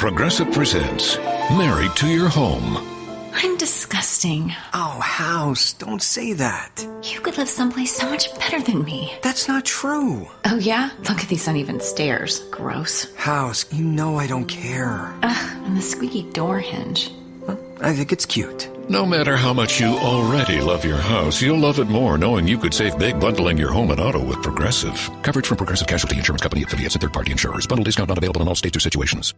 Progressive presents Married to Your Home. I'm disgusting. Oh, House, don't say that. You could live someplace so much better than me. That's not true. Oh, yeah? Look at these uneven stairs. Gross. House, you know I don't care. Ugh, and the squeaky door hinge. Well, I think it's cute. No matter how much you already love your house, you'll love it more knowing you could save big bundling your home and auto with Progressive. Coverage from Progressive Casualty Insurance Company affiliates and third-party insurers. Bundle discount not available in all states or situations.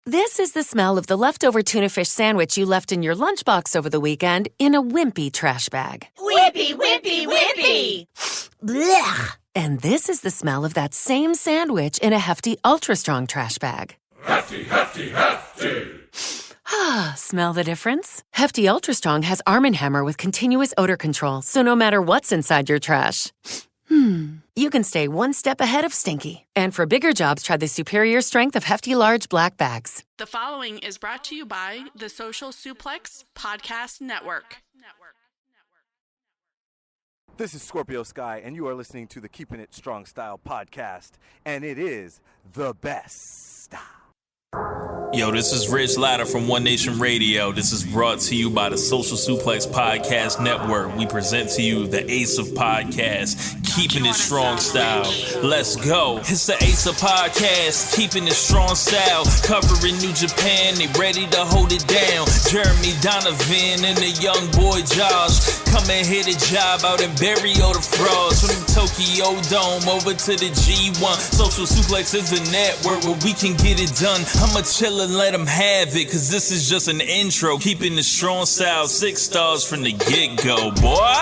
This is the smell of the leftover tuna fish sandwich you left in your lunchbox over the weekend in a wimpy trash bag. Wimpy, wimpy, wimpy! Blech! And this is the smell of that same sandwich in a hefty, ultra-strong trash bag. Hefty, hefty, hefty! Ah, smell the difference? Hefty Ultra Strong has Arm & Hammer with continuous odor control, so no matter what's inside your trash, you can stay one step ahead of stinky. And for bigger jobs, try the superior strength of Hefty Large Black Bags. The following is brought to you by the Social Suplex Podcast Network. This is Scorpio Sky, and you are listening to the Keepin It Strong Style podcast, and it is the best. Yo, this is Rich Latta from One Nation Radio. This is brought to you by the Social Suplex Podcast Network. We present to you the Ace of Podcasts, Keepin It Strong Style. Let's go. It's the Ace of Podcasts, Keepin It Strong Style. Covering New Japan, they ready to hold it down. Jeremy Donovan and the young boy Josh. Come and hit a job out and bury all the frauds. From the Tokyo Dome over to the G1. Social Suplex is the network where we can get it done. I'ma chill and let them have it, cause this is just an intro. Keeping the strong style, 6 stars from the get-go, boy.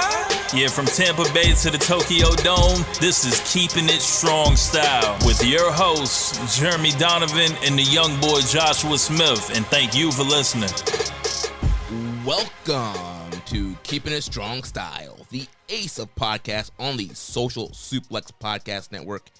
Yeah, from Tampa Bay to the Tokyo Dome, this is Keeping It Strong Style with your hosts, Jeremy Donovan and the young boy Joshua Smith. And thank you for listening. Welcome to Keeping It Strong Style, the ace of podcasts on the Social Suplex Podcast Network.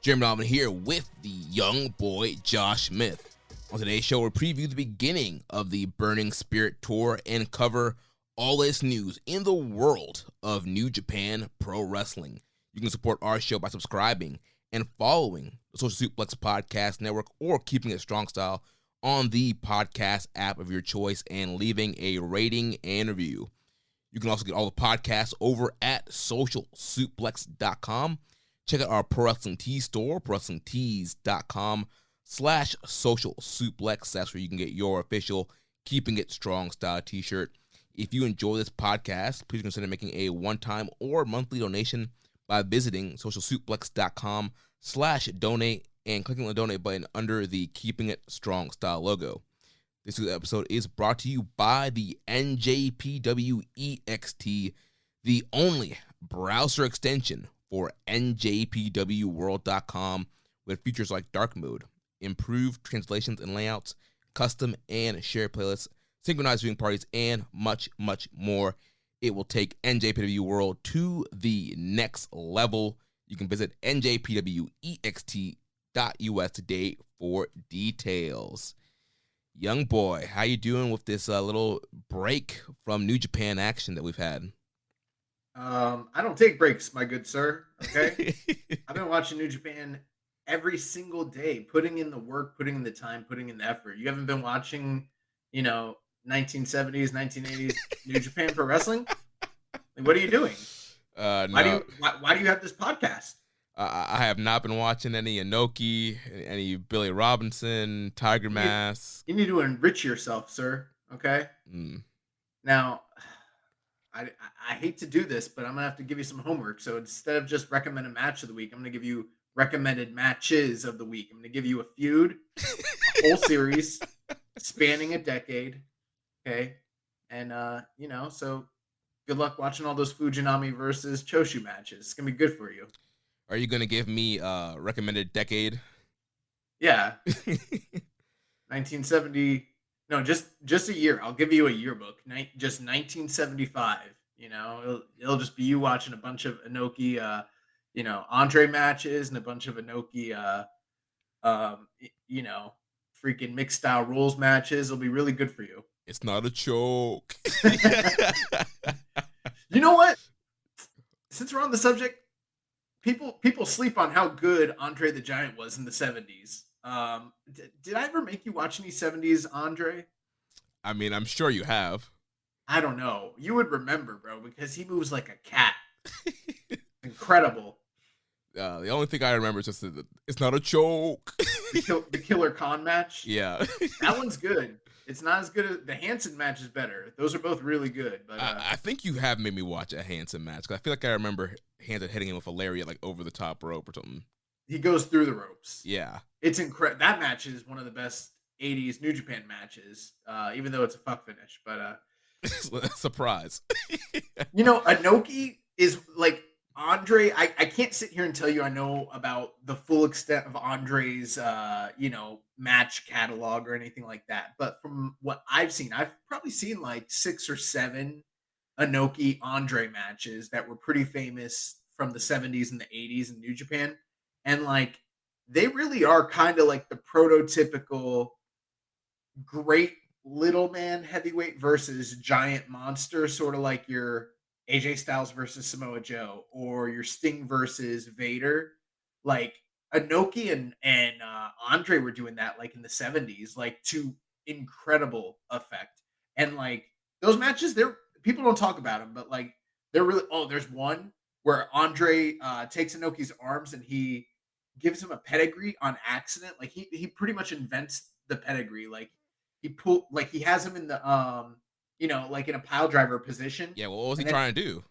Jeremy Donovan here with the young boy Josh Smith. On today's show, we'll preview the beginning of the Burning Spirit Tour and cover all this news in the world of New Japan Pro Wrestling. You can support our show by subscribing and following the Social Suplex Podcast Network or Keeping It Strong Style on the podcast app of your choice and leaving a rating and review. You can also get all the podcasts over at socialsuplex.com. Check out our Pro Wrestling Tees store, prowrestlingtees.com/social suplex. That's where you can get your official Keeping It Strong Style t-shirt. If you enjoy this podcast, please consider making a one-time or monthly donation by visiting socialsuplex.com/donate and clicking the donate button under the Keeping It Strong Style logo. This week's episode is brought to you by the NJPW EXT, the only browser extension for NJPWWorld.com with features like dark mode, improved translations and layouts, custom and shared playlists, synchronized viewing parties, and much, much more. It will take NJPW World to the next level. You can visit njpwext.us today for details. Young boy, how you doing with this little break from New Japan action that we've had? I don't take breaks, my good sir. Okay, I've been watching New Japan every single day, putting in the work, putting in the time, putting in the effort. You haven't been watching, 1970s, 1980s New Japan Pro Wrestling? Like, what are you doing? No. Why do you have this podcast? I have not been watching any Inoki, any Billy Robinson, Tiger Mask. You need to enrich yourself, sir. Okay. Now, I hate to do this, but I'm gonna have to give you some homework. So instead of just recommend a match of the week, I'm gonna give you recommended matches of the week. I'm gonna give you a feud, a whole series spanning a decade. Okay, and so good luck watching all those Fujinami versus Choshu matches. It's gonna be good for you. Are you gonna give me recommended decade? Yeah, 1970. No, just a year. I'll give you a yearbook. Just 1975. It'll just be you watching a bunch of Inoki, Andre matches and a bunch of Inoki, freaking mixed style rules matches. It'll be really good for you. It's not a joke. You know what? Since we're on the subject, people sleep on how good Andre the Giant was in the 70s. Did I ever make you watch any 70s Andre? I mean, I'm sure you have. I don't know. You would remember, bro, because he moves like a cat. Incredible. The only thing I remember is just that it's not a choke. The Killer Khan match. Yeah. That one's good. It's not as good as the Hansen match is better. Those are both really good. But I think you have made me watch a Hansen match because I feel like I remember Hansen hitting him with a lariat like over the top rope or something. He goes through the ropes. Yeah. It's incredible. That match is one of the best 80s New Japan matches, even though it's a fuck finish. But surprise. Inoki is like Andre. I can't sit here and tell you I know about the full extent of Andre's match catalog or anything like that. But from what I've seen, I've probably seen like 6 or 7 Inoki Andre matches that were pretty famous from the 70s and the 80s in New Japan. And like they really are kind of like the prototypical great little man heavyweight versus giant monster, sort of like your AJ Styles versus Samoa Joe or your Sting versus Vader. Like Inoki and Andre were doing that like in the 70s, like to incredible effect. And like those matches, people don't talk about them, but like they're really. Oh, there's one where Andre takes Inoki's arms and he gives him a pedigree on accident. Like he pretty much invents the pedigree. Like he has him in the like in a pile driver position. Yeah, well, what was he trying to do?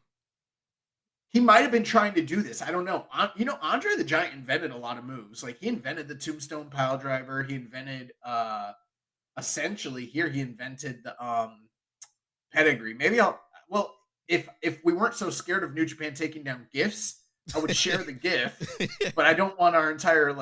He might have been trying to do this. I don't know. Andre the Giant invented a lot of moves. Like he invented the tombstone pile driver. He invented essentially here he invented the pedigree. Maybe if we weren't so scared of New Japan taking down gifts, I would share the GIF, but I don't want our entire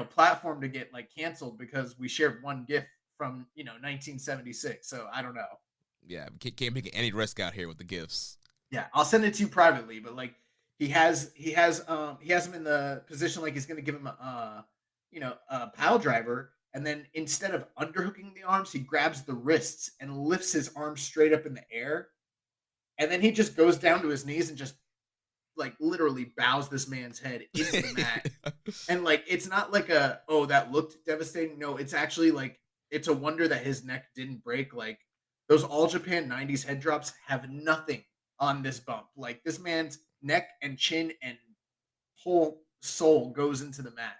platform to get like canceled because we shared one GIF from 1976. So I don't know. Yeah, can't make any risk out here with the gifts. Yeah, I'll send it to you privately, but like he has him in the position like he's gonna give him a pile driver, and then instead of underhooking the arms, he grabs the wrists and lifts his arms straight up in the air, and then he just goes down to his knees and just like literally bows this man's head into the mat. And like it's not like that looked devastating. No, it's actually like it's a wonder that his neck didn't break. Like those All Japan 90s head drops have nothing on this bump. Like this man's neck and chin and whole soul goes into the mat.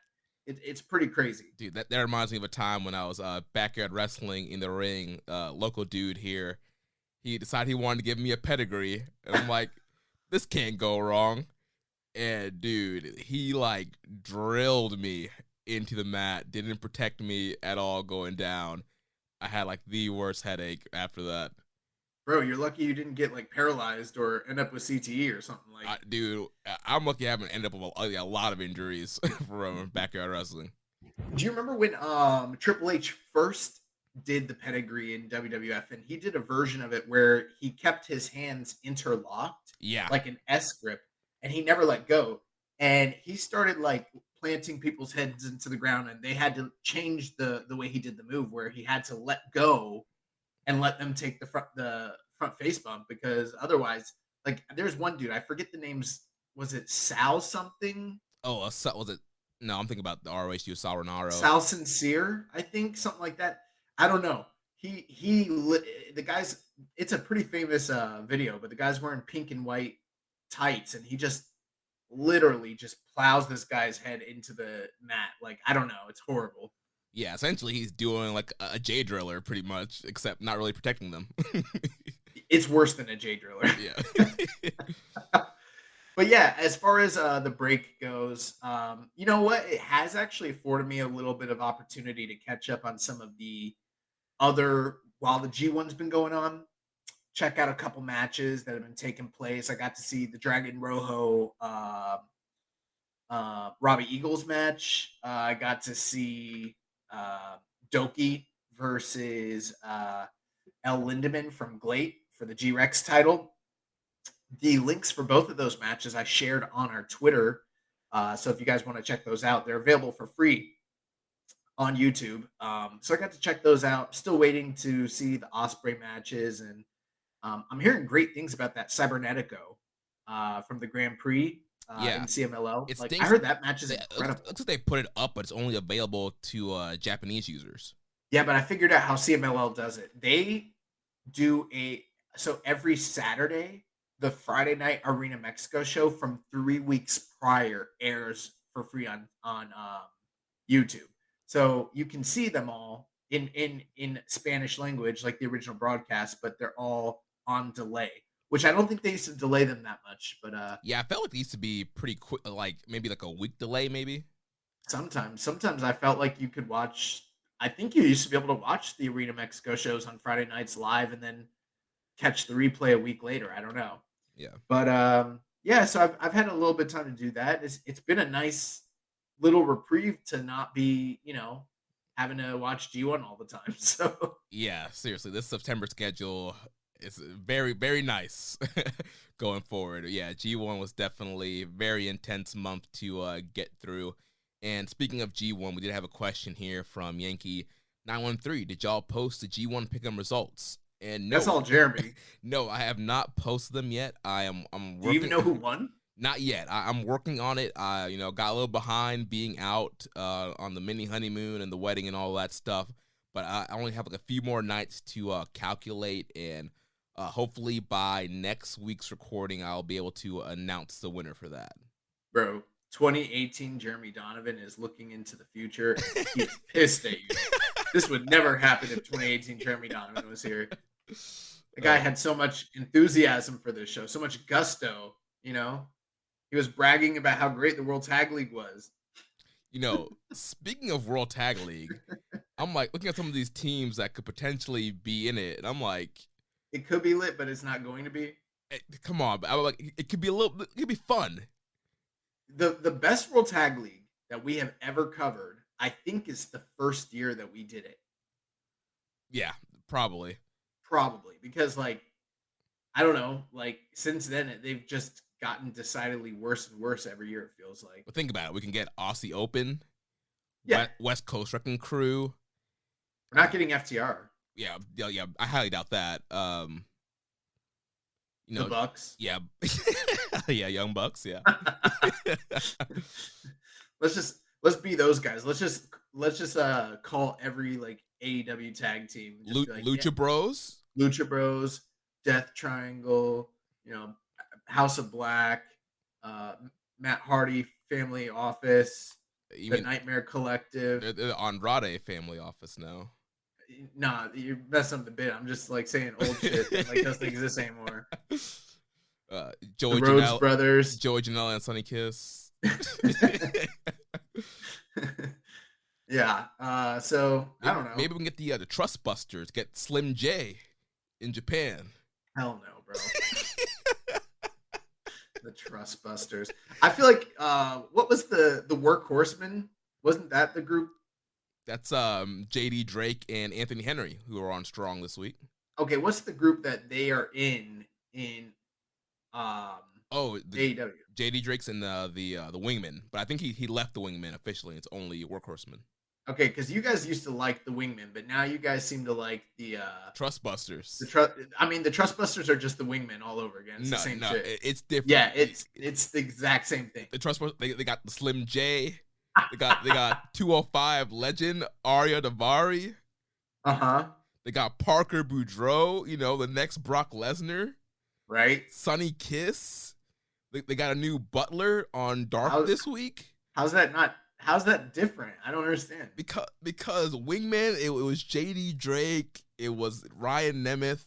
It's pretty crazy. Dude, that reminds me of a time when I was backyard wrestling in the ring. Local dude here, he decided he wanted to give me a pedigree. And I'm like, this can't go wrong. And dude, he like drilled me into the mat, didn't protect me at all going down. I had like the worst headache after that. Bro, you're lucky you didn't get like paralyzed or end up with CTE or something like. Dude, I'm lucky I haven't ended up with a lot of injuries from backyard wrestling. Do you remember when Triple H first did the pedigree in WWF, and he did a version of it where he kept his hands interlocked, like an S grip, and he never let go. And he started like planting people's heads into the ground, and they had to change the way he did the move, where he had to let go and let them take the front face bump, because otherwise, like there's one dude, I forget the names. Was it Sal something? Oh, was it? No, I'm thinking about the ROH Sal Renaro. Sal Sincere, I think, something like that. I don't know. The guy's, it's a pretty famous video, but the guy's wearing pink and white tights, and he just literally just plows this guy's head into the mat. Like, I don't know. It's horrible. Yeah, essentially he's doing like a J driller pretty much, except not really protecting them. It's worse than a J driller. Yeah. But yeah, as far as the break goes, you know what? It has actually afforded me a little bit of opportunity to catch up on some of the other, while the G1's been going on, check out a couple matches that have been taking place. I got to see the Dragon Rojo Robbie Eagles match. I got to see Doki versus El Lindemann from Glate for the G-Rex title. The links for both of those matches I shared on our Twitter. So if you guys want to check those out, they're available for free on YouTube. So I got to check those out. Still waiting to see the Ospreay matches. And I'm hearing great things about that Cybernetico from the Grand Prix. in CMLL. It Like, I stinks. heard that match is It incredible. looks like they put it up, but it's only available to Japanese users. Yeah, but I figured out how CMLL does it. They do so every Saturday, the Friday night Arena Mexico show from 3 weeks prior airs for free on YouTube. So you can see them all in Spanish language, like the original broadcast, but they're all on delay, which I don't think they used to delay them that much. But yeah, I felt like it used to be pretty quick, like maybe like a week delay, maybe. sometimes I felt like you could watch. I think you used to be able to watch the Arena Mexico shows on Friday nights live and then catch the replay a week later. I don't know. Yeah. But yeah, so I've had a little bit of time to do that. It's been a nice little reprieve to not be, having to watch G1 all the time. So yeah, seriously, this September schedule is very, very nice going forward. Yeah, G1 was definitely a very intense month to get through. And speaking of G1, we did have a question here from Yankee 913. Did y'all post the G1 pick'em results? And no, that's all Jeremy. No, I have not posted them yet. I'm working. Do you even know who won? Not yet. I'm working on it. I got a little behind being out on the mini honeymoon and the wedding and all that stuff. But I only have like a few more nights to calculate, and hopefully by next week's recording, I'll be able to announce the winner for that. Bro, 2018 Jeremy Donovan is looking into the future. He's pissed at you. This would never happen if 2018 Jeremy Donovan was here. The guy had so much enthusiasm for this show, so much gusto, He was bragging about how great the World Tag League was. Speaking of World Tag League, I'm like looking at some of these teams that could potentially be in it, and I'm like, it could be lit, but it's not going to be. Come on, I'm like, it could be it could be fun. The best World Tag League that we have ever covered, I think, is the first year that we did it. Yeah, probably. Because I don't know, since then they've just gotten decidedly worse and worse every year, it feels like. Well, think about it. We can get Aussie Open, yeah, West Coast Wrecking Crew. We're not getting FTR. Yeah, I highly doubt that. The Bucks. Yeah. Yeah, Young Bucks, yeah. Let's be those guys. Let's just call every AEW tag team Lucha Bros. Lucha Bros, Death Triangle, House of Black, Matt Hardy Family Office, the Nightmare Collective. They're the Andrade Family Office now. Nah, you're messing up the bit. I'm just saying old shit that doesn't exist anymore. Joey the Rhodes Brothers, Joey Janela and Sonny Kiss. Yeah. So I don't know. Maybe we can get the Trust Busters. Get Slim J in Japan. Hell no, bro. The Trust Busters. I feel like what was the Workhorsemen? Wasn't that the group? That's JD Drake and Anthony Henry, who are on Strong this week. Okay, what's the group that they are in AEW? JD Drake's in the Wingmen, but I think he left the Wingmen officially. It's only Workhorsemen. Okay, because you guys used to like the Wingmen, but now you guys seem to like the Trust Busters. The Trust Busters are just the Wingmen all over again. It's the same shit. It's different. Yeah, it's the exact same thing. The Trust Busters, they got the Slim J. They got 205 legend Arya Davari. They got Parker Boudreaux, the next Brock Lesnar. Right. Sonny Kiss. They got a new Butler on Dark this week. How's that different? I don't understand. Because Wingman, it was JD Drake, it was Ryan Nemeth,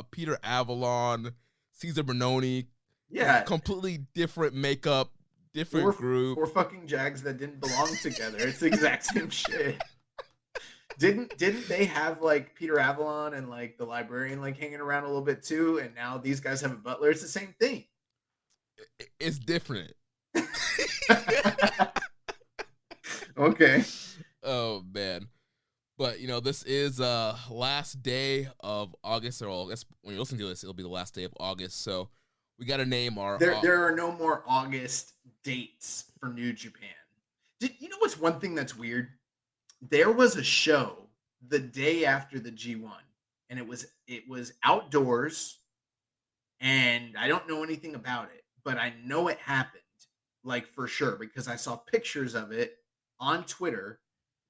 Peter Avalon, Cesar Bononi. Yeah. Completely different makeup, different group. Four fucking Jags that didn't belong together. It's the exact same shit. Didn't they have Peter Avalon and the librarian hanging around a little bit too? And now these guys have a butler. It's the same thing. It's different. Okay. Oh man. But this is last day of August, or I guess when you're listening to this, it'll be the last day of August. So we got to name our. There are no more August dates for New Japan. You know what's one thing that's weird? There was a show the day after the G1, and it was outdoors, and I don't know anything about it, but I know it happened. like for sure, because I saw pictures of it on Twitter,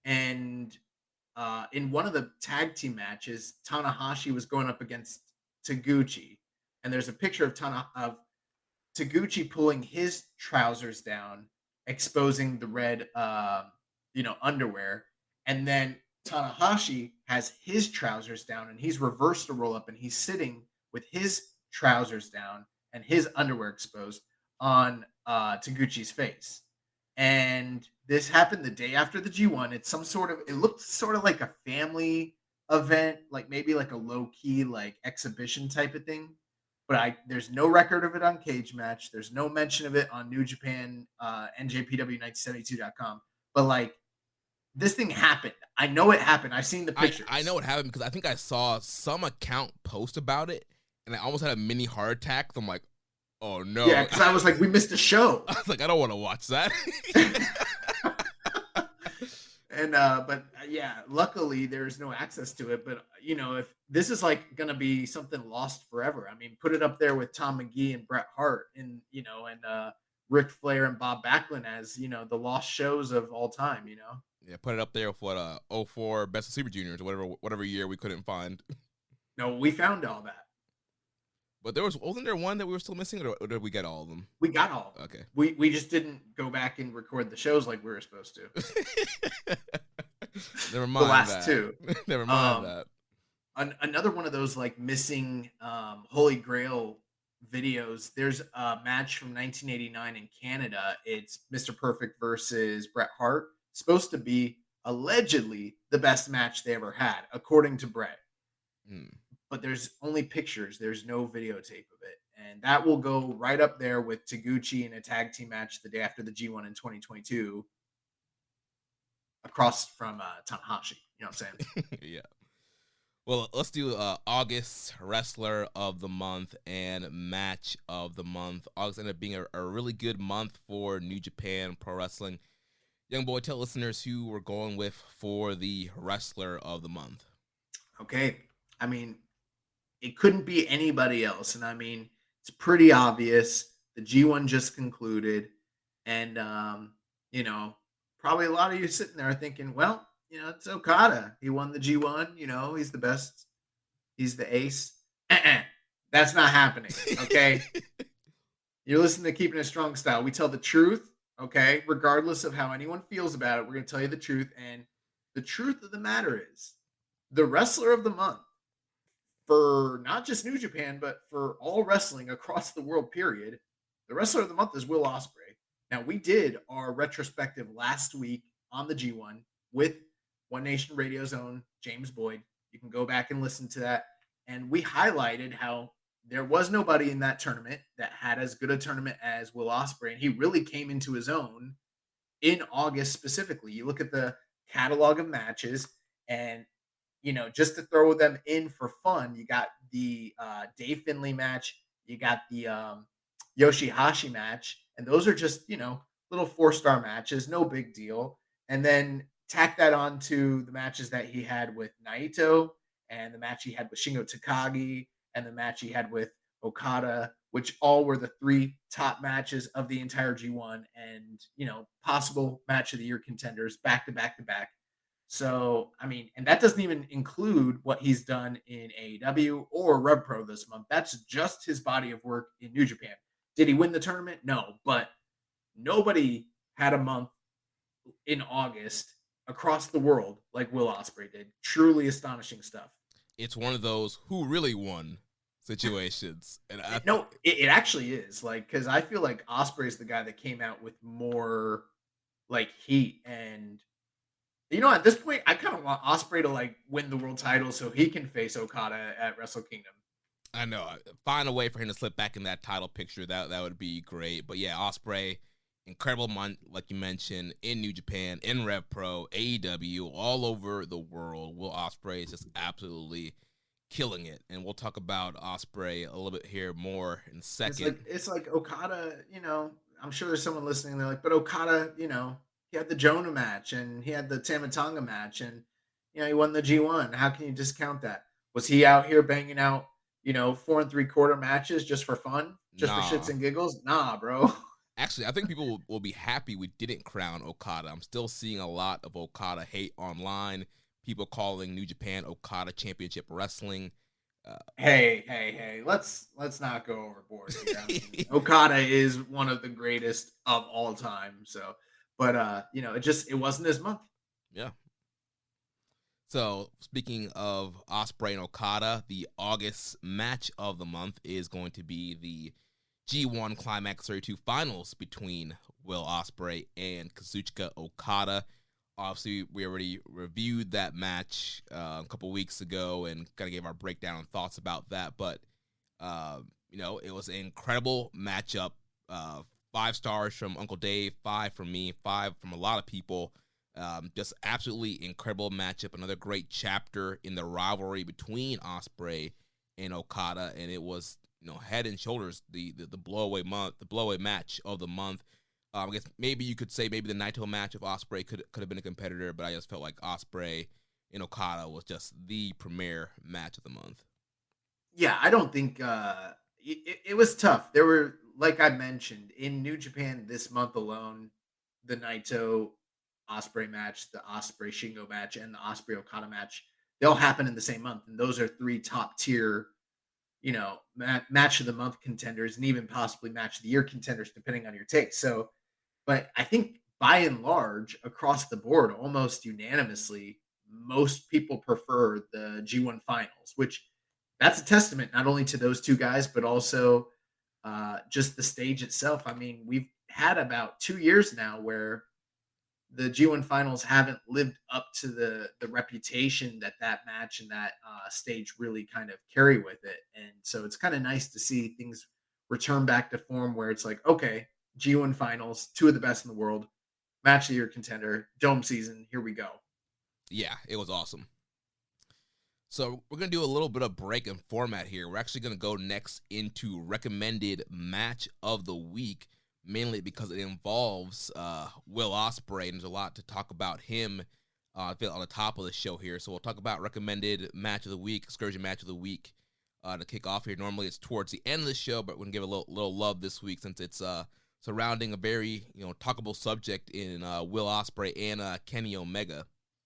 and in one of the tag team matches, Tanahashi was going up against Taguchi, and there's a picture of Taguchi pulling his trousers down, exposing the red, underwear, and then Tanahashi has his trousers down, and he's reversed the roll up, and he's sitting with his trousers down and his underwear exposed on Taguchi's face. And this happened the day after the G1. It's it looked sort of like a family event, like maybe like a low key like exhibition type of thing. But there's no record of it on Cage Match. There's no mention of it on New Japan, NJPW1972.com. But like, this thing happened. I know it happened. I've seen the pictures. I know it happened because I think I saw some account post about it, and I almost had a mini heart attack. So I'm like, oh no. Yeah, because I was like, we missed a show. I was like, I don't want to watch that. And yeah, luckily there's no access to it. But if this is like gonna be something lost forever, I mean, put it up there with Tom McGee and Bret Hart, and Ric Flair and Bob Backlund as the lost shows of all time. Yeah, put it up there with what 04 Best of Super Juniors, whatever year we couldn't find. No, we found all that. But wasn't there one that we were still missing, or did we get all of them? We got all of them. Okay. We just didn't go back and record the shows like we were supposed to. Never mind the last that. two. Never mind that. Another one of those like missing Holy Grail videos. There's a match from 1989 in Canada. It's Mr. Perfect versus Bret Hart. Supposed to be allegedly the best match they ever had, according to Bret. But there's only pictures. There's no videotape of it. And that will go right up there with Taguchi in a tag team match the day after the G1 in 2022 across from Tanahashi. You know what I'm saying? Yeah. Well, let's do August Wrestler of the Month and Match of the Month. August ended up being a really good month for New Japan Pro Wrestling. Young boy, tell listeners who we're going with for the Wrestler of the Month. Okay. I mean, it couldn't be anybody else. And I mean, it's pretty obvious. The G1 just concluded. And, probably a lot of you sitting there thinking, well, it's Okada. He won the G1. He's the best. He's the ace. That's not happening. Okay. You're listening to Keeping It Strong Style. We tell the truth. Okay. Regardless of how anyone feels about it, we're going to tell you the truth. And the truth of the matter is the Wrestler of the Month for not just New Japan, but for all wrestling across the world, period. The Wrestler of the Month is Will Ospreay. Now, we did our retrospective last week on the G1 with One Nation Radio's own James Boyd. You can go back and listen to that. And we highlighted how there was nobody in that tournament that had as good a tournament as Will Ospreay. And he really came into his own in August specifically. You look at the catalog of matches, and just to throw them in for fun, you got the Dave Finlay match, you got the Yoshihashi match, and those are just, little 4-star matches, no big deal. And then tack that on to the matches that he had with Naito, and the match he had with Shingo Takagi, and the match he had with Okada, which all were the 3 top matches of the entire G1 and, possible match of the year contenders back to back to back. So, I mean, and that doesn't even include what he's done in AEW or Rev Pro this month. That's just his body of work in New Japan. Did he win the tournament? No, but nobody had a month in August across the world like Will Ospreay did. Truly astonishing stuff. It's one of those who really won situations. And it actually is, like, because I feel like Ospreay is the guy that came out with more like heat. And at this point, I kind of want Ospreay to like win the world title so he can face Okada at Wrestle Kingdom. I know. Find a way for him to slip back in that title picture. That would be great. But yeah, Ospreay, incredible month, like you mentioned, in New Japan, in Rev Pro, AEW, all over the world. Will Ospreay is just absolutely killing it. And we'll talk about Ospreay a little bit here more in a second. It's like Okada, I'm sure there's someone listening. They're like, but Okada, he had the Jonah match and he had the Tama Tonga match and, he won the G1. How can you discount that? Was he out here banging out, 4 3/4 matches just for fun? Just for shits and giggles? Nah, bro. Actually, I think people will be happy we didn't crown Okada. I'm still seeing a lot of Okada hate online. People calling New Japan Okada Championship Wrestling. Hey, let's not go overboard here. I mean, Okada is one of the greatest of all time. So, but it wasn't his month. Yeah. So, speaking of Ospreay and Okada, the August match of the month is going to be the G1 Climax 32 finals between Will Ospreay and Kazuchika Okada. Obviously, we already reviewed that match a couple weeks ago and kind of gave our breakdown and thoughts about that. But, it was an incredible matchup. 5 stars from Uncle Dave, 5 from me, 5 from a lot of people. Just absolutely incredible matchup. Another great chapter in the rivalry between Ospreay and Okada, and it was head and shoulders the blowaway match of the month. I guess maybe you could say maybe the Naito match of Ospreay could have been a competitor, but I just felt like Ospreay and Okada was just the premier match of the month. Yeah, I don't think it was tough. There were, like I mentioned, in New Japan this month alone, the Naito Ospreay match, the Ospreay Shingo match, and the Ospreay Okada match, they all happen in the same month, and those are 3 top tier, match of the month contenders, and even possibly match of the year contenders, depending on your take. So, but I think by and large, across the board, almost unanimously, most people prefer the G1 finals, which that's a testament not only to those 2 guys, but also just the stage itself. I mean, we've had about 2 years now where the G1 finals haven't lived up to the reputation that match and that stage really kind of carry with it. And so it's kind of nice to see things return back to form where it's like, okay, G1 finals, 2 of the best in the world, match of the year contender, dome season, here we go. Yeah, it was awesome. So we're going to do a little bit of break in format here. We're actually going to go next into recommended match of the week, mainly because it involves Will Ospreay, and there's a lot to talk about him I feel on the top of the show here. So we'll talk about recommended match of the week, excursion match of the week to kick off here. Normally it's towards the end of the show, but we're going to give a little love this week since it's surrounding a very talkable subject in Will Ospreay and Kenny Omega.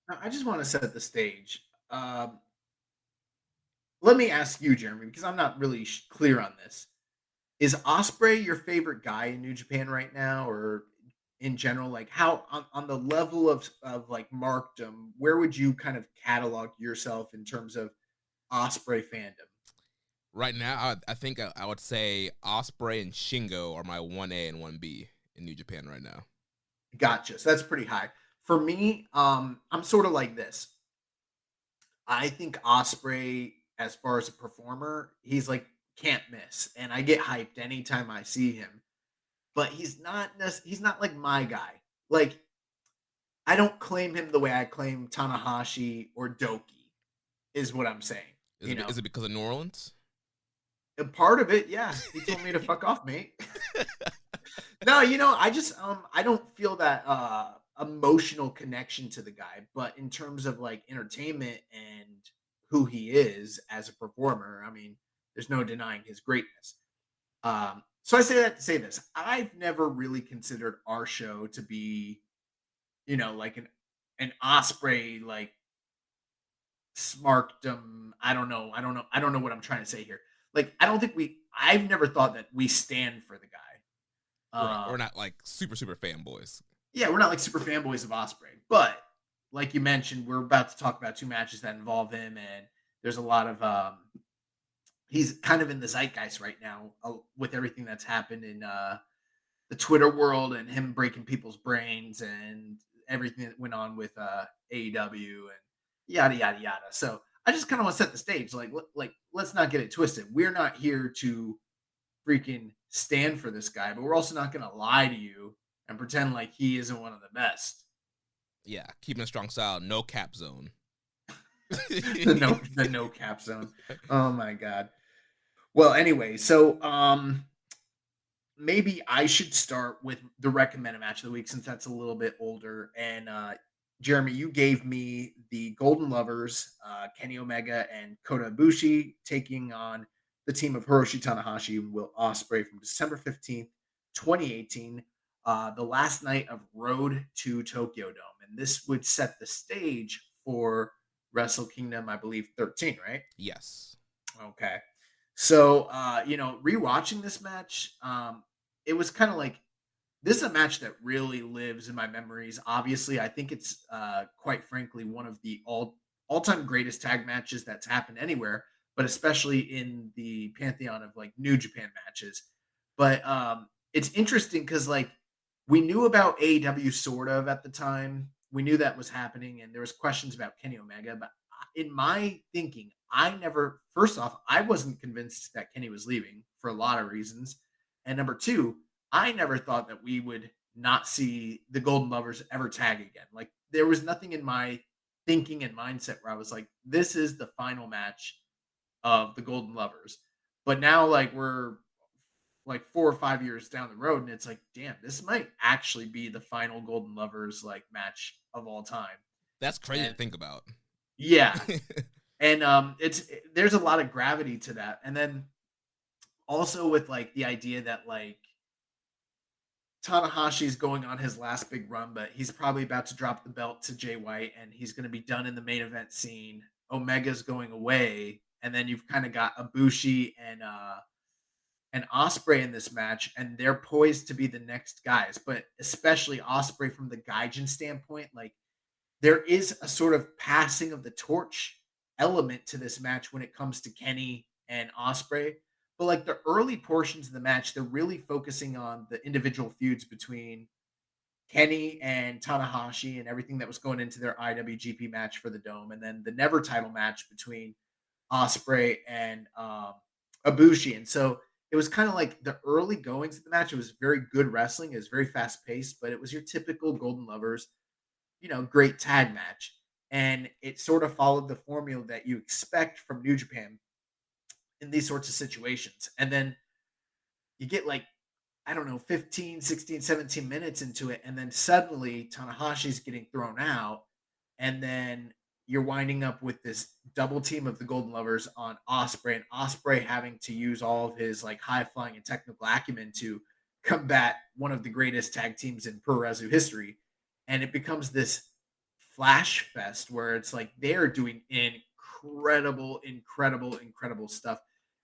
I just want to set the stage. Let me ask you, Jeremy, because I'm not really clear on this. Is Ospreay your favorite guy in New Japan right now, or in general? Like, how on the level of like markdom, where would you kind of catalog yourself in terms of Ospreay fandom? Right now, I think I would say Ospreay and Shingo are my 1A and 1B in New Japan right now. Gotcha. So that's pretty high. For me, I'm sort of like this. I think Ospreay, as far as a performer, he's like can't miss, and I get hyped anytime I see him. But he's not like my guy. Like, I don't claim him the way I claim Tanahashi or Doki, is what I'm saying. Is it because of New Orleans? A part of it, yeah. He told me to fuck off, mate. No, I just I don't feel that emotional connection to the guy, but in terms of like entertainment and who he is as a performer, I mean, there's no denying his greatness. So I say that to say this. I've never really considered our show to be, like an Ospreay like smarkdom. I don't know what I'm trying to say here. Like, I've never thought that we stand for the guy. We're not like super fanboys. Yeah, we're not like super fanboys of Ospreay, but like you mentioned, we're about to talk about 2 matches that involve him, and there's a lot of he's kind of in the zeitgeist right now with everything that's happened in the Twitter world and him breaking people's brains and everything that went on with AEW and yada yada yada. So I just kind of want to set the stage. Like let's not get it twisted. We're not here to freaking stand for this guy, but we're also not going to lie to you and pretend like he isn't one of the best. Yeah, keeping a strong style, no cap zone. the no cap zone. Oh my god. Well, anyway, so maybe I should start with the recommended match of the week since that's a little bit older. And Jeremy, you gave me the Golden Lovers, Kenny Omega and Kota Ibushi taking on the team of Hiroshi Tanahashi and Will Ospreay from December 15th, 2018, the last night of Road to Tokyo Dome. And this would set the stage for Wrestle Kingdom, I believe, 13, right? Yes. Okay. So, rewatching this match, it was kind of like, this is a match that really lives in my memories. Obviously, I think it's quite frankly one of the all-time greatest tag matches that's happened anywhere, but especially in the pantheon of like New Japan matches. But it's interesting because like we knew about AEW sort of at the time. We knew that was happening, and there was questions about Kenny Omega. But in my thinking, first off, I wasn't convinced that Kenny was leaving for a lot of reasons. And number two, I never thought that we would not see the Golden Lovers ever tag again. Like there was nothing in my thinking and mindset where I was like, this is the final match of the Golden Lovers. But now like we're like 4 or 5 years down the road and it's like, damn, this might actually be the final Golden Lovers like match of all time. That's crazy to think about. Yeah. And there's a lot of gravity to that. And then also with like the idea that like Tanahashi's going on his last big run, but he's probably about to drop the belt to Jay White and he's going to be done in the main event scene. Omega's going away, and then you've kind of got Ibushi and Ospreay in this match, and they're poised to be the next guys. But especially Ospreay from the Gaijin standpoint, like there is a sort of passing of the torch element to this match when it comes to Kenny and Ospreay. But like the early portions of the match, they're really focusing on the individual feuds between Kenny and Tanahashi and everything that was going into their IWGP match for the Dome, and then the Never title match between Ospreay and Ibushi. And so it was kind of like the early goings of the match. It was very good wrestling. It was very fast paced, but it was your typical Golden Lovers, great tag match. And it sort of followed the formula that you expect from New Japan in these sorts of situations. And then you get like, I don't know, 15, 16, 17 minutes into it. And then suddenly Tanahashi's getting thrown out. And then you're winding up with this double team of the Golden Lovers on Ospreay, and Ospreay having to use all of his like high flying and technical acumen to combat one of the greatest tag teams in pro wrestling history. And it becomes this flash fest where it's like they're doing incredible stuff.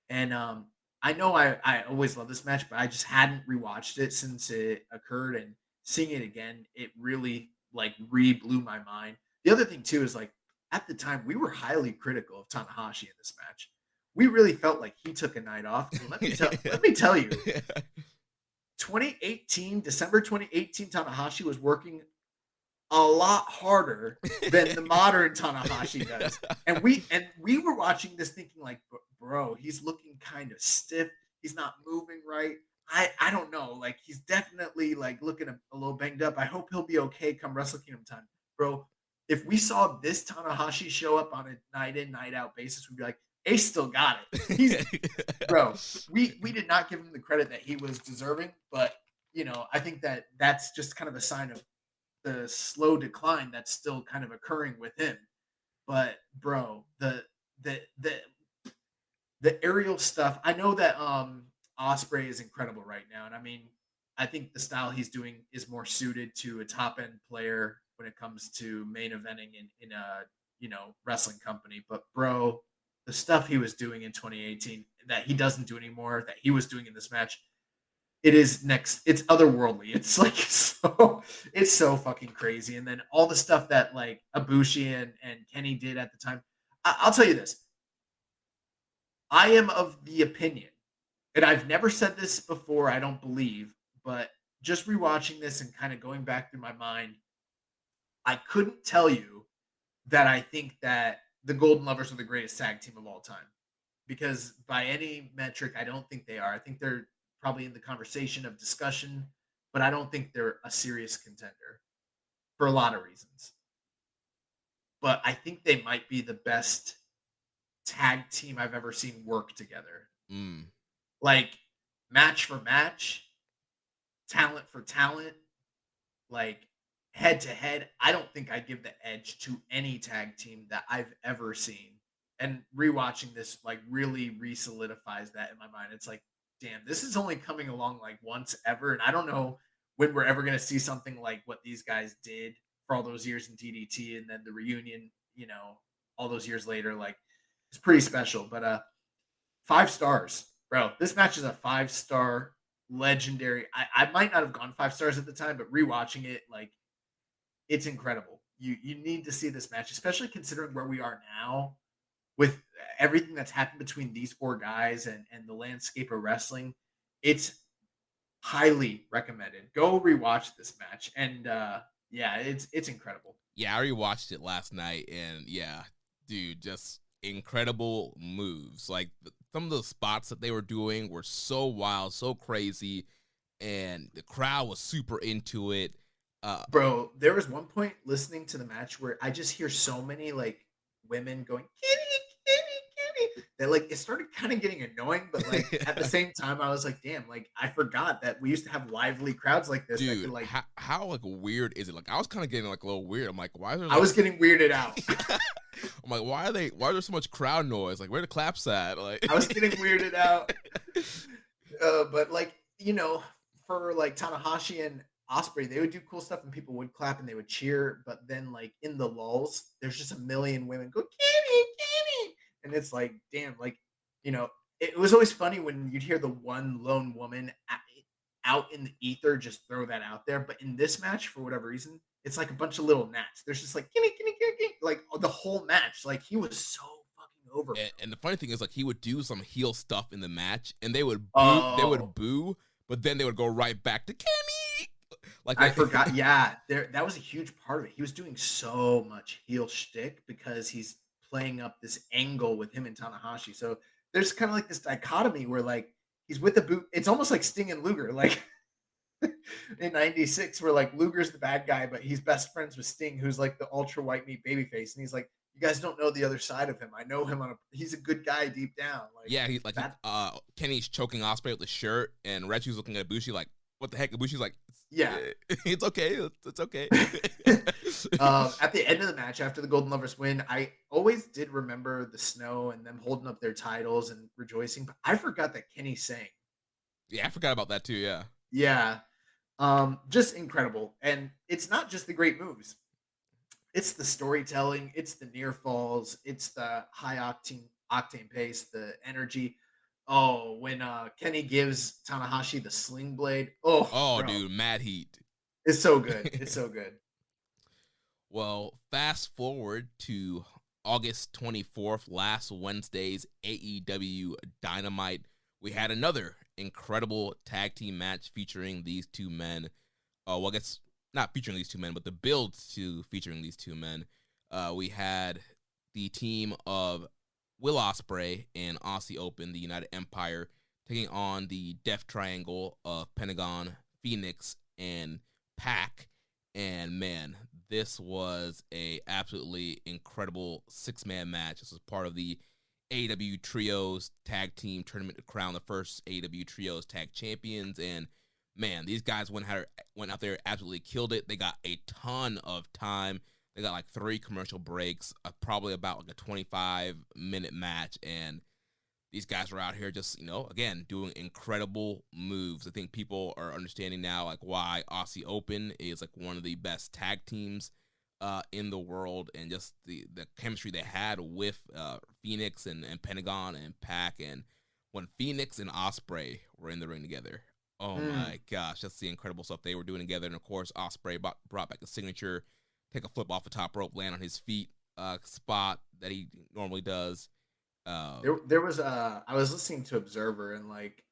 And I know I always love this match, but I just hadn't rewatched it since it occurred, and seeing it again, it really like blew my mind. The other thing too is like at the time we were highly critical of Tanahashi in this match. We really felt like he took a night off. And let me tell you, 2018, December 2018, Tanahashi was working a lot harder than the modern Tanahashi does. And we were watching this thinking like, bro, he's looking kind of stiff. He's not moving right. I don't know. Like he's definitely like looking a little banged up. I hope he'll be okay come Wrestle Kingdom time. Bro, if we saw this Tanahashi show up on a night in, night out basis, we'd be like, Ace still got it. Bro, we did not give him the credit that he was deserving, but I think that that's just kind of a sign of the slow decline that's still kind of occurring with him. But bro, the aerial stuff, I know that Ospreay is incredible right now, and I mean, I think the style he's doing is more suited to a top end player when it comes to main eventing in a wrestling company. But bro, the stuff he was doing in 2018 that he doesn't do anymore, that he was doing in this match, it's otherworldly. It's like it's so fucking crazy. And then all the stuff that like Ibushi and Kenny did at the time. I'll tell you this. I am of the opinion, and I've never said this before, I don't believe, but just rewatching this and kind of going back through my mind, I couldn't tell you that I think that the Golden Lovers are the greatest tag team of all time. Because by any metric, I don't think they are. I think they're probably in the conversation of discussion, but I don't think they're a serious contender for a lot of reasons. But I think they might be the best tag team I've ever seen work together. Like match for match, talent for talent, like head to head. I don't think I'd give the edge to any tag team that I've ever seen. And rewatching this like really re-solidifies that in my mind. It's like, damn, this is only coming along like once ever. And I don't know when we're ever going to see something like what these guys did for all those years in DDT and then the reunion, all those years later. Like, it's pretty special. But 5 stars, bro. This match is a 5-star legendary. I might not have gone 5 stars at the time, but rewatching it, like, it's incredible. You need to see this match, especially considering where we are now with everything that's happened between these 4 guys and the landscape of wrestling. It's highly recommended. Go rewatch this match. And yeah, it's incredible. Yeah, I rewatched it last night, and yeah, dude, just incredible moves. Like, some of the spots that they were doing were so wild, so crazy, and the crowd was super into it. Bro, there was one point listening to the match where I just hear so many like women going kitty, kitty, kitty, that like it started kind of getting annoying, but like at the same time I was like, damn, like I forgot that we used to have lively crowds like this. Dude, that could, like, how like weird is it? Like, I was kind of getting like a little weird. I'm like, why is there? I was getting weirded out. I'm like, why is there so much crowd noise? Like, where the claps at? Like, I was getting weirded out. But like, for like Tanahashi and Ospreay, they would do cool stuff and people would clap and they would cheer. But then like in the lulls, there's just a million women go, Kitty, Kitty. And it's like, damn, like, it was always funny when you'd hear the one lone woman out in the ether just throw that out there. But in this match, for whatever reason, it's like a bunch of little gnats. There's just like, Kitty, Kitty, Kitty, like the whole match. Like, he was so fucking over. And the funny thing is, like, he would do some heel stuff in the match and they would boo, but then they would go right back to Kenny. Like, I forgot. Yeah, that was a huge part of it. He was doing so much heel shtick because he's playing up this angle with him and Tanahashi. So there's kind of like this dichotomy where like he's with the boot. It's almost like Sting and Luger, like in '96, where like Luger's the bad guy, but he's best friends with Sting, who's like the ultra white meat babyface, and he's like, you guys don't know the other side of him. I know him he's a good guy deep down. Like, yeah, Kenny's choking Ospreay with the shirt, and Reggie's looking at Ibushi like, what the heck? Ibushi's like, yeah, it's okay. It's okay. At the end of the match, after the Golden Lovers win, I always did remember the snow and them holding up their titles and rejoicing, but I forgot that Kenny sang. Yeah, I forgot about that too, yeah. Yeah. Just incredible. And it's not just the great moves. It's the storytelling, it's the near falls, it's the high octane pace, the energy. Oh, when Kenny gives Tanahashi the sling blade. Oh, bro. Dude, mad heat. It's so good. It's so good. Well, fast forward to August 24th, last Wednesday's AEW Dynamite. We had another incredible tag team match featuring these two men. Well, I guess not featuring these two men, but the build to featuring these two men. We had the team of Will Ospreay and Aussie Open, the United Empire, taking on the Death Triangle of Pentagon, Phoenix, and Pac. And man, this was a absolutely incredible 6-man match. This was part of the AEW Trios Tag Team Tournament to crown the first AEW Trios Tag Champions. And man, these guys went out there, absolutely killed it. They got a ton of time. They got like 3 commercial breaks, probably about like a 25-minute match. And these guys were out here just, again, doing incredible moves. I think people are understanding now like why Aussie Open is like one of the best tag teams in the world, and just the chemistry they had with Phoenix and Pentagon and Pac. And when Phoenix and Ospreay were in the ring together, oh my gosh, that's the incredible stuff they were doing together. And of course, Ospreay brought back the signature take a flip off the top rope, land on his feet spot that he normally does. There was I was listening to Observer, and like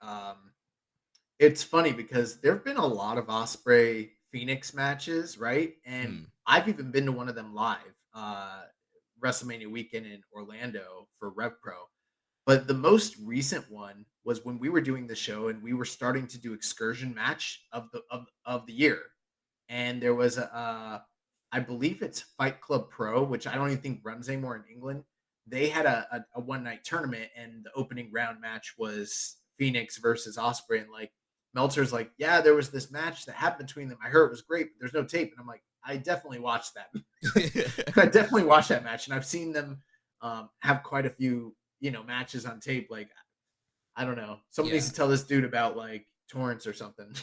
it's funny because there have been a lot of Ospreay Phoenix matches, right? And I've even been to one of them live, WrestleMania weekend in Orlando for Rev Pro. But the most recent one was when we were doing the show and we were starting to do excursion match of the year. And there was I believe it's Fight Club Pro, which I don't even think runs anymore in England. They had a one-night tournament, and the opening round match was Phoenix versus Ospreay. And like Meltzer's like, yeah, there was this match that happened between them. I heard it was great, but there's no tape. And I'm like, I definitely watched that. I definitely watched that match, and I've seen them have quite a few matches on tape. Like, I don't know. Someone Yeah. needs to tell this dude about like Torrance or something.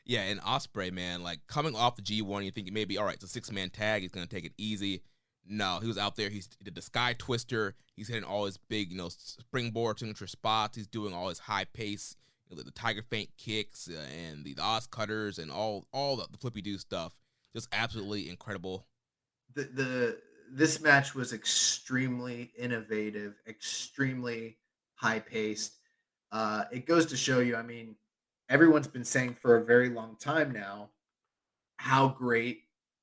Yeah, and Ospreay, man, like coming off the G1, you're thinking maybe, all right, it's a 6-man tag. He's going to take it easy. No, he was out there. He did the Sky Twister. He's hitting all his big, springboard signature spots. He's doing all his high pace, the Tiger Feint kicks and the Oz cutters and all the flippy do stuff. Just absolutely incredible. This match was extremely innovative, extremely high paced. It goes to show you, I mean, everyone's been saying for a very long time now how great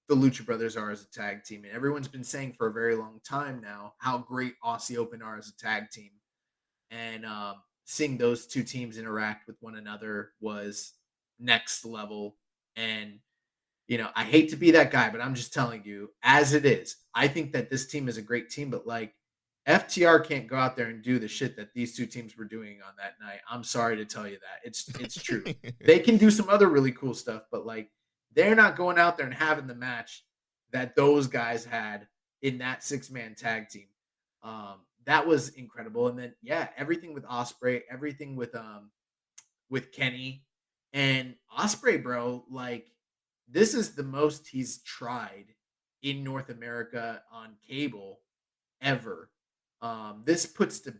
the Lucha Brothers are as a tag team. And everyone's been saying for a very long time now how great Aussie Open are as a tag team. And seeing those two teams interact with one another was next level. And, I hate to be that guy, but I'm just telling you, as it is, I think that this team is a great team, but like FTR can't go out there and do the shit that these two teams were doing on that night. I'm sorry to tell you that. It's true. They can do some other really cool stuff, but like they're not going out there and having the match that those guys had in that 6-man tag team. That was incredible. And then everything with Ospreay, everything with Kenny and Ospreay, bro, like this is the most he's tried in North America on cable ever. This puts to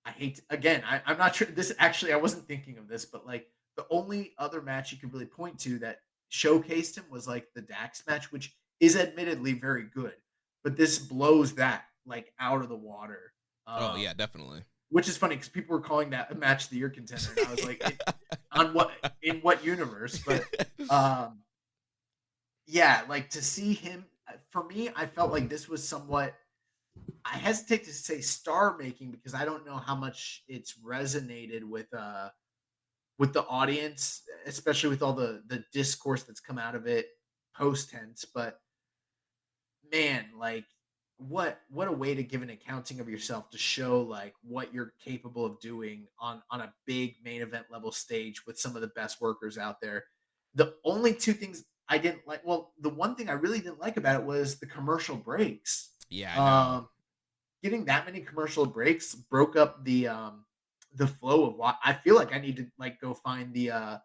I'm not sure this actually I wasn't thinking of this, but like the only other match you could really point to that showcased him was like the Dax match, which is admittedly very good, but this blows that like out of the water. Oh yeah, definitely. Which is funny because people were calling that a match of the year contender, and I was like, in what universe? But like to see him for me, I felt like this was somewhat. I hesitate to say star making because I don't know how much it's resonated with the audience, especially with all the discourse that's come out of it post tense. But man, like what a way to give an accounting of yourself to show like what you're capable of doing on a big main event level stage with some of the best workers out there. The only two things I didn't like, well, the one thing I really didn't like about it was the commercial breaks. Yeah, I know. Getting that many commercial breaks broke up the flow of what I feel like I need to like go find the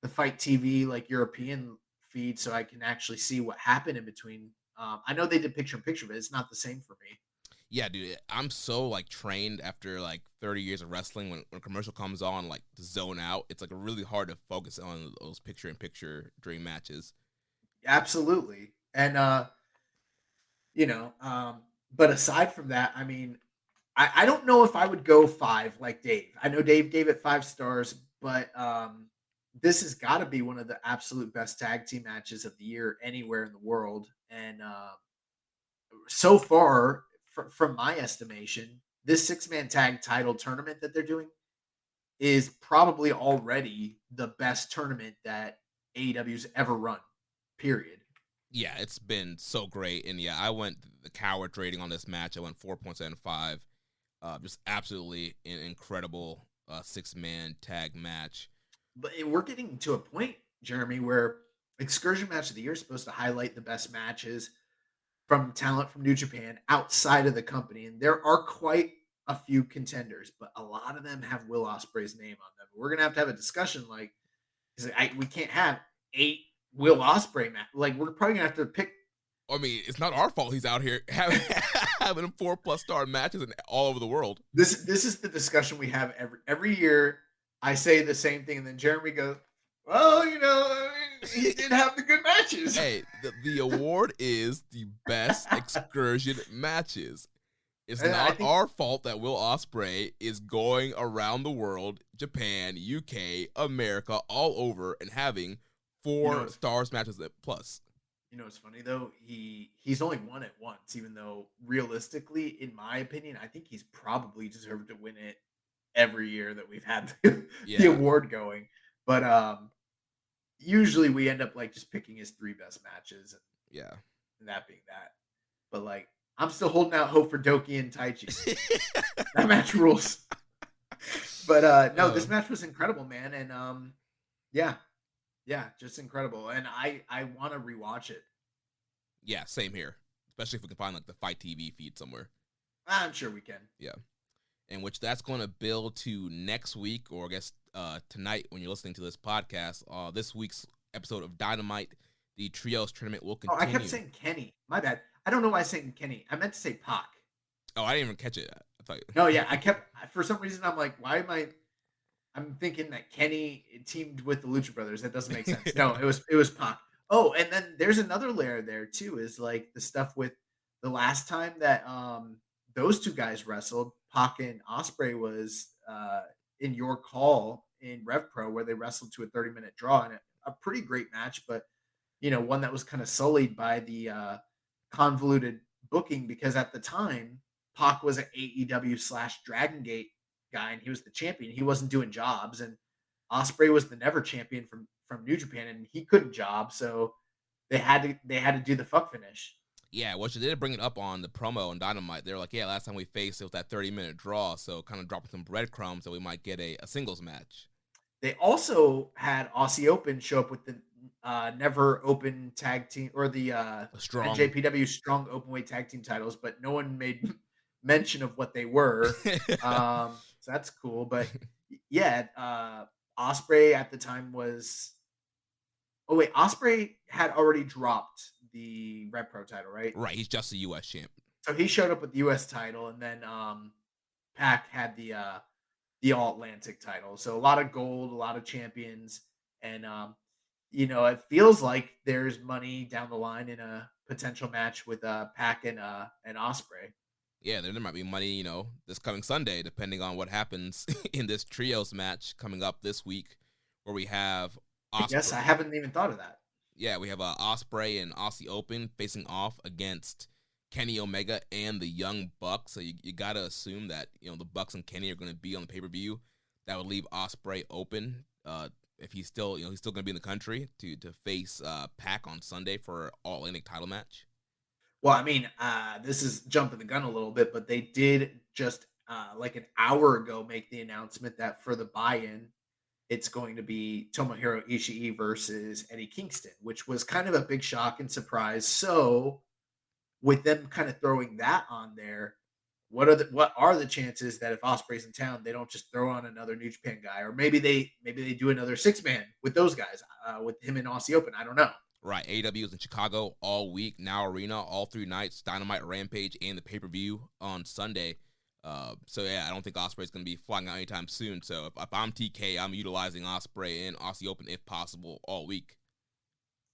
Fight TV like European feed so I can actually see what happened in between. I know they did picture in picture, but it's not the same for me. Yeah, dude, I'm so like trained after like 30 years of wrestling. When a commercial comes on, like to zone out, it's like really hard to focus on those picture in picture during matches. Absolutely, and but aside from that, I mean, I don't know if I would go 5 like Dave. I know Dave gave it 5 stars, but this has got to be one of the absolute best tag team matches of the year anywhere in the world. And so far, from my estimation, this 6-man tag title tournament that they're doing is probably already the best tournament that AEW's ever run, period. Yeah, it's been so great. And yeah, I went the coward rating on this match. I went 4.75. Just absolutely an incredible 6-man tag match. But we're getting to a point, Jeremy, where Excursion Match of the Year is supposed to highlight the best matches from talent from New Japan outside of the company. And there are quite a few contenders, but a lot of them have Will Ospreay's name on them. We're going to have a discussion like, we can't have 8 Will Ospreay match. Like, we're probably going to have to pick. I mean, it's not our fault he's out here having 4+ star matches all over the world. This is the discussion we have every year. I say the same thing, and then Jeremy goes, well, he did have the good matches. Hey, the award is the best excursion matches. It's not our fault that Will Ospreay is going around the world, Japan, UK, America, all over, and having 4 stars matches plus. You know what's funny though? He's only won it once, even though realistically, in my opinion, I think he's probably deserved to win it every year that we've had the award going. But usually we end up like just picking his 3 best matches. And that being that. But like I'm still holding out hope for Doki and Taichi. That match rules. But no, this match was incredible, man. And yeah, just incredible. And I want to rewatch it. Yeah, same here. Especially if we can find like the Fight TV feed somewhere. I'm sure we can. Yeah. in which that's going to build to next week, or I guess tonight when you're listening to this podcast. This week's episode of Dynamite, the Trios tournament will continue. Oh, I kept saying Kenny. My bad. I don't know why I saying Kenny. I meant to say Pac. Oh, I didn't even catch it. I thought. No, yeah, I kept, for some reason, I'm like, why am I'm thinking that Kenny teamed with the Lucha Brothers. That doesn't make sense. No, it was Pac. Oh, and then there's another layer there too, is like the stuff with the last time that those two guys wrestled, Pac and Ospreay, was in your call in Rev Pro, where they wrestled to a 30-minute draw, and a pretty great match, but one that was kind of sullied by the convoluted booking, because at the time Pac was an AEW/Dragon Gate guy, and he was the champion. He wasn't doing jobs, and Ospreay was the never champion from New Japan, and he couldn't job, so they had to do the fuck finish. Yeah, which they did bring it up on the promo on Dynamite. They were like, yeah, last time we faced, it was that 30-minute draw, so kind of dropping some breadcrumbs that we might get a singles match. They also had Aussie Open show up with the never open tag team, or the NJPW Strong Openweight tag team titles, but no one made mention of what they were. So that's cool. But yeah, Ospreay at the time was. Oh wait, Ospreay had already dropped the Red Pro title, right? Right, he's just a U.S. champ. So he showed up with the U.S. title, and then Pac had the All Atlantic title. So a lot of gold, a lot of champions, and it feels like there's money down the line in a potential match with Pac and Ospreay. Yeah, there might be money, this coming Sunday, depending on what happens in this trios match coming up this week, where we have Ospreay. Yes, I haven't even thought of that. Yeah, we have Ospreay and Aussie Open facing off against Kenny Omega and the Young Bucks. So you got to assume that, the Bucks and Kenny are going to be on the pay-per-view. That would leave Ospreay open if he's still, he's still going to be in the country to face Pac on Sunday for All Atlantic title match. Well, I mean, this is jumping the gun a little bit, but they did just like an hour ago make the announcement that for the buy-in, it's going to be Tomohiro Ishii versus Eddie Kingston, which was kind of a big shock and surprise. So with them kind of throwing that on there, what are the chances that if Ospreay's in town, they don't just throw on another New Japan guy, or maybe they do another 6-man with those guys, with him and Aussie Open? I don't know. Right, AEW is in Chicago all week, Now Arena, all 3 nights, Dynamite, Rampage, and the pay-per-view on Sunday. So yeah, I don't think Ospreay's going to be flying out anytime soon. So if I'm TK, I'm utilizing Ospreay and Aussie Open if possible all week.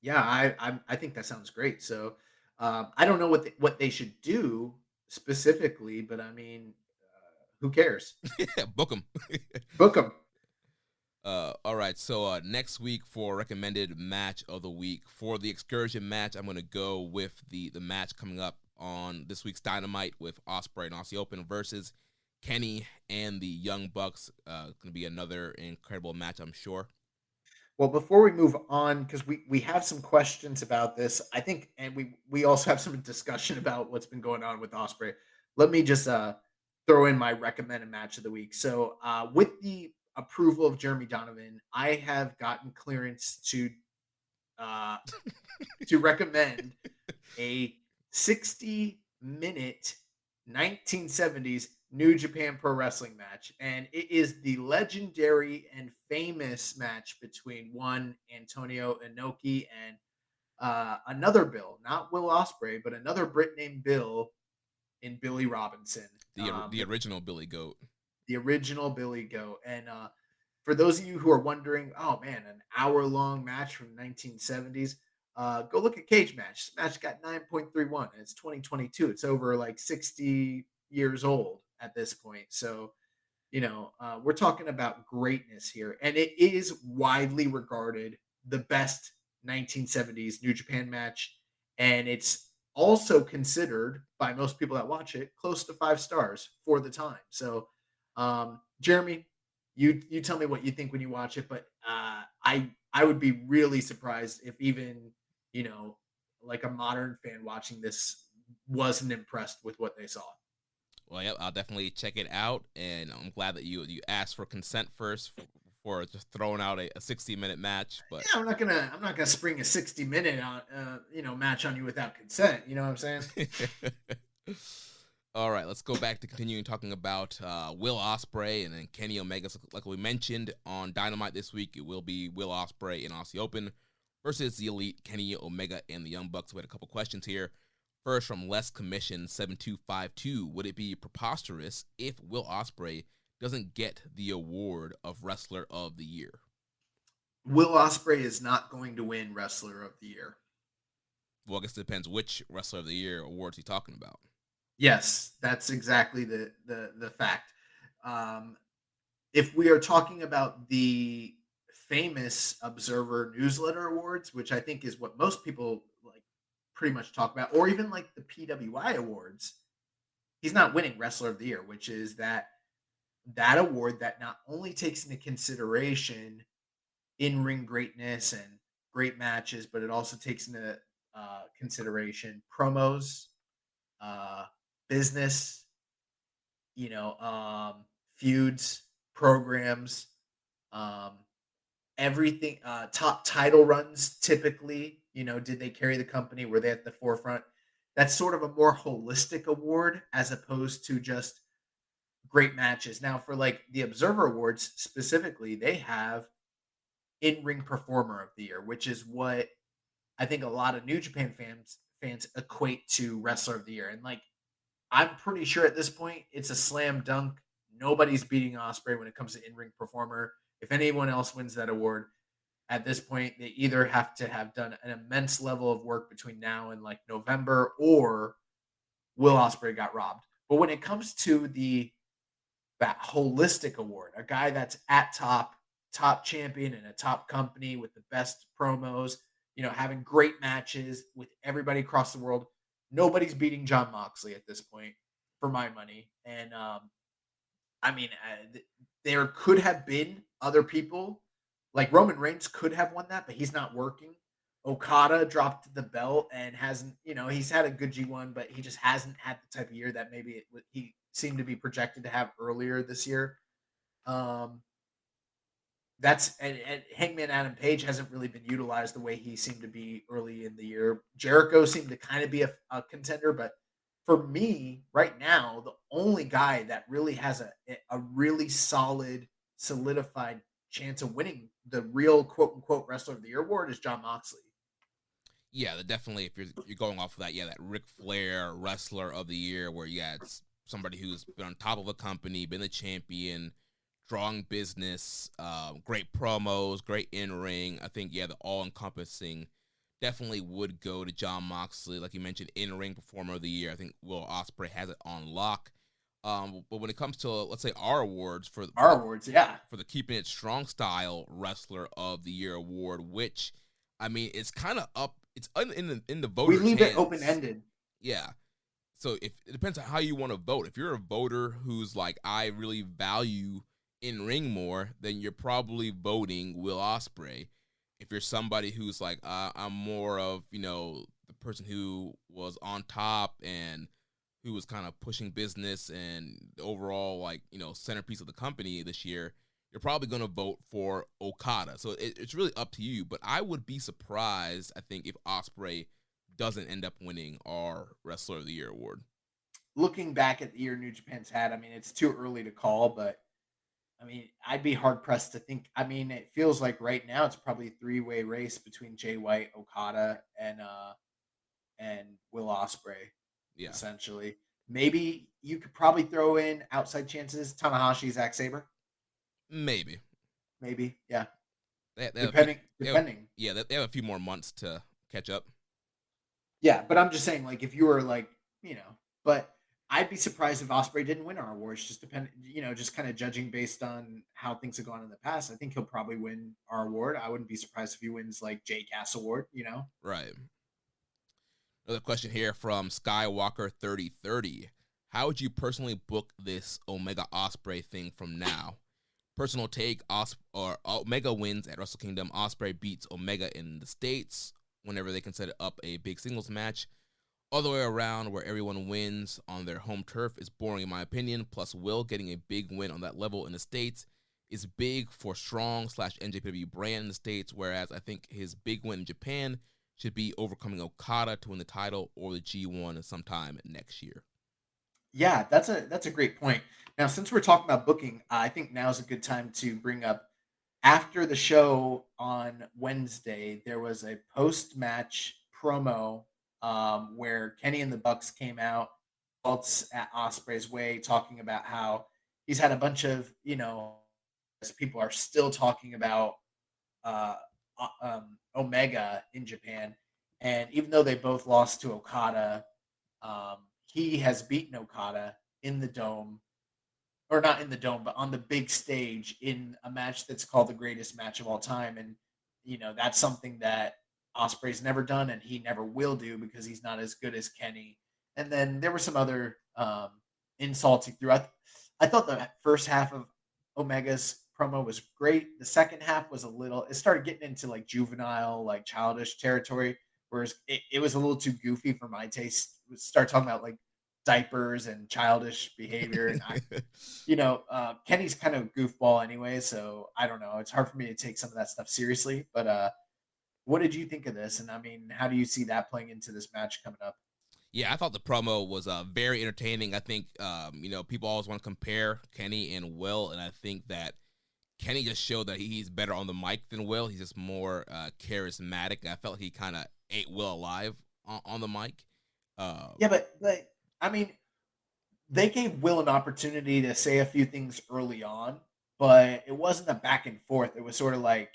Yeah, I think that sounds great. So I don't know what they should do specifically, but I mean, who cares? Book them. Book them. All right, so next week for recommended match of the week, for the excursion match, I'm going to go with the match coming up on this week's Dynamite with Ospreay and Aussie Open versus Kenny and the Young Bucks. Going to be another incredible match, I'm sure. Well, before we move on, because we have some questions about this, I think, and we also have some discussion about what's been going on with Ospreay. Let me just throw in my recommended match of the week. So with the approval of Jeremy Donovan, I have gotten clearance to recommend a 60-minute 1970s New Japan Pro Wrestling match, and it is the legendary and famous match between one Antonio Inoki and another Bill, not Will Ospreay, but another Brit named Bill, in Billy Robinson, the original Billy Goat. The original Billy Goat. And for those of you who are wondering, oh man, an hour-long match from the 1970s, go look at Cage Match. This match got 9.31. It's 2022. It's over like 60 years old at this point. So, we're talking about greatness here. And it is widely regarded the best 1970s New Japan match. And it's also considered by most people that watch it close to 5 stars for the time. So, Jeremy, you tell me what you think when you watch it, but I would be really surprised if even, like a modern fan watching this wasn't impressed with what they saw. Well, yeah, I'll definitely check it out, and I'm glad that you asked for consent first for just throwing out a 60-minute match. But yeah, I'm not gonna spring a 60-minute on match on you without consent. You know what I'm saying? All right, let's go back to continuing talking about Will Ospreay and then Kenny Omega. So like we mentioned on Dynamite this week, it will be Will Ospreay in Aussie Open versus the Elite Kenny Omega and the Young Bucks. We had a couple questions here. First, from Les Commission 7252, would it be preposterous if Will Ospreay doesn't get the award of Wrestler of the Year? Will Ospreay is not going to win Wrestler of the Year. Well, I guess it depends which Wrestler of the Year awards he's talking about. Yes, that's exactly the fact. If we are talking about the famous Observer Newsletter Awards, which I think is what most people like pretty much talk about, or even like the PWI Awards, he's not winning Wrestler of the Year, which is that award that not only takes into consideration in-ring greatness and great matches, but it also takes into consideration promos, business, feuds, programs, everything, top title runs typically, did they carry the company? Were they at the forefront? That's sort of a more holistic award as opposed to just great matches. Now for like the Observer Awards specifically, they have in-ring performer of the year, which is what I think a lot of New Japan fans equate to Wrestler of the Year. And like, I'm pretty sure at this point it's a slam dunk. Nobody's beating Ospreay when it comes to in-ring performer. If anyone else wins that award at this point, they either have to have done an immense level of work between now and like November, or Will Ospreay got robbed. But when it comes to that holistic award, a guy that's at top champion in a top company with the best promos, having great matches with everybody across the world, nobody's beating Jon Moxley at this point, for my money. And there could have been other people, like Roman Reigns could have won that, but he's not working. Okada dropped the belt and hasn't, he's had a good G1, but he just hasn't had the type of year that maybe he seemed to be projected to have earlier this year. That's and Hangman Adam Page hasn't really been utilized the way he seemed to be early in the year. Jericho seemed to kind of be a contender, but for me right now, the only guy that really has a really solid, solidified chance of winning the real quote unquote Wrestler of the Year award is Jon Moxley. Yeah, definitely. If you're going off of that, that Ric Flair Wrestler of the Year, where it's somebody who's been on top of a company, been the champion, strong business, great promos, great in-ring. I think, the all-encompassing definitely would go to Jon Moxley. Like you mentioned, in-ring performer of the year. I think Will Ospreay has it on lock. But when it comes to, let's say, our awards for the Keepin It Strong Style Wrestler of the Year award, which, it's kind of up. It's in the voters' We leave hands. it open-ended. Yeah. So it depends on how you want to vote. If you're a voter who's like, I really value in-ring more, then you're probably voting Will Ospreay. If you're somebody who's like, I'm more of, the person who was on top and who was kind of pushing business and the overall, centerpiece of the company this year, you're probably going to vote for Okada. So it's really up to you. But I would be surprised, I think, if Ospreay doesn't end up winning our Wrestler of the Year award. Looking back at the year New Japan's had, it's too early to call, but I'd be hard pressed to think. It feels like right now it's probably a three-way race between Jay White, Okada, and Will Ospreay. Yeah. Essentially, maybe you could probably throw in outside chances. Tanahashi, Zack Sabre. Maybe. Yeah. Depending. They have a few more months to catch up. Yeah, but I'm just saying, like, if you were like, but I'd be surprised if Ospreay didn't win our awards. Just just kind of judging based on how things have gone in the past. I think he'll probably win our award. I wouldn't be surprised if he wins like Jay Cass award. Right. Another question here from Skywalker 3030. How would you personally book this Omega Ospreay thing from now? Personal take: Omega wins at Wrestle Kingdom. Ospreay beats Omega in the States whenever they can set up a big singles match. All the way around, where everyone wins on their home turf, is boring in my opinion. Plus, Will getting a big win on that level in the States is big for Strong / NJPW brand in the States, whereas I think his big win in Japan should be overcoming Okada to win the title or the G1 sometime next year. Yeah, that's a great point. Now, since we're talking about booking, I think now's a good time to bring up after the show on Wednesday, there was a post-match promo where Kenny and the Bucks came out, Waltz at Osprey's way, talking about how he's had a bunch of, as people are still talking about uh, Omega in Japan, and even though they both lost to Okada, he has beaten Okada in the dome, or not in the dome, but on the big stage in a match that's called the greatest match of all time. And that's something that Osprey's never done, and he never will do because he's not as good as Kenny. And then there were some other insulting throughout. I thought the first half of Omega's promo was great. The second half was a little. It started getting into like juvenile, like childish territory, whereas it was a little too goofy for my taste. Start talking about like diapers and childish behavior, and Kenny's kind of goofball anyway, so I don't know. It's hard for me to take some of that stuff seriously. But what did you think of this? And I mean, how do you see that playing into this match coming up? Yeah, I thought the promo was very entertaining. I think people always want to compare Kenny and Will, and I think that Kenny just showed that he's better on the mic than Will. He's just more charismatic. I felt like he kind of ate Will alive on the mic. Yeah, but I mean, they gave Will an opportunity to say a few things early on, but it wasn't a back and forth. It was sort of like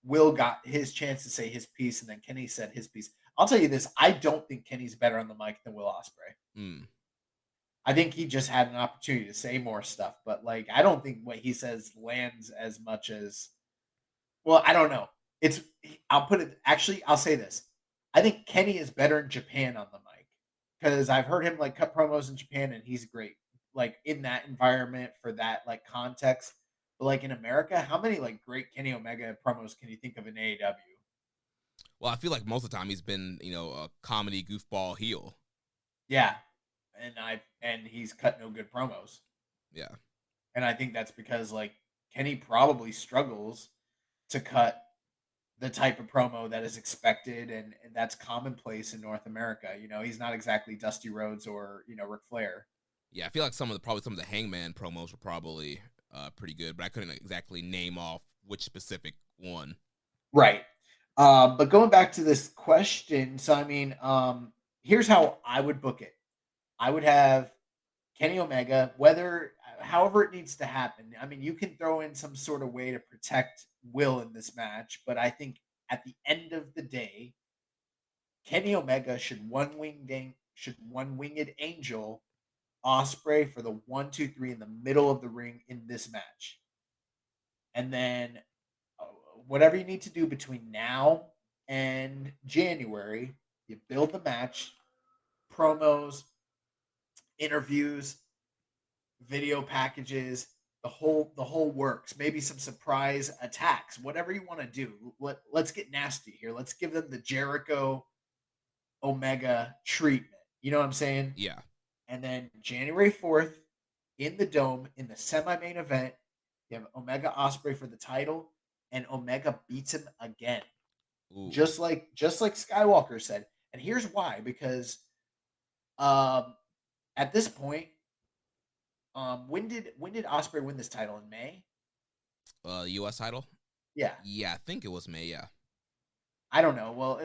Will got his chance to say his piece, and then Kenny said his piece. I'll tell you this: I don't think Kenny's better on the mic than Will Ospreay. I think he just had an opportunity to say more stuff, but like I don't think what he says lands as much as. Well, I don't know. I'll put it. Actually, I'll say this: I think Kenny is better in Japan on the mic because I've heard him like cut promos in Japan, and he's great. Like in that environment for that like context. But like in America, how many like great Kenny Omega promos can you think of in AEW? Well, I feel like most of the time he's been, a comedy goofball heel. Yeah, and he's cut no good promos. Yeah, and I think that's because like Kenny probably struggles to cut the type of promo that is expected and that's commonplace in North America. He's not exactly Dusty Rhodes or Ric Flair. Yeah, I feel like some of the Hangman promos were probably pretty good, but I couldn't exactly name off which specific one. Right. But going back to this question, so I mean, here's how I would book it. I would have Kenny Omega, however it needs to happen. I mean, you can throw in some sort of way to protect Will in this match, but I think at the end of the day, Kenny Omega should one winged angel Ospreay for the 1, 2, 3 in the middle of the ring in this match. And then whatever you need to do between now and January, you build the match, promos, interviews, video packages, the whole works. Maybe some surprise attacks, whatever you want to do. Let's get nasty here. Let's give them the Jericho Omega treatment. You know what I'm saying? Yeah. And then January 4th in the Dome in the semi-main event, you have Omega Ospreay for the title, and Omega beats him again. Ooh. Just like Skywalker said. And here's why: because at this point, when did Ospreay win this title? In May? U.S. title? Yeah. Yeah, I think it was May, yeah. I don't know. Well,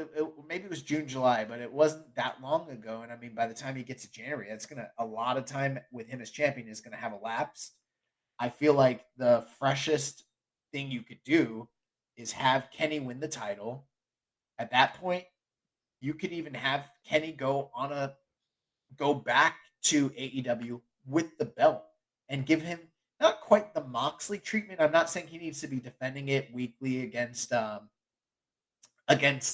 maybe it was June, July, but it wasn't that long ago. And I mean, by the time he gets to January, a lot of time with him as champion is going to have elapsed. I feel like the freshest thing you could do is have Kenny win the title. At that point, you could even have Kenny go back to AEW with the belt and give him not quite the Moxley treatment. I'm not saying he needs to be defending it weekly against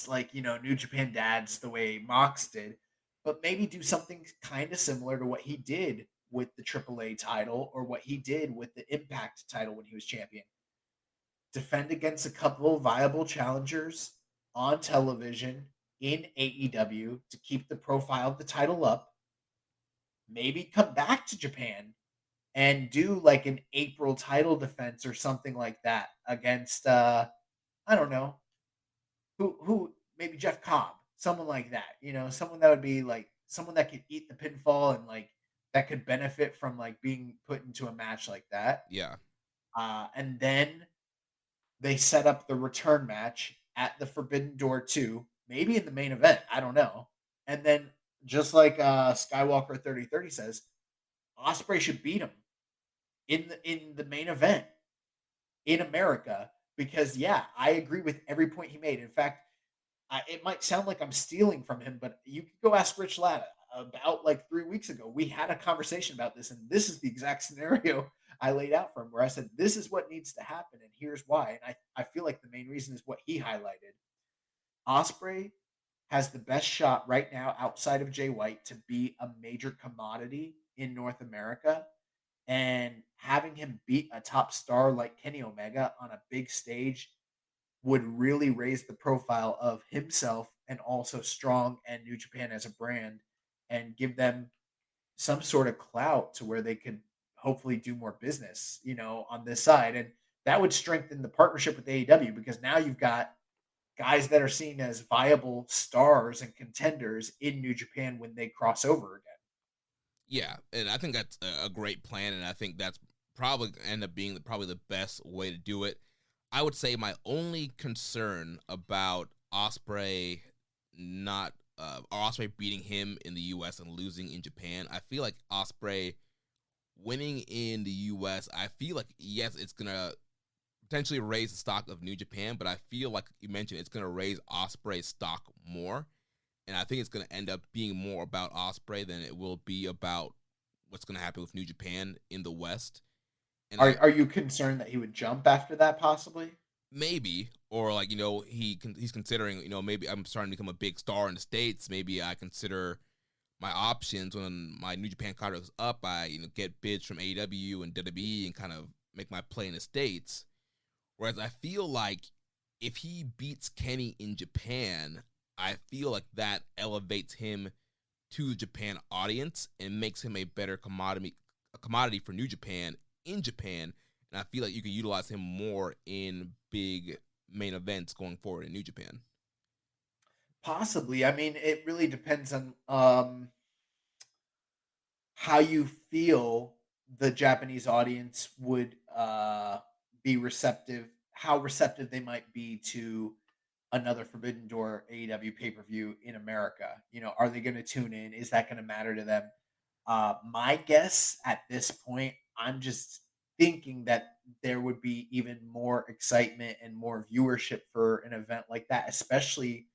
like, New Japan dads the way Mox did, but maybe do something kind of similar to what he did with the AAA title or what he did with the Impact title when he was champion. Defend against a couple of viable challengers on television in AEW to keep the profile of the title up. Maybe come back to Japan and do like an April title defense or something like that against I don't know who maybe Jeff Cobb, someone like that, someone that would be like someone that could eat the pinfall and like that could benefit from like being put into a match like that. Yeah. And then they set up the return match at the Forbidden Door 2, maybe in the main event. I don't know. And then just like Skywalker 3030 says, Ospreay should beat him in the main event in America because yeah, I agree with every point he made. In fact, it might sound like I'm stealing from him, but you could go ask Rich Latta about like 3 weeks ago. We had a conversation about this, and this is the exact scenario I laid out for him where I said, this is what needs to happen, and here's why. And I feel like the main reason is what he highlighted. Ospreay has the best shot right now outside of Jay White to be a major commodity in North America. And having him beat a top star like Kenny Omega on a big stage would really raise the profile of himself and also Strong and New Japan as a brand and give them some sort of clout to where they could hopefully do more business, on this side. And that would strengthen the partnership with AEW because now you've got guys that are seen as viable stars and contenders in New Japan when they cross over again. Yeah, and I think that's a great plan, and I think that's probably end up being probably the best way to do it. I would say my only concern about Ospreay Ospreay beating him in the U.S. and losing in Japan, I feel like Ospreay winning in the U.S., I feel like, yes, it's going to potentially raise the stock of New Japan, but I feel like you mentioned it's going to raise Ospreay's stock more. And I think it's going to end up being more about Ospreay than it will be about what's going to happen with New Japan in the West. And are you concerned that he would jump after that possibly? Maybe, or like, he's considering, maybe I'm starting to become a big star in the States. Maybe I consider my options when my New Japan contract is up. I, get bids from AEW and WWE and kind of make my play in the States. Whereas I feel like if he beats Kenny in Japan, I feel like that elevates him to the Japan audience and makes him a better commodity for New Japan in Japan. And I feel like you can utilize him more in big main events going forward in New Japan. Possibly. I mean, it really depends on how you feel the Japanese audience would be receptive, how receptive they might be to another Forbidden Door AEW pay-per-view in America. Are they going to tune in? Is that going to matter to them? My guess at this point, I'm just thinking that there would be even more excitement and more viewership for an event like that, especially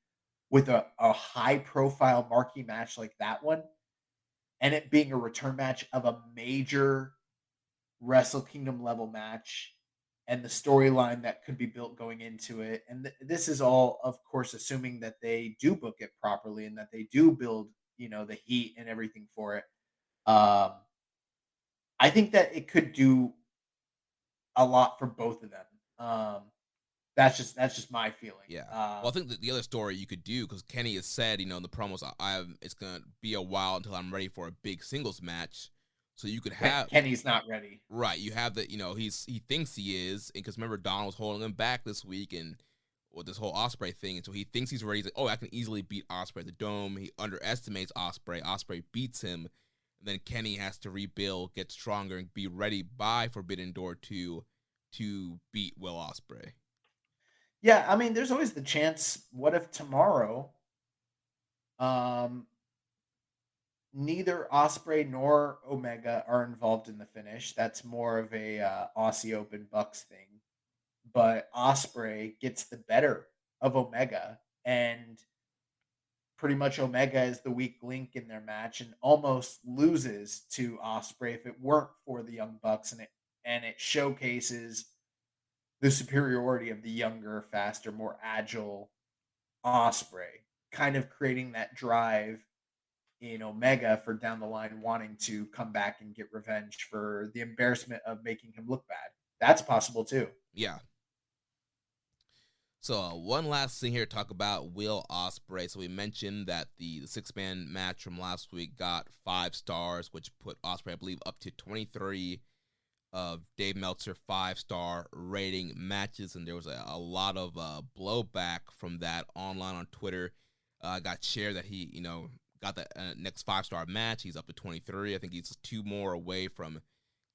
with a high-profile marquee match like that one, and it being a return match of a major Wrestle Kingdom level match and the storyline that could be built going into it. And this is all, of course, assuming that they do book it properly and that they do build, the heat and everything for it. I think that it could do a lot for both of them. That's just my feeling. Yeah. Well, I think that the other story you could do, because Kenny has said, in the promos, it's going to be a while until I'm ready for a big singles match. So you could have Kenny's not ready. Right. You have that, he thinks he is, because remember, Donald was holding him back this week and with this whole Ospreay thing. And so he thinks he's ready. He's like, I can easily beat Ospreay at the Dome. He underestimates Ospreay. Ospreay beats him. And then Kenny has to rebuild, get stronger, and be ready by Forbidden Door 2 to beat Will Ospreay. Yeah, I mean, there's always the chance, what if tomorrow neither Ospreay nor Omega are involved in the finish? That's more of a Aussie Open Bucks thing. But Ospreay gets the better of Omega, and pretty much Omega is the weak link in their match and almost loses to Ospreay if it weren't for the Young Bucks, and it showcases the superiority of the younger, faster, more agile Ospreay, kind of creating that drive in Omega for down the line wanting to come back and get revenge for the embarrassment of making him look bad. That's possible too. Yeah. So one last thing here to talk about Will Ospreay. So we mentioned that the six-man match from last week got 5 stars, which put Ospreay, I believe, up to 23 of Dave Meltzer 5-star rating matches, and there was a lot of blowback from that online on Twitter. Got shared that he, got that next 5-star match. He's up to 23. I think he's 2 more away from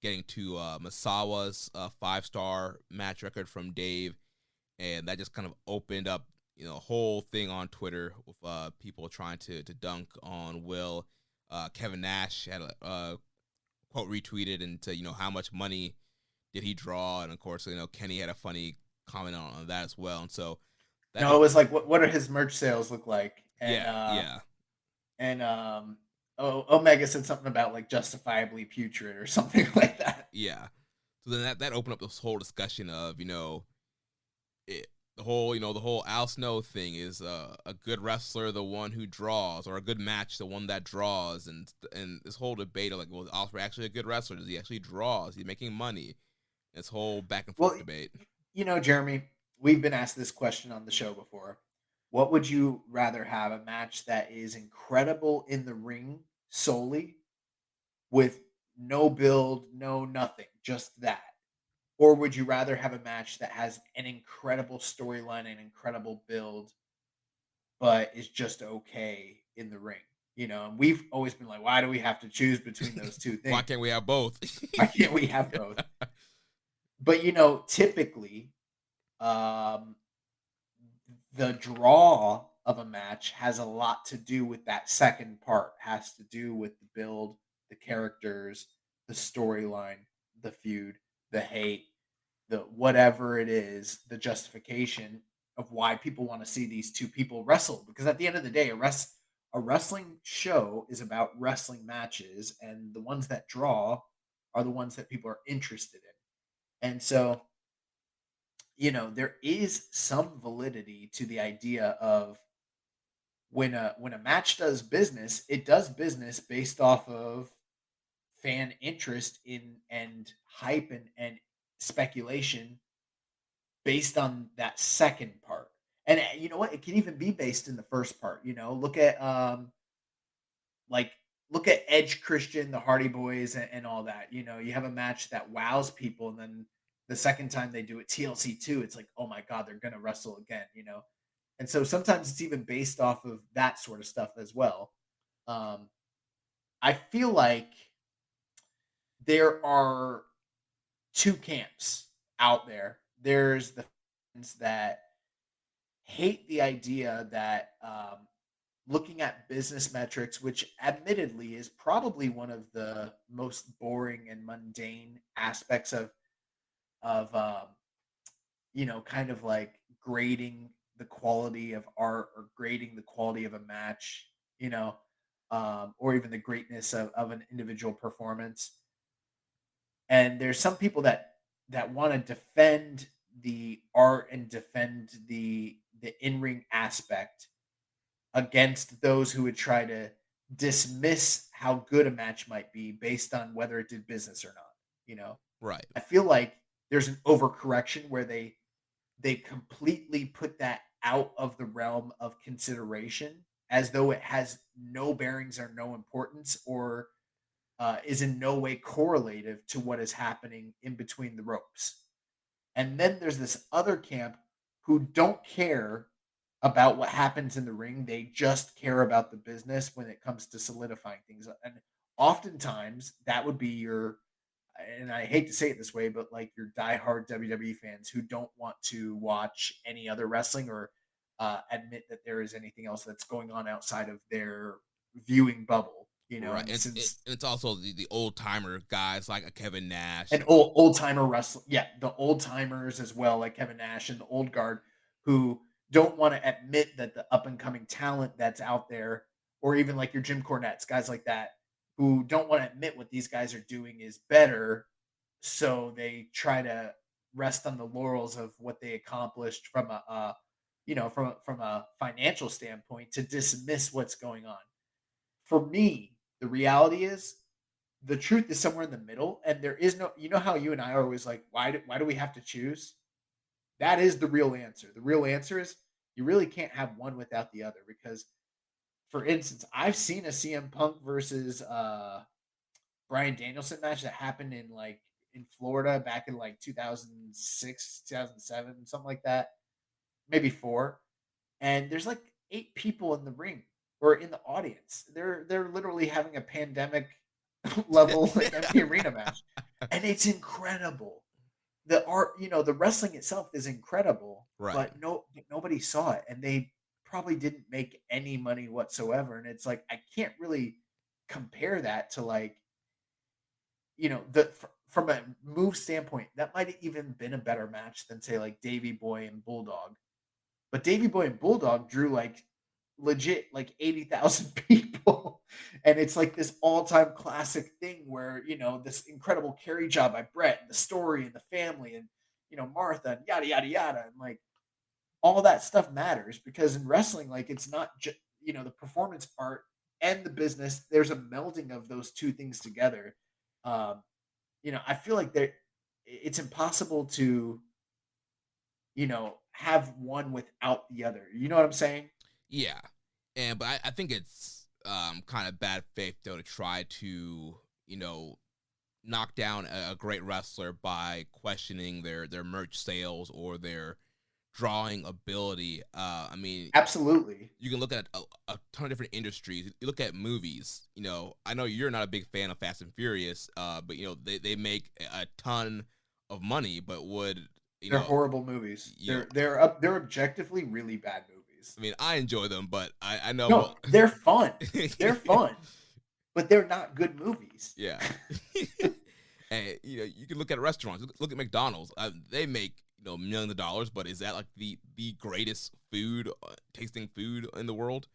getting to Misawa's 5-star match record from Dave. And that just kind of opened up, a whole thing on Twitter with people trying to dunk on Will. Kevin Nash had a quote retweeted into, how much money did he draw? And of course, Kenny had a funny comment on that as well. And so it was like, what do his merch sales look like? And, yeah. And Omega said something about like justifiably putrid or something like that. Yeah. So then that opened up this whole discussion of, the whole Al Snow thing is a good wrestler, the one who draws, or a good match, the one that draws, and this whole debate of like, well, is Ospreay actually a good wrestler? Does he actually draw? Is he making money? This whole back and forth debate. Jeremy, we've been asked this question on the show before. What would you rather have, a match that is incredible in the ring solely with no build, no nothing, just that? Or would you rather have a match that has an incredible storyline and incredible build, but is just okay in the ring? And we've always been like, why do we have to choose between those two things? Why can't we have both? Why can't we have both? But, typically, the draw of a match has a lot to do with that second part, has to do with the build, the characters, the storyline, the feud, the hate, the whatever it is, the justification of why people want to see these two people wrestle. Because at the end of the day, a wrestling show is about wrestling matches, and the ones that draw are the ones that people are interested in. And so, there is some validity to the idea of when a match does business, it does business based off of fan interest in and hype and speculation based on that second part. And you know what? It can even be based in the first part. Look at look at Edge, Christian, the Hardy Boys, and all that. You have a match that wows people, and then the second time they do it, TLC 2, it's like, oh my God, they're gonna wrestle again. And so sometimes it's even based off of that sort of stuff as well. I feel like there are two camps out there. There's the fans that hate the idea that looking at business metrics, which admittedly is probably one of the most boring and mundane aspects of kind of like grading the quality of art or grading the quality of a match, or even the greatness of an individual performance. And there's some people that want to defend the art and defend the in-ring aspect against those who would try to dismiss how good a match might be based on whether it did business or not. Right. I feel like there's an overcorrection where they completely put that out of the realm of consideration, as though it has no bearings or no importance, or is in no way correlative to what is happening in between the ropes. And then there's this other camp who don't care about what happens in the ring. They just care about the business when it comes to solidifying things. And oftentimes that would be your, and I hate to say it this way, but like your diehard WWE fans who don't want to watch any other wrestling or admit that there is anything else that's going on outside of their viewing bubble. Right. It's also the old timer guys like a Kevin Nash and old timer wrestling. Yeah, the old timers as well, like Kevin Nash and the old guard, who don't want to admit that the up and coming talent that's out there, or even like your Jim Cornettes, guys like that, who don't want to admit what these guys are doing is better. So they try to rest on the laurels of what they accomplished from from a financial standpoint to dismiss what's going on. For me, the reality is the truth is somewhere in the middle, and there is no, how you and I are always like, why do we have to choose? That is the real answer. The real answer is you really can't have one without the other, because for instance, I've seen a CM Punk versus Bryan Danielson match that happened in Florida back in like 2006, 2007, something like that, maybe 4. And there's like 8 people in the ring. or in the audience. They're literally having a pandemic level like empty arena match, and it's incredible. The art, the wrestling itself is incredible, Right. but nobody saw it, and they probably didn't make any money whatsoever. And it's like I can't really compare that to like from a move standpoint, that might have even been a better match than say like Davy Boy and Bulldog. But Davy Boy and Bulldog drew like legit like 80,000 people. And it's like this all-time classic thing where, this incredible carry job by Brett and the story and the family and, Martha and yada, yada, yada. And like all that stuff matters because in wrestling, like it's not just, the performance art and the business, there's a melding of those two things together. Um, I feel like it's impossible to, have one without the other. You know what I'm saying? Yeah, but I think it's kind of bad faith though to try to knock down a great wrestler by questioning their merch sales or their drawing ability. I mean, absolutely. You can look at a ton of different industries. You look at movies. I know you're not a big fan of Fast and Furious, but they make a ton of money, but would they're horrible movies. They're objectively really bad movies. I mean, I enjoy them, but I know no, they're fun. They're fun, but they're not good movies. Yeah. And you can look at restaurants. Look at McDonald's. They make millions of dollars, but is that like the greatest food, tasting food in the world?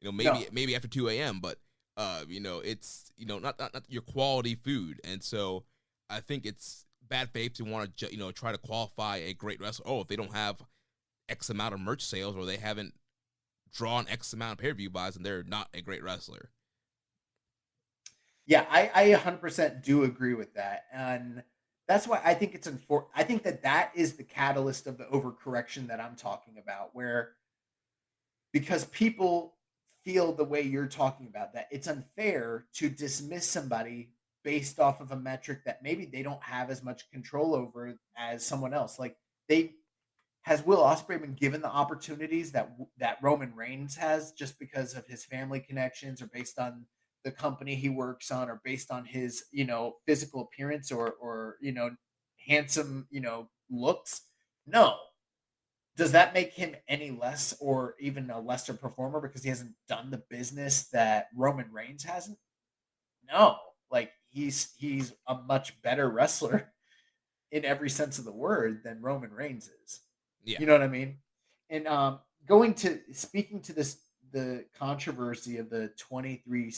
Maybe after 2 a.m., but it's not your quality food, and so I think it's bad faith to want to try to qualify a great wrestler. Oh, if they don't have X amount of merch sales or they haven't drawn X amount of pay-per-view buys, and they're not a great wrestler. Yeah, I 100% do agree with that, and that's why I think it's important. I think that is the catalyst of the overcorrection that I'm talking about, where because people feel the way you're talking about, that it's unfair to dismiss somebody based off of a metric that maybe they don't have as much control over as someone else. Like has Will Ospreay been given the opportunities that Roman Reigns has just because of his family connections or based on the company he works on or based on his, physical appearance or handsome, looks? No. Does that make him any less or even a lesser performer because he hasn't done the business that Roman Reigns hasn't? No. Like he's a much better wrestler in every sense of the word than Roman Reigns is. Yeah. You know what I mean? And speaking to the controversy of the 23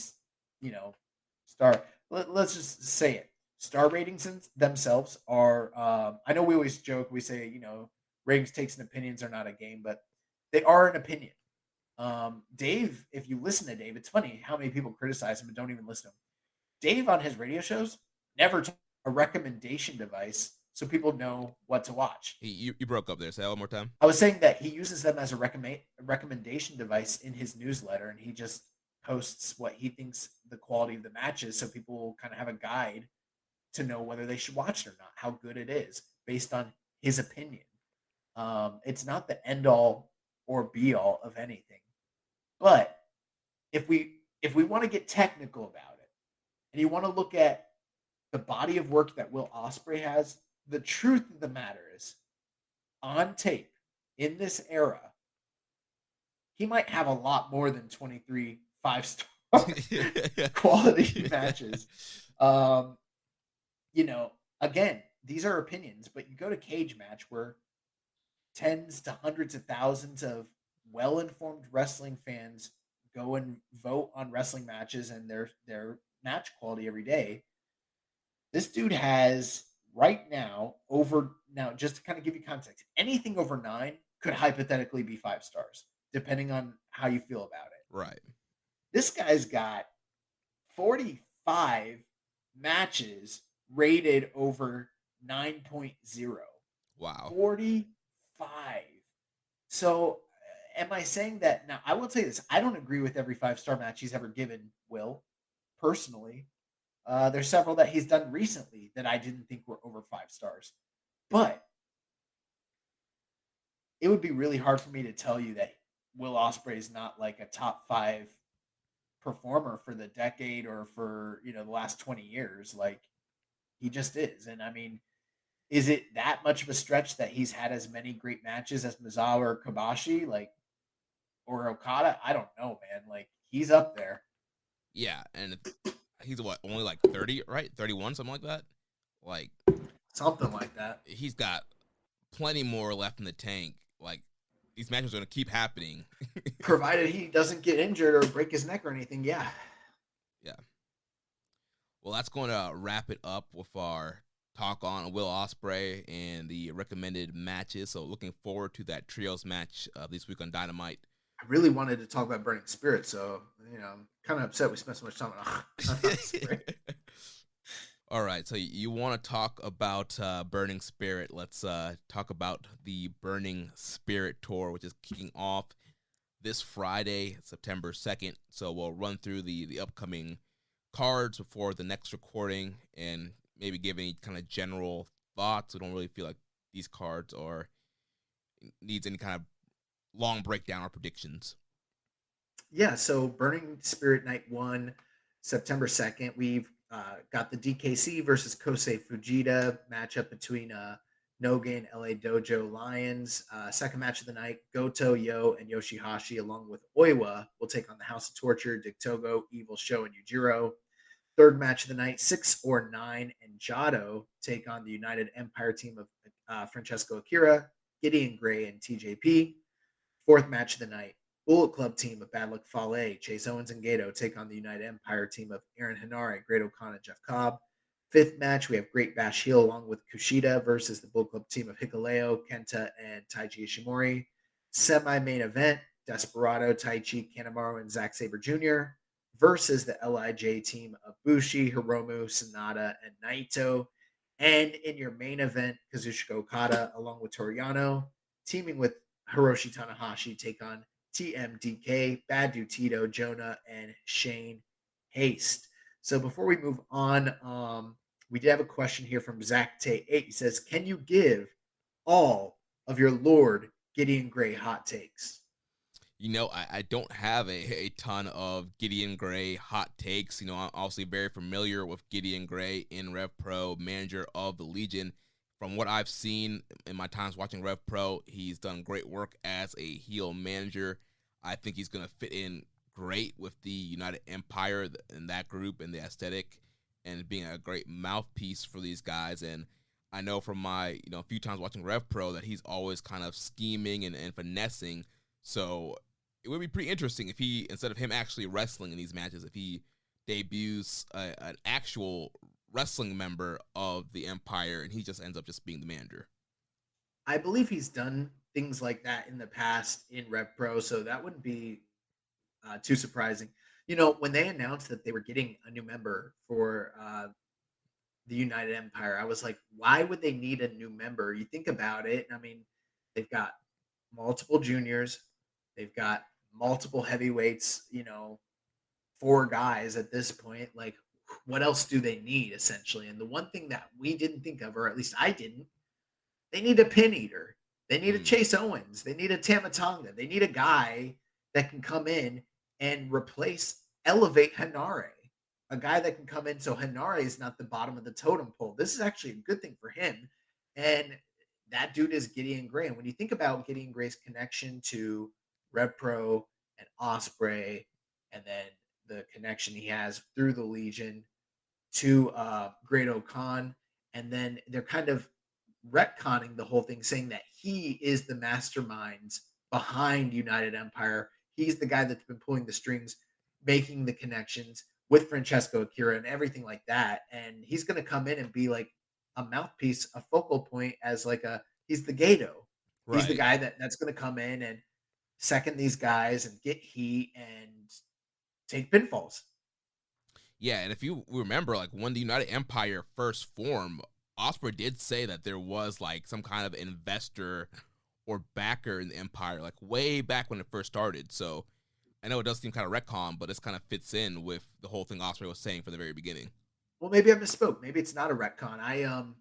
star, let's just say it. Star ratings themselves are I know we always joke, we say, ratings, takes, and opinions are not a game, but they are an opinion. Dave, if you listen to Dave, it's funny how many people criticize him and don't even listen to him. Dave on his radio shows never took a recommendation device so people know what to watch. You broke up there. Say that one more time. I was saying that he uses them as a recommendation device in his newsletter, and he just posts what he thinks the quality of the match is so people will kind of have a guide to know whether they should watch it or not, how good it is based on his opinion. It's not the end all or be all of anything. But if we want to get technical about it and you want to look at the body of work that Will Ospreay has, the truth of the matter is on tape in this era, he might have a lot more than 23 5-star quality matches. Again, these are opinions, but you go to Cage Match where tens to hundreds of thousands of well-informed wrestling fans go and vote on wrestling matches and their match quality every day. This dude has right now just to kind of give you context, anything over 9 could hypothetically be 5 stars, depending on how you feel about it. Right. This guy's got 45 matches rated over 9.0. Wow. 45. So am I saying that? Now, I will tell you this. I don't agree with every 5-star match he's ever given, Will, personally. There's several that he's done recently that I didn't think were over 5 stars. But it would be really hard for me to tell you that Will Ospreay is not like a top 5 performer for the decade or for, the last 20 years. Like, he just is. And I mean, is it that much of a stretch that he's had as many great matches as Mizawa or Kobashi, like, or Okada? I don't know, man. Like, he's up there. Yeah, and he's what, only like 30, right? 31, something like that? Like, something like that. He's got plenty more left in the tank. Like, these matches are going to keep happening. Provided he doesn't get injured or break his neck or anything, yeah. Yeah. Well, that's going to wrap it up with our talk on Will Ospreay and the recommended matches. So looking forward to that trios match this week on Dynamite. I really wanted to talk about Burning Spirit, so, I'm kind of upset we spent so much time on Ospreay. All right, so you want to talk about Burning Spirit. Let's talk about the Burning Spirit Tour, which is kicking off this Friday, September 2nd. So we'll run through the upcoming cards before the next recording and maybe give any kind of general thoughts. We don't really feel like these cards needs any kind of long breakdown or predictions. Yeah, so Burning Spirit Night 1, September 2nd. We've got the DKC versus Kosei Fujita matchup between Noga and LA Dojo Lions. Second match of the night, Goto, Yo, and Yoshihashi, along with Oiwa, will take on the House of Torture, Dick Togo, Evil Show, and Yujiro. Third match of the night, 6 or 9, and Jado take on the United Empire team of Francesco Akira, Gideon Gray, and TJP. Fourth match of the night, Bullet Club team of Bad Luck Fale, Chase Owens and Gato take on the United Empire team of Aaron Henare, Great O'Connor, and Jeff Cobb. Fifth match, we have Great Bash Heel along with Kushida versus the Bullet Club team of Hikuleo, Kenta, and Taiji Ishimori. Semi-main event, Desperado, Taichi, Kanemaru, and Zack Sabre Jr. versus the LIJ team of Bushi, Hiromu, Sanada, and Naito. And in your main event, Kazuchika Okada along with Toriano, teaming with Hiroshi Tanahashi, take on TMDK, Bad Dude Tito, Jonah, and Shane Haste. So before we move on, we did have a question here from Zach Tay 8. He says, can you give all of your Lord Gideon Gray hot takes? I don't have a ton of Gideon Gray hot takes. I'm obviously very familiar with Gideon Gray in Rev Pro, manager of the Legion. From what I've seen in my times watching Rev Pro, he's done great work as a heel manager. I think he's going to fit in great with the United Empire and that group and the aesthetic and being a great mouthpiece for these guys. And I know from my, a few times watching Rev Pro that he's always kind of scheming and finessing. So it would be pretty interesting if he, instead of him actually wrestling in these matches, if he debuts an actual wrestling member of the Empire and he just ends up just being the manager. I believe he's done things like that in the past in Rev Pro, so that wouldn't be too surprising. When they announced that they were getting a new member for the United Empire, I was like, why would they need a new member? You think about it. I mean, they've got multiple juniors. They've got multiple heavyweights, 4 guys at this point. Like, what else do they need, essentially? And the one thing that we didn't think of, or at least I didn't, they need a pin eater. They need a Chase Owens. They need a Tamatonga. They need a guy that can come in and elevate Henare. A guy that can come in so Henare is not the bottom of the totem pole. This is actually a good thing for him. And that dude is Gideon Gray. And when you think about Gideon Gray's connection to Rev Pro and Ospreay, and then the connection he has through the Legion to Great O'Con, and then they're kind of retconning the whole thing, saying that he is the masterminds behind United Empire. He's the guy that's been pulling the strings, making the connections with Francesco Akira and everything like that. And he's going to come in and be like a mouthpiece, a focal point as he's the Gato. Right. He's the guy that's going to come in and second these guys and get heat and take pinfalls. Yeah, and if you remember, like when the United Empire first formed, Ospreay did say that there was like some kind of investor or backer in the Empire, like way back when it first started. So I know it does seem kind of retcon, but this kind of fits in with the whole thing Ospreay was saying from the very beginning. Well, maybe I misspoke. Maybe it's not a retcon. I'm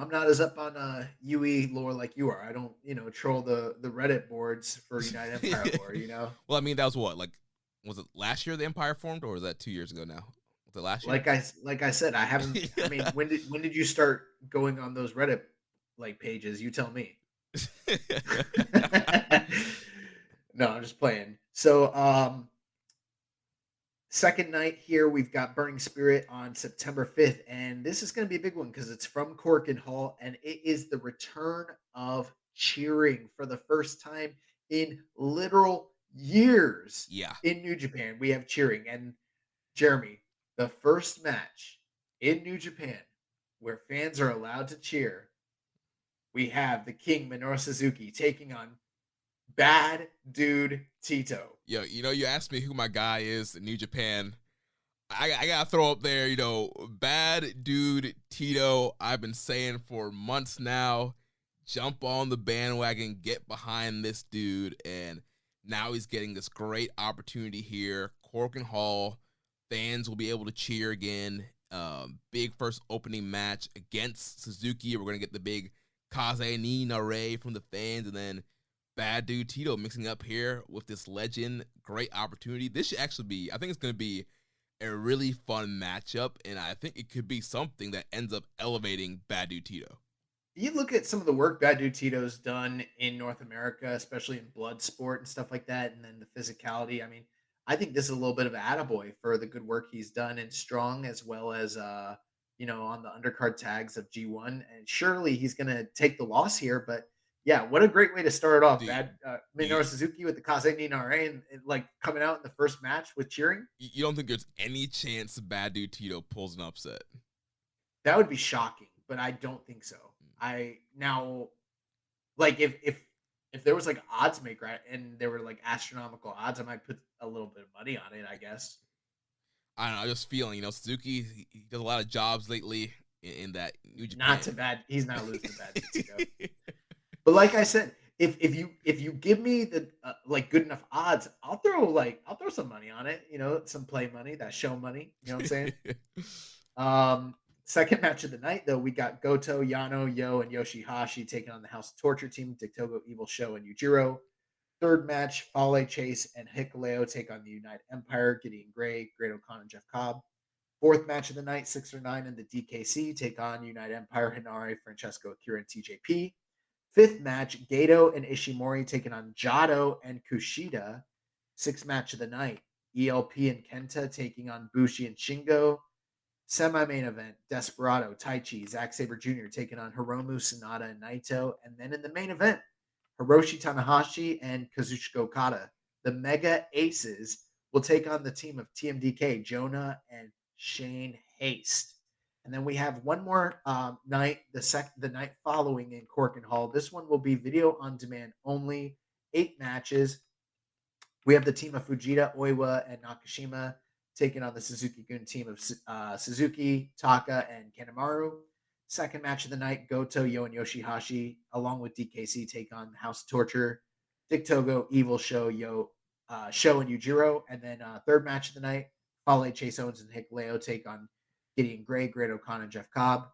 not as up on UE lore like you are. I don't, troll the Reddit boards for United Empire lore, Well, I mean, that was what, like Was it last year the Empire formed, or was that 2 years ago now? Was it last year? Like I said, I haven't. I mean, when did you start going on those Reddit like pages? You tell me. No, I'm just playing. So, second night here, we've got Burning Spirit on September 5th, and this is going to be a big one because it's from Cork and Hall, and it is the return of cheering for the first time in literal years. Yeah. In New Japan, we have cheering, and Jeremy, the first match in New Japan where fans are allowed to cheer, we have the King Minoru Suzuki taking on Bad Dude Tito. Yo, you asked me who my guy is in New Japan. I gotta throw up there, Bad Dude Tito. I've been saying for months now, jump on the bandwagon, get behind this dude, and now he's getting this great opportunity here. Cork and Hall, fans will be able to cheer again. Big first opening match against Suzuki. We're gonna get the big Kaze ni Nare from the fans, and then Bad Dude Tito mixing up here with this legend. Great opportunity. This should actually be, I think it's going to be a really fun matchup, and I think it could be something that ends up elevating Bad Dude Tito. You look at some of the work Bad Dude Tito's done in North America, especially in blood sport and stuff like that, and then the physicality. I mean, I think this is a little bit of an attaboy for the good work he's done in Strong, as well as, on the undercard tags of G1. And surely he's going to take the loss here, but yeah, what a great way to start off. Dude, Minoru Suzuki with the Kaze ni Nare and like coming out in the first match with cheering. You don't think there's any chance Bad Dude Tito pulls an upset? That would be shocking, but I don't think so. If there was like odds maker and there were like astronomical odds, I might put a little bit of money on it, I guess. I don't know. I just feeling, you know, Suzuki, he does a lot of jobs lately in that New Japan. Not too bad. He's not losing to Bad Tito. But like I said, if you give me the like good enough odds, I'll throw some money on it. You know, some play money, that show money. You know what I'm saying? Second match of the night, though, we got Goto, Yano, Yo, and Yoshihashi taking on the House of Torture team, Dictogo, Evil Show, and Yujiro. Third match, Fale, Chase, and Hikuleo take on the United Empire, Gideon Gray, Great O'Connor, and Jeff Cobb. Fourth match of the night, 6 or 9, and the DKC take on United Empire, Hinare, Francesco, Akira, and TJP. Fifth match, Gato and Ishimori taking on Jado and Kushida. Sixth match of the night, ELP and Kenta taking on Bushi and Shingo. Semi-main event, Desperado, Taichi, Zack Sabre Jr. taking on Hiromu, Sonata, and Naito. And then in the main event, Hiroshi Tanahashi and Kazuchika Okada. The Mega Aces will take on the team of TMDK, Jonah and Shane Haste. And then we have one more night, the night following in Cork and Hall. This one will be video on demand only, 8 matches. We have the team of Fujita, Oiwa, and Nakashima taking on the Suzuki-gun team of Suzuki, Taka, and Kanemaru. Second match of the night, Goto, Yo, and Yoshihashi, along with DKC, take on House of Torture, Dick Togo, Evil Show, Show, and Yujiro. And then third match of the night, Fale, Chase Owens, and Hikuleo take on Gideon Gray, Great O'Connor, and Jeff Cobb.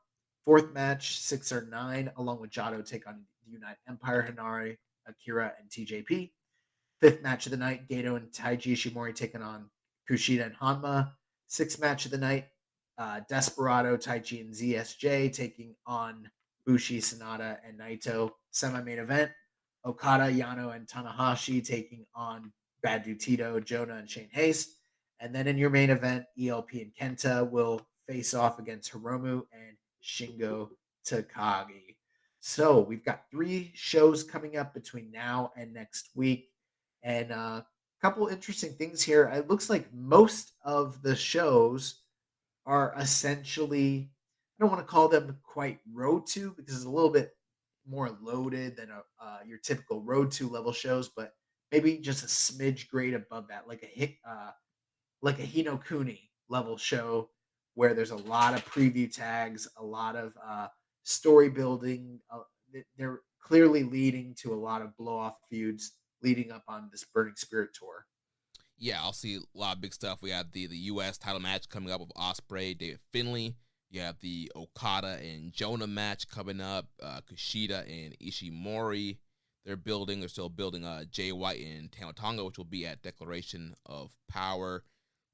Fourth match, 6 or 9, along with Jado, take on the United Empire, Hinare, Akira, and TJP. Fifth match of the night, Gato and Taiji Ishimori taking on Kushida and Hanma. Sixth match of the night, Desperado, Taichi, and ZSJ taking on Bushi, Sonata, and Naito. Semi-main event, Okada, Yano, and Tanahashi taking on Bad Dude Tito, Jonah, and Shane Haste. And then in your main event, ELP and Kenta will face off against Hiromu and Shingo Takagi. So we've got 3 shows coming up between now and next week. And couple interesting things here. It looks like most of the shows are essentially, I don't want to call them quite Road to because it's a little bit more loaded than your typical Road to level shows, but maybe just a smidge grade above that, like a Hinokuni level show where there's a lot of preview tags, a lot of story building. They're clearly leading to a lot of blow-off feuds leading up on this Burning Spirit tour. Yeah, I'll see a lot of big stuff. We have the U.S. title match coming up with Ospreay, David Finlay. You have the Okada and Jonah match coming up, Kushida and Ishimori. They're still building Jay White and Tama Tonga, which will be at Declaration of Power.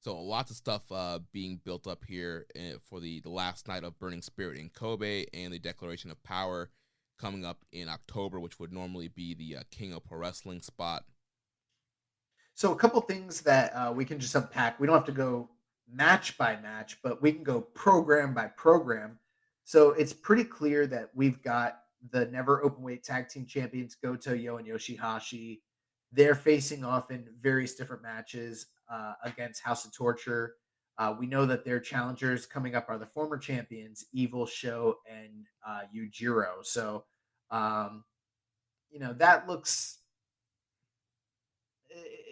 So lots of stuff being built up here for the last night of Burning Spirit in Kobe and the Declaration of Power coming up in October, which would normally be the King of Pro Wrestling spot. So a couple things that we can just unpack. We don't have to go match by match, but we can go program by program. So it's pretty clear that we've got the Never Openweight Tag Team Champions Goto, Yo, and Yoshihashi. They're facing off in various different matches against House of Torture. We know that their challengers coming up are the former champions, Evil, Show, and Yujiro. So, that looks...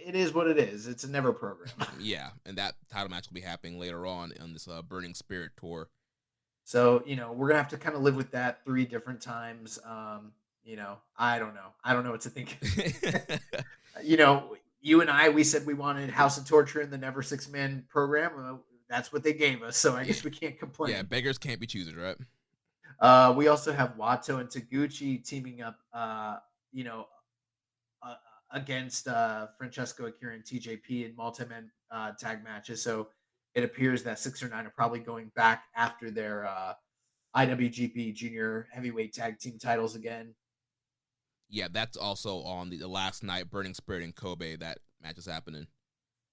It is what it is. It's a Never program. Yeah, and that title match will be happening later on this Burning Spirit tour. So, we're going to have to kind of live with that 3 different times. I don't know. I don't know what to think. You and I, we said we wanted House of Torture in the Never 6-man program. That's what they gave us. So I guess we can't complain. Yeah, beggars can't be choosers, right? We also have Wato and Taguchi teaming up, against Francesco Akira and TJP in multi-man tag matches. So it appears that 6 or 9 are probably going back after their IWGP Junior Heavyweight Tag Team titles again. Yeah, that's also on the last night, Burning Spirit in Kobe. That match is happening.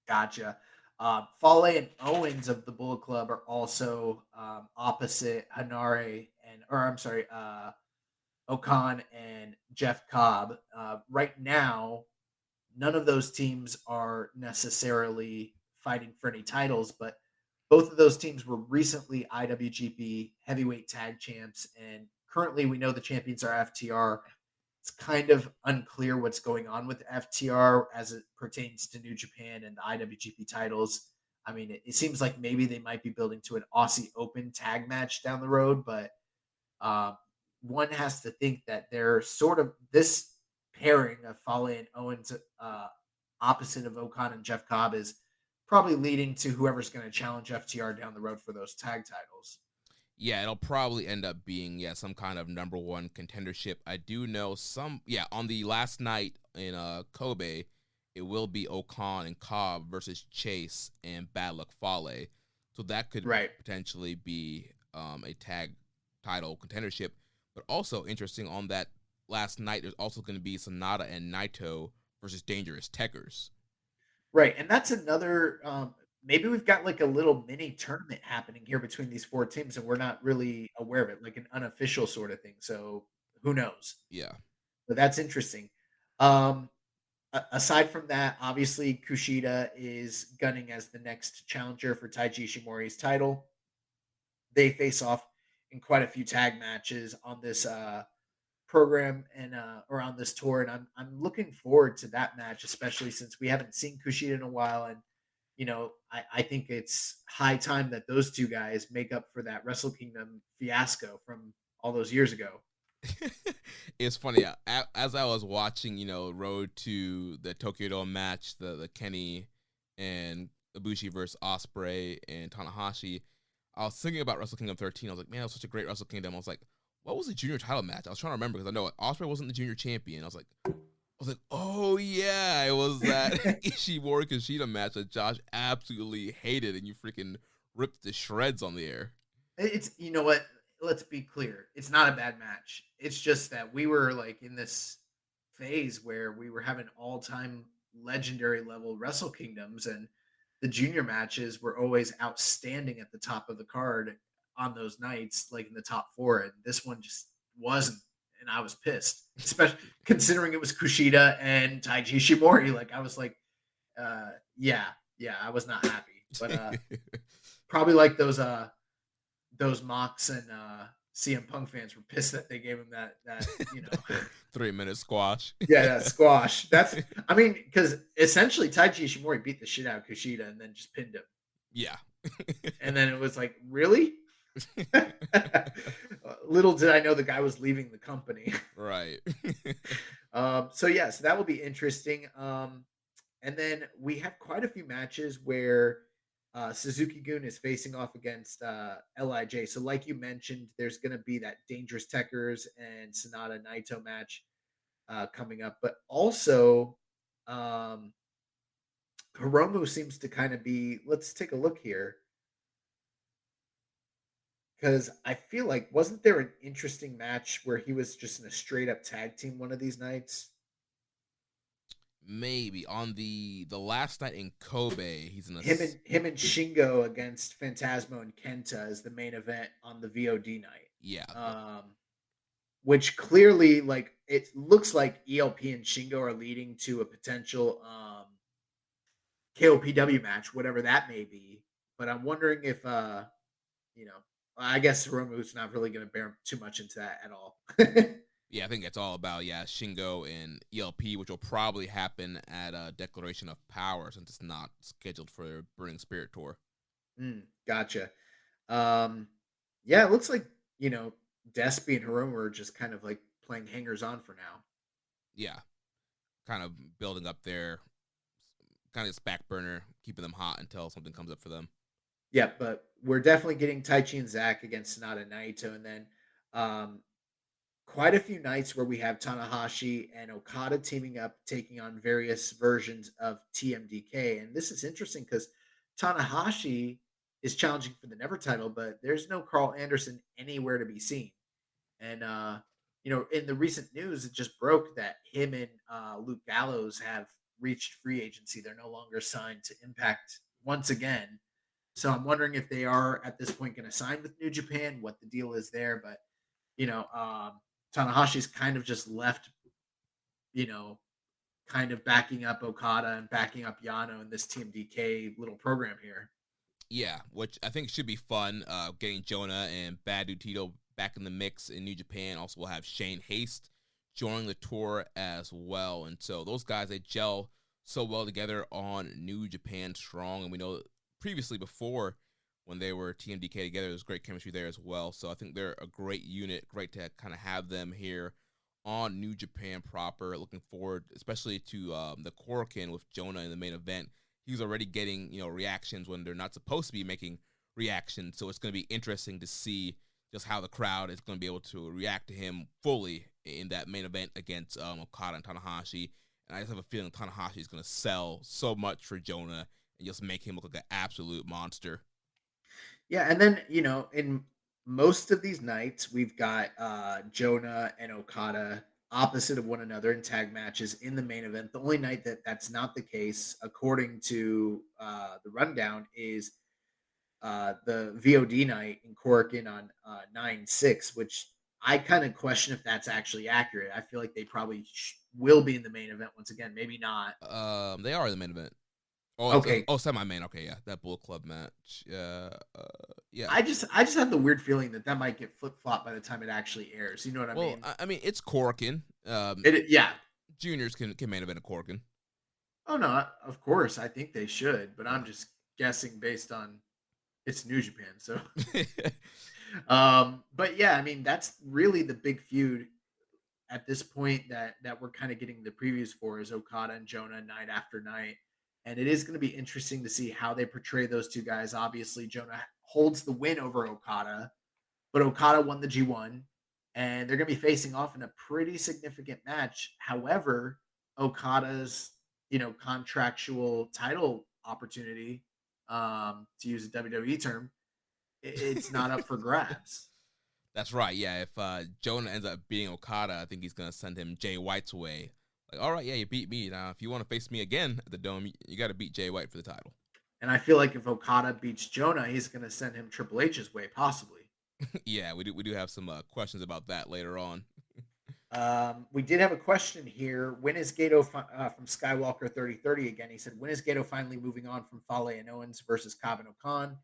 Gotcha. Fale and Owens of the Bullet Club are also opposite Hanare Okan and Jeff Cobb. Right now, none of those teams are necessarily fighting for any titles, but both of those teams were recently IWGP Heavyweight Tag Champs, and currently we know the champions are FTR. It's kind of unclear what's going on with FTR as it pertains to New Japan and the IWGP titles. I mean, it seems like maybe they might be building to an Aussie Open tag match down the road, but one has to think that they're sort of this pairing of Fale and Owens opposite of Okan and Jeff Cobb is probably leading to whoever's going to challenge FTR down the road for those tag titles. Yeah, it'll probably end up being some kind of number 1 contendership. I do know on the last night in Kobe, it will be Okan and Cobb versus Chase and Bad Luck Fale. So that could potentially be a tag title contendership. But also interesting on that last night, there's also going to be Sonata and Naito versus Dangerous Tekkers. Right, and that's another... maybe we've got like a little mini tournament happening here between these 4 teams and we're not really aware of it, like an unofficial sort of thing. So who knows? Yeah. But that's interesting. Aside from that, obviously Kushida is gunning as the next challenger for Taiji Ishimori's title. They face off in quite a few tag matches on this program and or on this tour, and I'm looking forward to that match, especially since we haven't seen Kushida in a while, and I think it's high time that those 2 guys make up for that Wrestle Kingdom fiasco from all those years ago. It's funny, as I was watching, Road to the Tokyo Dome match, the Kenny and Ibushi versus Ospreay and Tanahashi, I was thinking about Wrestle Kingdom 13. I was like, man, that was such a great Wrestle Kingdom. I was like, what was the junior title match? I was trying to remember because I know Ospreay wasn't the junior champion. I was like, oh yeah, it was that Ishimori Kushida match that Josh absolutely hated, and you freaking ripped the shreds on the air. It's, what? Let's be clear. It's not a bad match. It's just that we were like in this phase where we were having all-time legendary level Wrestle Kingdoms, and the junior matches were always outstanding at the top of the card on those nights, like in the top 4. And this one just wasn't. And I was pissed, especially considering it was Kushida and Taiji Ishimori. Like I was like, yeah, I was not happy, but probably like those Mox and CM Punk fans were pissed that they gave him that 3-minute squash. Yeah, that squash. Because essentially Taiji Ishimori beat the shit out of Kushida and then just pinned him. Yeah. And then it was like, really? Little did I know the guy was leaving the company. Right. So that will be interesting. And then we have quite a few matches where Suzuki-gun is facing off against LIJ. So like you mentioned, there's going to be that Dangerous Tekkers and Sonata Naito match. coming up, but also Hiromu seems to kind of be. Let's take a look here because I feel like wasn't there an interesting match where he was just in a straight up tag team one of these nights? Maybe on the last night in Kobe, he's in a Him and Shingo against Phantasmo and Kenta as the main event on the VOD night. Yeah. Which clearly, like, it looks like ELP and Shingo are leading to a potential KOPW match, whatever that may be. But I'm wondering if, I guess Hiromu's not really going to bear too much into that at all. Yeah, I think it's all about Shingo and ELP, which will probably happen at a Declaration of Power since it's not scheduled for their Burning Spirit tour. Gotcha. Yeah, it looks like Despy and Hiromu are just kind of like playing hangers on for now. Yeah, kind of building up their kind of this back burner, keeping them hot until something comes up for them. Yeah, but we're definitely getting Taichi and Zack against Sonata and Naito, and then quite a few nights where we have Tanahashi and Okada teaming up, taking on various versions of TMDK. And this is interesting because Tanahashi is challenging for the Never title, but there's no Carl Anderson anywhere to be seen. And in the recent news, it just broke that him and Luke Gallows have reached free agency. They're no longer signed to Impact once again. So I'm wondering if they are at this point going to sign with New Japan, what the deal is there. But Tanahashi's kind of just left, kind of backing up Okada and backing up Yano in this TMDK little program here. Yeah, which I think should be fun. Getting Jonah and Bad Dude Tito back in the mix in New Japan. Also, we'll have Shane Haste joining the tour as well. And so those guys, they gel so well together on New Japan Strong. And we know previously before when they were TMDK together, there's great chemistry there as well. So I think they're a great unit. Great to kind of have them here on New Japan proper. Looking forward, especially to the Korakuen with Jonah in the main event. He's already getting, reactions when they're not supposed to be making reactions. So it's going to be interesting to see just how the crowd is going to be able to react to him fully in that main event against Okada and Tanahashi. And I just have a feeling Tanahashi is going to sell so much for Jonah and just make him look like an absolute monster. Yeah, and then, in most of these nights, we've got Jonah and Okada opposite of one another in tag matches in the main event. The only night that's not the case, according to the rundown, is the VOD night in Korakuen on 9/6, which I kind of question if that's actually accurate. I feel like they probably will be in the main event once again. Maybe not. They are in the main event. Oh, okay. Semi-main. Okay, yeah, that Bullet Club match. Yeah. I just have the weird feeling that might get flip-flopped by the time it actually airs. You know what I mean? Well, I mean, it's Korakuen. Yeah. Juniors can main event a Korakuen. Oh, no, of course. I think they should, but I'm just guessing based on it's New Japan. So, but yeah, I mean, that's really the big feud at this point that we're kind of getting the previews for is Okada and Jonah night after night. And it is going to be interesting to see how they portray those two guys. Obviously, Jonah holds the win over Okada, but Okada won the G1, and they're going to be facing off in a pretty significant match. However, Okada's, contractual title opportunity, to use a WWE term, it's not up for grabs. That's right. Yeah, if Jonah ends up beating Okada, I think he's going to send him Jay White's way. Like, all right, yeah, you beat me. Now, if you want to face me again at the Dome, you got to beat Jay White for the title. And I feel like if Okada beats Jonah, he's going to send him Triple H's way, possibly. Yeah, we do have some questions about that later on. We did have a question here. When is Gato from Skywalker 3030 again? He said, when is Gato finally moving on from Fale and Owens versus Cobb and Okan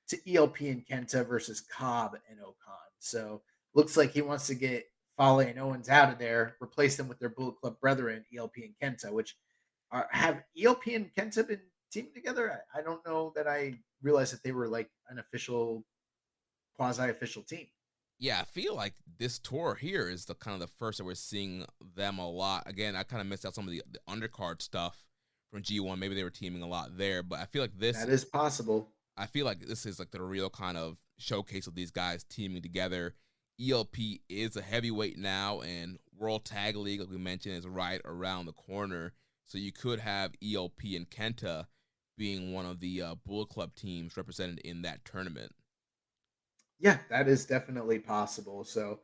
to ELP and Kenta versus Cobb and Okan? So looks like he wants to get Fale and Owens out of there, replace them with their Bullet Club brethren, ELP and Kenta, which have ELP and Kenta been teaming together? I don't know that I realized that they were like an official, quasi-official team. Yeah, I feel like this tour here is the kind of the first that we're seeing them a lot. Again, I kind of missed out some of the undercard stuff from G1. Maybe they were teaming a lot there, but I feel like that is possible. I feel like this is like the real kind of showcase of these guys teaming together. ELP is a heavyweight now, and World Tag League, like we mentioned, is right around the corner. So you could have ELP and Kenta being one of the Bullet Club teams represented in that tournament. Yeah, that is definitely possible. So,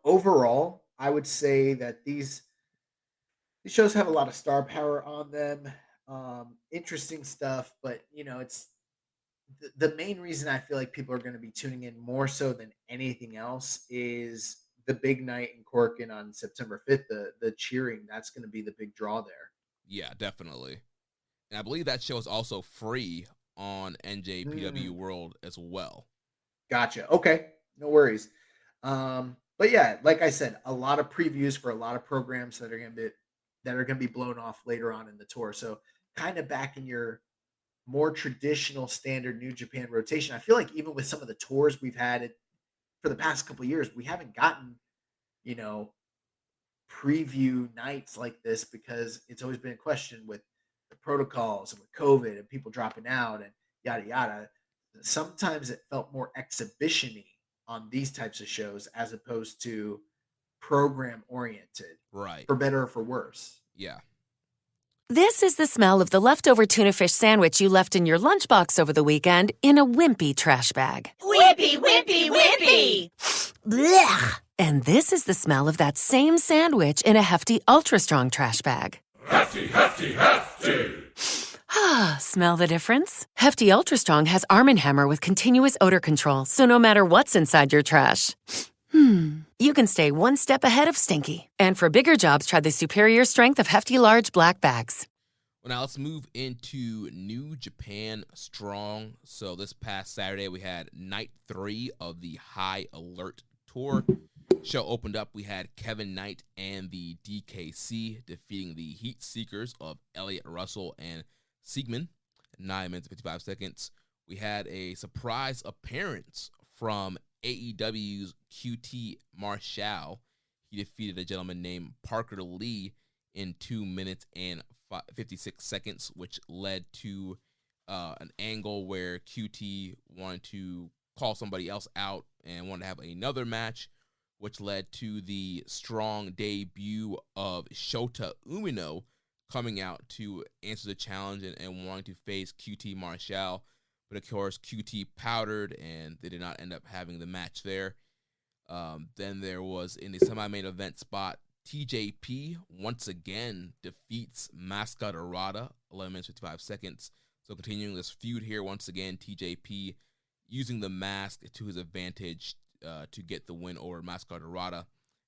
overall, I would say that these shows have a lot of star power on them. Interesting stuff, but it's the main reason I feel like people are going to be tuning in more so than anything else is the big night in Corkin on September 5th. The cheering, that's going to be the big draw there. Yeah, definitely. And I believe that show is also free on NJPW World as well. Gotcha. Okay. No worries. But yeah, like I said, a lot of previews for a lot of programs that are going to be blown off later on in the tour. So kind of back in your more traditional standard New Japan rotation. I feel like even with some of the tours we've had for the past couple of years, we haven't gotten, preview nights like this because it's always been a question with the protocols and with COVID and people dropping out and yada yada. Sometimes it felt more exhibition-y on these types of shows as opposed to program oriented, right? For better or for worse. Yeah. This is the smell of the leftover tuna fish sandwich you left in your lunchbox over the weekend in a wimpy trash bag. Wimpy, wimpy, wimpy! Blech! And this is the smell of that same sandwich in a hefty, ultra-strong trash bag. Hefty, hefty, hefty! Ah, smell the difference? Hefty Ultra Strong has Arm & Hammer with continuous odor control, so no matter what's inside your trash, you can stay one step ahead of stinky. And for bigger jobs, try the superior strength of Hefty Large Black Bags. Well, now let's move into New Japan Strong. So this past Saturday, we had night 3 of the High Alert Tour. Show opened up, we had Kevin Knight and the DKC defeating the Heat Seekers of Elliott Russell and Siegman, 9 minutes and 55 seconds. We had a surprise appearance from AEW's QT Marshall. He defeated a gentleman named Parker Lee in 2 minutes and 56 seconds, which led to an angle where QT wanted to call somebody else out and wanted to have another match, which led to the strong debut of Shota Umino coming out to answer the challenge and wanting to face QT Marshall. But of course, QT powdered, and they did not end up having the match there. Then there was, in the semi-main event spot, TJP once again defeats Mascot Arata, 11 minutes 55 seconds. So continuing this feud here, once again, TJP using the mask to his advantage to get the win over Mascot Arata.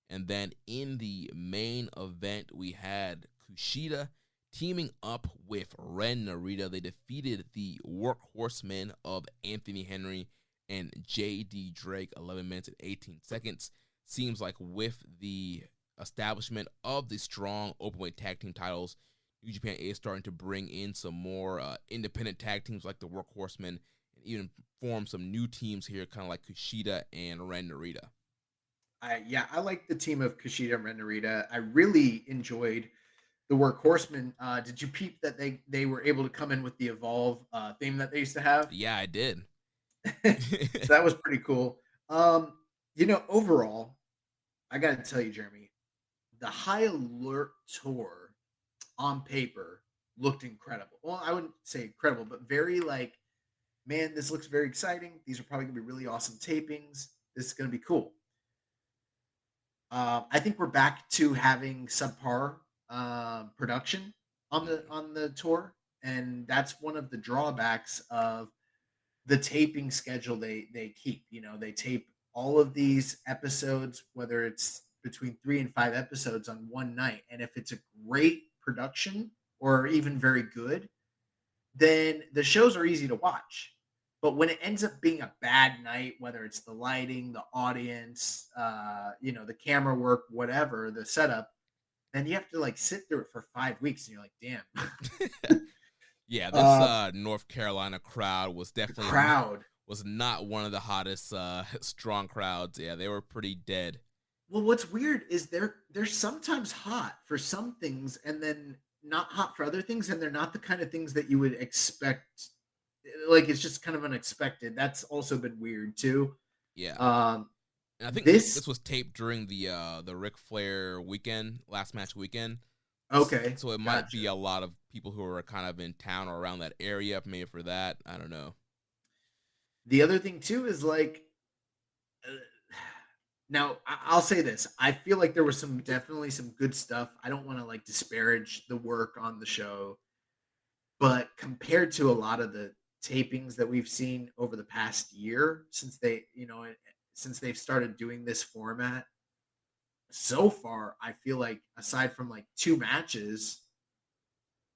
And then in the main event, we had Kushida teaming up with Ren Narita. They defeated the Workhorsemen of Anthony Henry and J.D. Drake, 11 minutes and 18 seconds. Seems like with the establishment of the strong openweight tag team titles, New Japan is starting to bring in some more independent tag teams like the Workhorsemen and even form some new teams here, kind of like Kushida and Ren Narita. I like the team of Kushida and Ren Narita. I really enjoyed the Workhorsemen. Did you peep that they were able to come in with the Evolve theme that they used to have? Yeah, I did. So that was pretty cool. Overall, I got to tell you, Jeremy, the High Alert Tour on paper looked incredible. Well, I wouldn't say incredible, but very man, this looks very exciting. These are probably going to be really awesome tapings. This is going to be cool. I think we're back to having subpar production on the tour, and that's one of the drawbacks of the taping schedule they keep. They tape all of these episodes, whether it's between 3 and 5 episodes on one night, and if it's a great production or even very good, then the shows are easy to watch. But when it ends up being a bad night, whether it's the lighting, the audience, the camera work, whatever, the setup, then you have to sit through it for 5 weeks, and you're like, damn. Yeah, this North Carolina crowd was definitely was not one of the hottest strong crowds. Yeah, they were pretty dead. Well, what's weird is they're sometimes hot for some things and then not hot for other things, and they're not the kind of things that you would expect. It's just kind of unexpected. That's also been weird too. Yeah. And I think This this was taped during the Ric Flair weekend, last match weekend. okay, So it might be a lot of people who are kind of in town or around that area, maybe for that. I don't know. The other thing too is like, uh, now I'll say this: I feel like there was definitely some good stuff. I don't want to like disparage the work on the show, but compared to a lot of the tapings that we've seen over the past year since since they've started doing this format, so far I feel like aside from like 2 matches,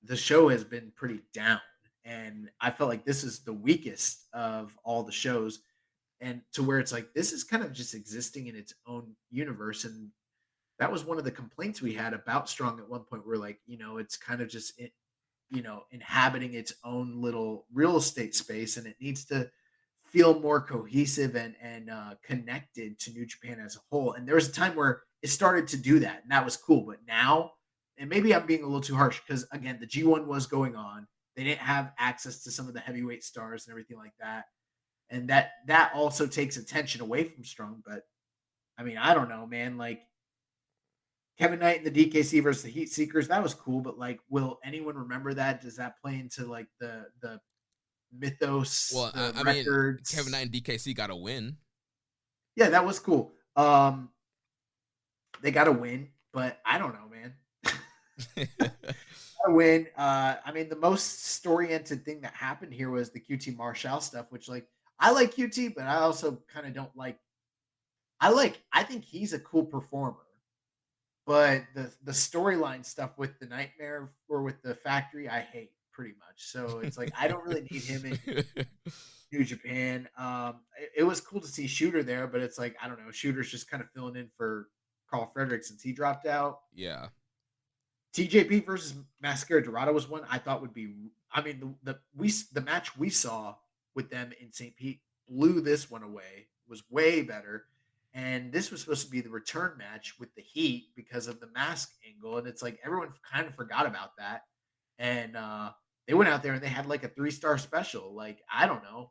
the show has been pretty down. And I felt like this is the weakest of all the shows, and to where it's like this is kind of just existing in its own universe. And that was one of the complaints we had about Strong at one point. We're like, it's kind of just inhabiting its own little real estate space, and it needs to feel more cohesive and connected to New Japan as a whole. And there was a time where it started to do that, and that was cool. But now, and maybe I'm being a little too harsh because again, the G1 was going on. They didn't have access to some of the heavyweight stars and everything like that, and that also takes attention away from Strong. But I mean, I don't know, man. Like Kevin Knight and the DKC versus the Heat Seekers, that was cool. But like, will anyone remember that? Does that play into like the mythos, Well, the I mean, Kevin records? Knight and DKC got a win. Yeah, that was cool. They got a win, but I don't know, man. A win. I mean, the most story-oriented thing that happened here was the QT Marshall stuff, which like I like QT, but I also kind of don't like. I think he's a cool performer, but the storyline stuff with the Nightmare or with the Factory, I hate pretty much. So it's like I don't really need him in New Japan. It was cool to see Shooter there, but it's like I don't know. Shooter's just kind of filling in for Carl Frederick since he dropped out. Yeah. TJP versus Mascara Dorada was one I thought would be. I mean, the match we saw with them in St. Pete blew this one away. Was way better, and this was supposed to be the return match with the Heat because of the mask angle, and it's like everyone kind of forgot about that, and they went out there and they had like a 3-star special. Like I don't know,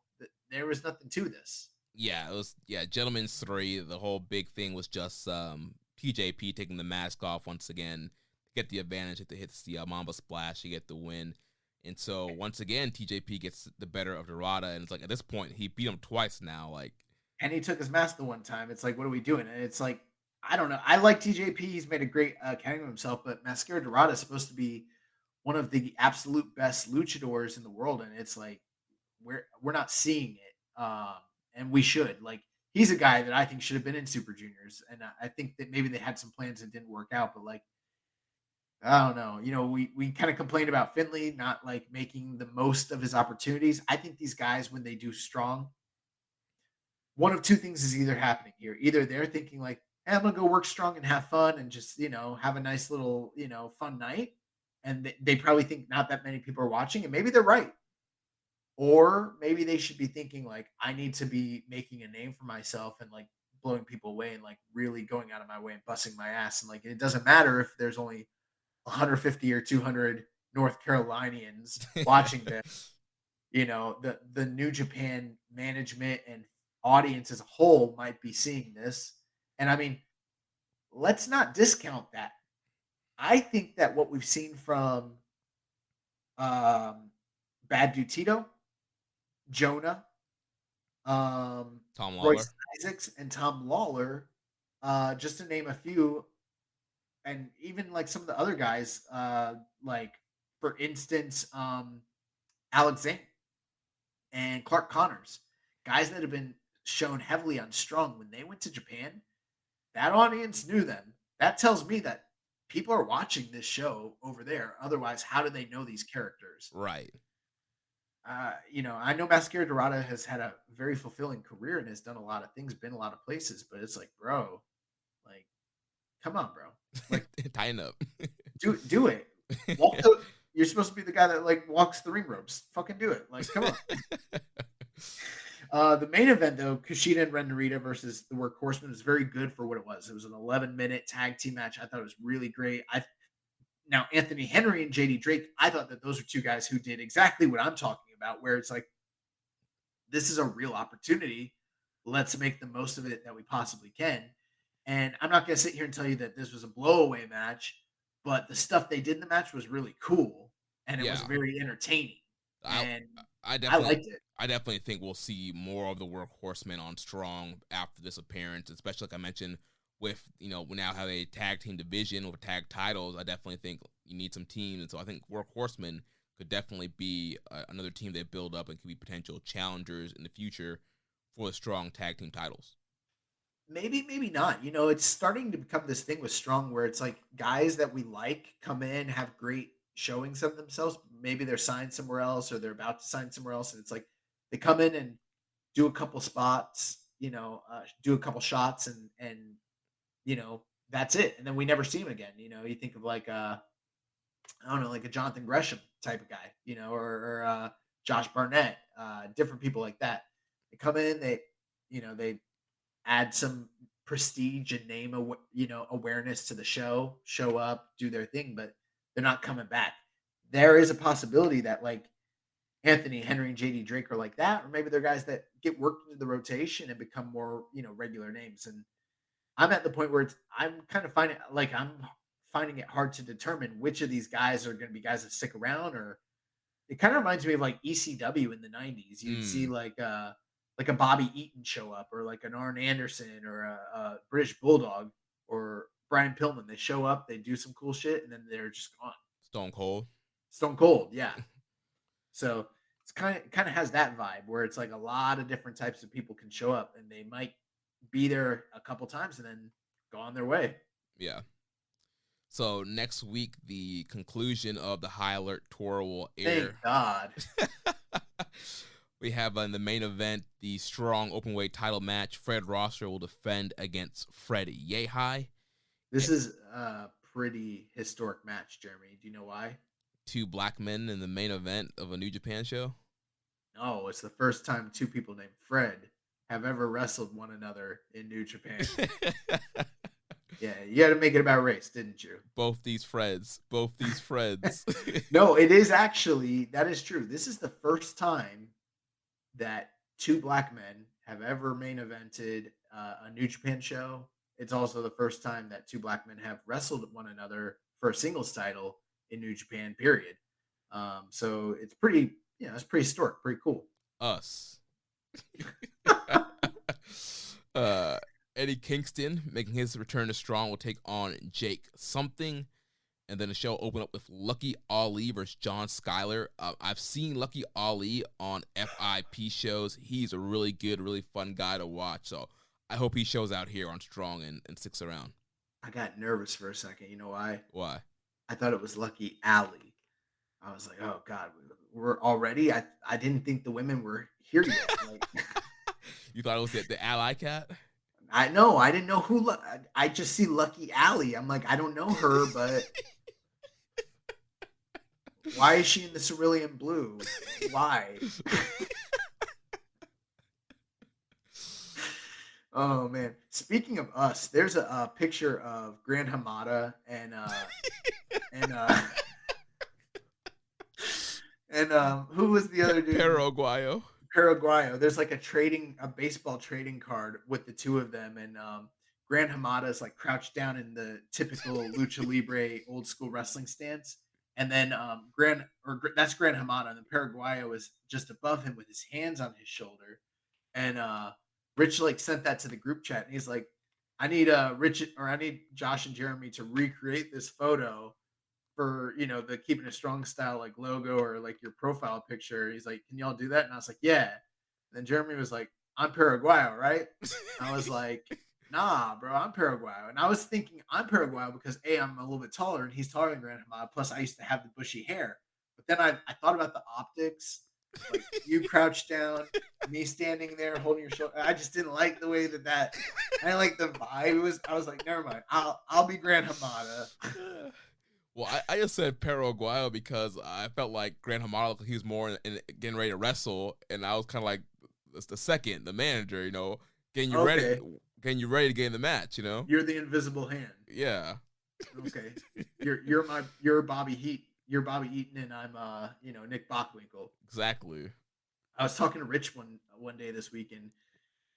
there was nothing to this. Yeah, it was Gentlemen's 3. The whole big thing was just TJP taking the mask off once again to get the advantage. If they hit the Mamba Splash, you get the win. And so once again, TJP gets the better of Dorada, and it's like at this point he beat him twice now. Like, and he took his mask the one time. It's like, what are we doing? And it's like, I don't know. I like TJP. He's made a great accounting of himself, but Mascara Dorada is supposed to be one of the absolute best luchadors in the world, and it's like we're not seeing it, and we should. Like he's a guy that I think should have been in Super Juniors, and I think that maybe they had some plans that didn't work out, but like I don't know. We kind of complained about Finley not like making the most of his opportunities. I think these guys, when they do Strong, one of two things is either happening here. Either they're thinking like, hey, I'm gonna go work Strong and have fun and just have a nice little fun night, and they probably think not that many people are watching, and maybe they're right. Or maybe they should be thinking like, I need to be making a name for myself and like blowing people away and like really going out of my way and busting my ass, and like it doesn't matter if there's only 150 or 200 North Carolinians watching this. The New Japan management and audience as a whole might be seeing this. And I mean, let's not discount that. I think that what we've seen from Bad Dude Tito, Jonah, Tom Lawler, Royce Isaacs, and Tom Lawler, just to name a few, and even like some of the other guys, like for instance, Alex Zane and Clark Connors, guys that have been shown heavily on Strong. When they went to Japan, that audience knew them. That tells me that people are watching this show over there. Otherwise, how do they know these characters? right? I know Mascara Dorada has had a very fulfilling career and has done a lot of things, been a lot of places, but it's like, bro, like, come on, bro. Like, tighten up. do it. You're supposed to be the guy that like walks the ring ropes. Fucking do it. Like, come on. The main event though, Kushida and Ren Narita versus the Workhorsemen, was very good for what it was. It was an 11-minute tag team match. I thought it was really great. Now Anthony Henry and JD Drake, I thought that those are two guys who did exactly what I'm talking about, where it's like, this is a real opportunity let's make the most of it that we possibly can. And I'm not going to sit here and tell you that this was a blowaway match, but the stuff they did in the match was really cool and it was Yeah. very entertaining. And I I liked it. I definitely think we'll see more of the Workhorsemen on Strong after this appearance, especially like I mentioned with, we now have a tag team division with tag titles. I definitely think you need some teams. And so I think Workhorsemen could definitely be another team they build up and could be potential challengers in the future for the Strong tag team titles. Maybe not. It's starting to become this thing with Strong where it's like guys that we like come in, have great showings of themselves. Maybe they're signed somewhere else or they're about to sign somewhere else. And it's like they come in and do a couple spots, do a couple shots and that's it. And then we never see him again. You think of like I don't know, like a Jonathan Gresham type of guy, or Josh Barnett, different people like that. They come in, they add some prestige and name, awareness to the show up, do their thing, but they're not coming back. There is a possibility that like Anthony Henry and JD Drake are like that, or maybe they're guys that get worked into the rotation and become more, regular names. And I'm at the point where I'm finding it hard to determine which of these guys are going to be guys that stick around, or it kind of reminds me of like ECW in the 90s. You'd see like a Bobby Eaton show up, or like an Arn Anderson, or a British Bulldog, or Brian Pillman. They show up, they do some cool shit, and then they're just gone. Stone Cold, yeah. So it's kind of has that vibe where it's like a lot of different types of people can show up, and they might be there a couple times and then go on their way. Yeah. So next week, the conclusion of the High Alert Tour will air. Thank God. We have in the main event the Strong Openweight title match. Fred Rosser will defend against Fred Yehai. This is a pretty historic match, Jeremy. Do you know why? 2 black men in the main event of a New Japan show? No, it's the first time 2 people named Fred have ever wrestled one another in New Japan. Yeah, you had to make it about race, didn't you? Both these Freds. No, it is actually, that is true. This is the first time that 2 black men have ever main evented a New Japan show. It's also the first time that 2 black men have wrestled one another for a singles title in New Japan, period. So it's pretty, it's pretty historic, pretty cool. Us. Eddie Kingston, making his return to Strong, will take on Jake Something. And then the show will open up with Lucky Ali versus John Skyler. I've seen Lucky Ali on FIP shows. He's a really good, really fun guy to watch. So I hope he shows out here on Strong and sticks around. I got nervous for a second. You know why? Why? I thought it was Lucky Ali. I was like, oh, God, we're already? I didn't think the women were here yet. Like, you thought it was the Ally Cat? I didn't know who. I just see Lucky Ali. I'm like, I don't know her, but why is she in the cerulean blue? Why? Oh man! Speaking of us, there's a picture of Grand Hamada and who was the other dude? Paraguayo. There's like a baseball trading card with the 2 of them, and Grand Hamada is like crouched down in the typical lucha libre old school wrestling stance, and then that's Grand Hamada, and then Paraguayo is just above him with his hands on his shoulder, and Rich like sent that to the group chat, and he's like, I need Josh and Jeremy to recreate this photo for the Keepin It Strong Style like logo or like your profile picture. He's like, can y'all do that? And I was like, yeah. And then Jeremy was like, I'm Paraguayo, right? And I was like, nah, bro, I'm Paraguayo. And I was thinking I'm Paraguayo because I'm a little bit taller and he's taller than Grand Hamada. Plus I used to have the bushy hair. But then I thought about the optics, like you crouched down, me standing there holding your shoulder. I just didn't like the way that I didn't like the vibe. I was like, never mind. I'll be Grand Hamada. Well, I just said Paraguayo because I felt like Grand Hamada looked like he was more in getting ready to wrestle, and I was kind of like the manager, getting you ready to get in the match, You're the invisible hand. Yeah. Okay. You're Bobby Heat. You're Bobby Eaton, and I'm Nick Bockwinkel. Exactly. I was talking to Rich one day this week, and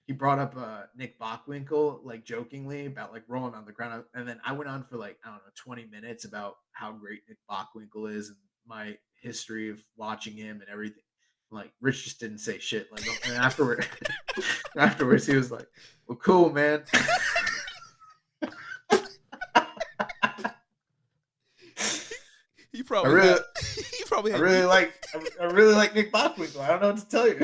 he brought up Nick Bockwinkel, like jokingly about like rolling on the ground, and then I went on for like I don't know 20 minutes about how great Nick Bockwinkel is and my history of watching him and everything. Like Rich just didn't say shit. Like and afterwards he was like, "Well, cool, man." He probably I really like Nick Bockwinkel. I don't know what to tell you.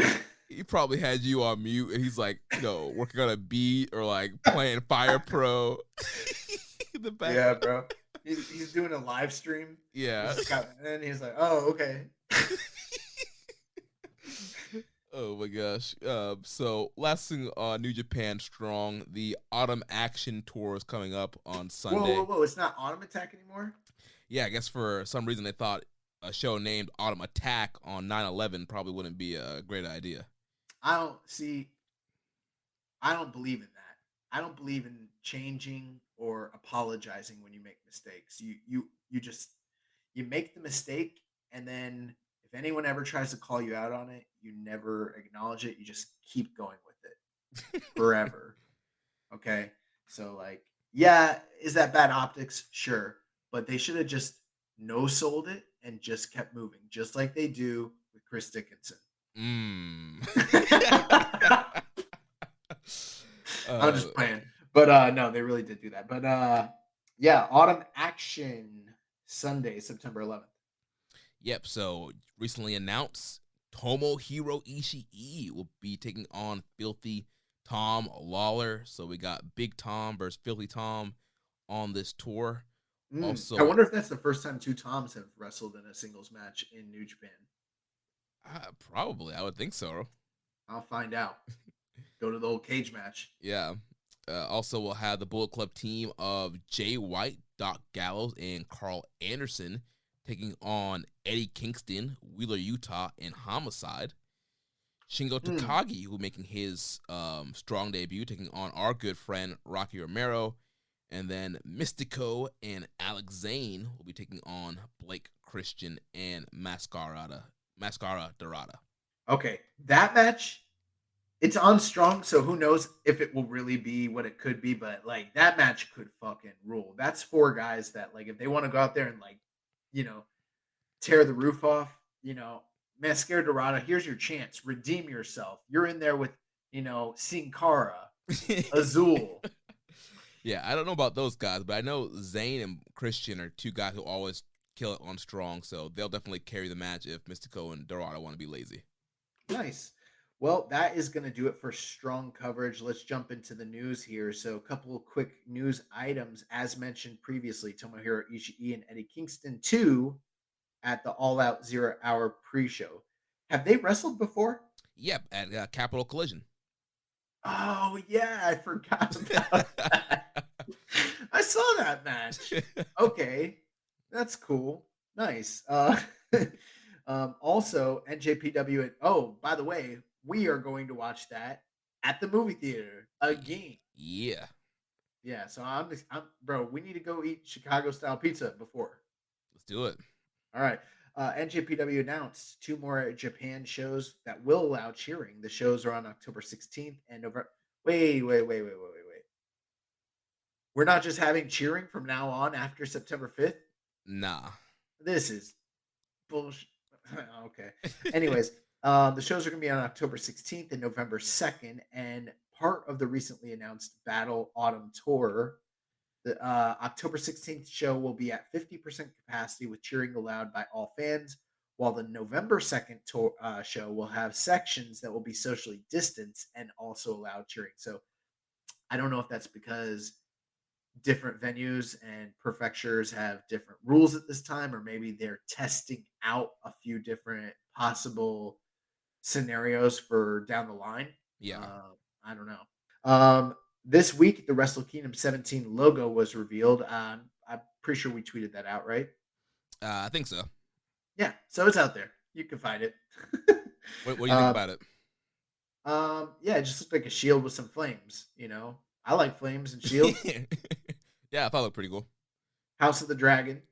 He probably had you on mute, and he's like, working on a beat or like playing Fire Pro. In the back. Yeah, bro. He's doing a live stream. Yeah. And he's like, "Oh, okay." Oh my gosh. So last thing on New Japan Strong, the Autumn Action Tour is coming up on Sunday. Whoa. It's not Autumn Attack anymore? Yeah, I guess for some reason they thought a show named Autumn Attack on 9/11 probably wouldn't be a great idea. I don't believe in that. I don't believe in changing or apologizing when you make mistakes. You make the mistake, and then if anyone ever tries to call you out on it, you never acknowledge it. You just keep going with it forever. Okay? So like, yeah, is that bad optics? Sure. But they should have just no-sold it and just kept moving, just like they do with Chris Dickinson. I'm just playing. But no, they really did do that. But yeah, Autumn Action Sunday, September 11th. Yep, so recently announced Tomohiro Ishii will be taking on Filthy Tom Lawler. So we got Big Tom versus Filthy Tom on this tour. Also, I wonder if that's the first time two Toms have wrestled in a singles match in New Japan. Probably, I would think so. I'll find out. Go to the old cage match. Yeah. Also, we'll have the Bullet Club team of Jay White, Doc Gallows, and Carl Anderson taking on Eddie Kingston, Wheeler Utah, and Homicide. Shingo Takagi, who making his strong debut, taking on our good friend Rocky Romero. And then Mystico and Alex Zane will be taking on Blake Christian and Mascara Dorada. Okay, that match, it's on Strong, so who knows if it will really be what it could be, but like that match could fucking rule. That's four guys that like if they want to go out there and like, tear the roof off, Mascara Dorada, here's your chance. Redeem yourself. You're in there with, Sin Cara, Azul. Yeah, I don't know about those guys, but I know Zane and Christian are two guys who always kill it on Strong, so they'll definitely carry the match if Mystico and Dorado want to be lazy. Nice. Well, that is going to do it for Strong coverage. Let's jump into the news here. So a couple of quick news items. As mentioned previously, Tomohiro Ishii and Eddie Kingston 2 at the All Out 0 Hour pre-show. Have they wrestled before? Yep, at Capital Collision. Oh, yeah, I forgot about that. I saw that match. Okay, that's cool. Nice. Also, NJPW. Oh, by the way, we are going to watch that at the movie theater again. Yeah. Yeah, so I'm bro, we need to go eat Chicago-style pizza before. Let's do it. All right. NJPW announced 2 more Japan shows that will allow cheering. The shows are on October 16th and November. Wait. We're not just having cheering from now on after September 5th? Nah. This is bullshit. Okay. Anyways, the shows are going to be on October 16th and November 2nd, and part of the recently announced Battle Autumn Tour. The October 16th show will be at 50% capacity with cheering allowed by all fans, while the November 2nd tour, show will have sections that will be socially distanced and also allow cheering. So I don't know if that's because different venues and prefectures have different rules at this time, or maybe they're testing out a few different possible scenarios for down the line. Yeah. I don't know. This week, the Wrestle Kingdom 17 logo was revealed. I'm pretty sure we tweeted that out, right? I think so. Yeah, so it's out there. You can find it. What do you think about it? Yeah, it just looked like a shield with some flames, I like flames and shields. Yeah, I thought it looked pretty cool. House of the Dragon.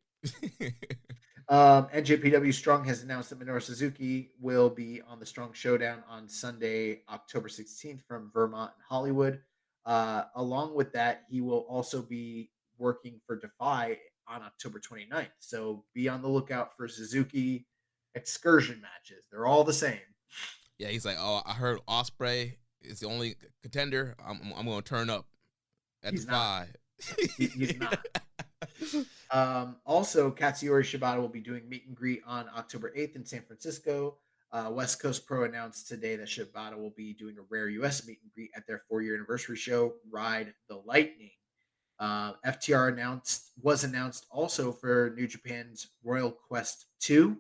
NJPW Strong has announced that Minoru Suzuki will be on the Strong Showdown on Sunday, October 16th from Vermont and Hollywood. Along with that, he will also be working for Defy on October 29th. So be on the lookout for Suzuki excursion matches. They're all the same. Yeah, he's like, oh, I heard Ospreay is the only contender. I'm going to turn up at Defy. He's not. Also, Katsuyori Shibata will be doing meet and greet on October 8th in San Francisco. West Coast Pro announced today that Shibata will be doing a rare US meet and greet at their 4-year anniversary show, Ride the Lightning. FTR was announced also for New Japan's Royal Quest 2.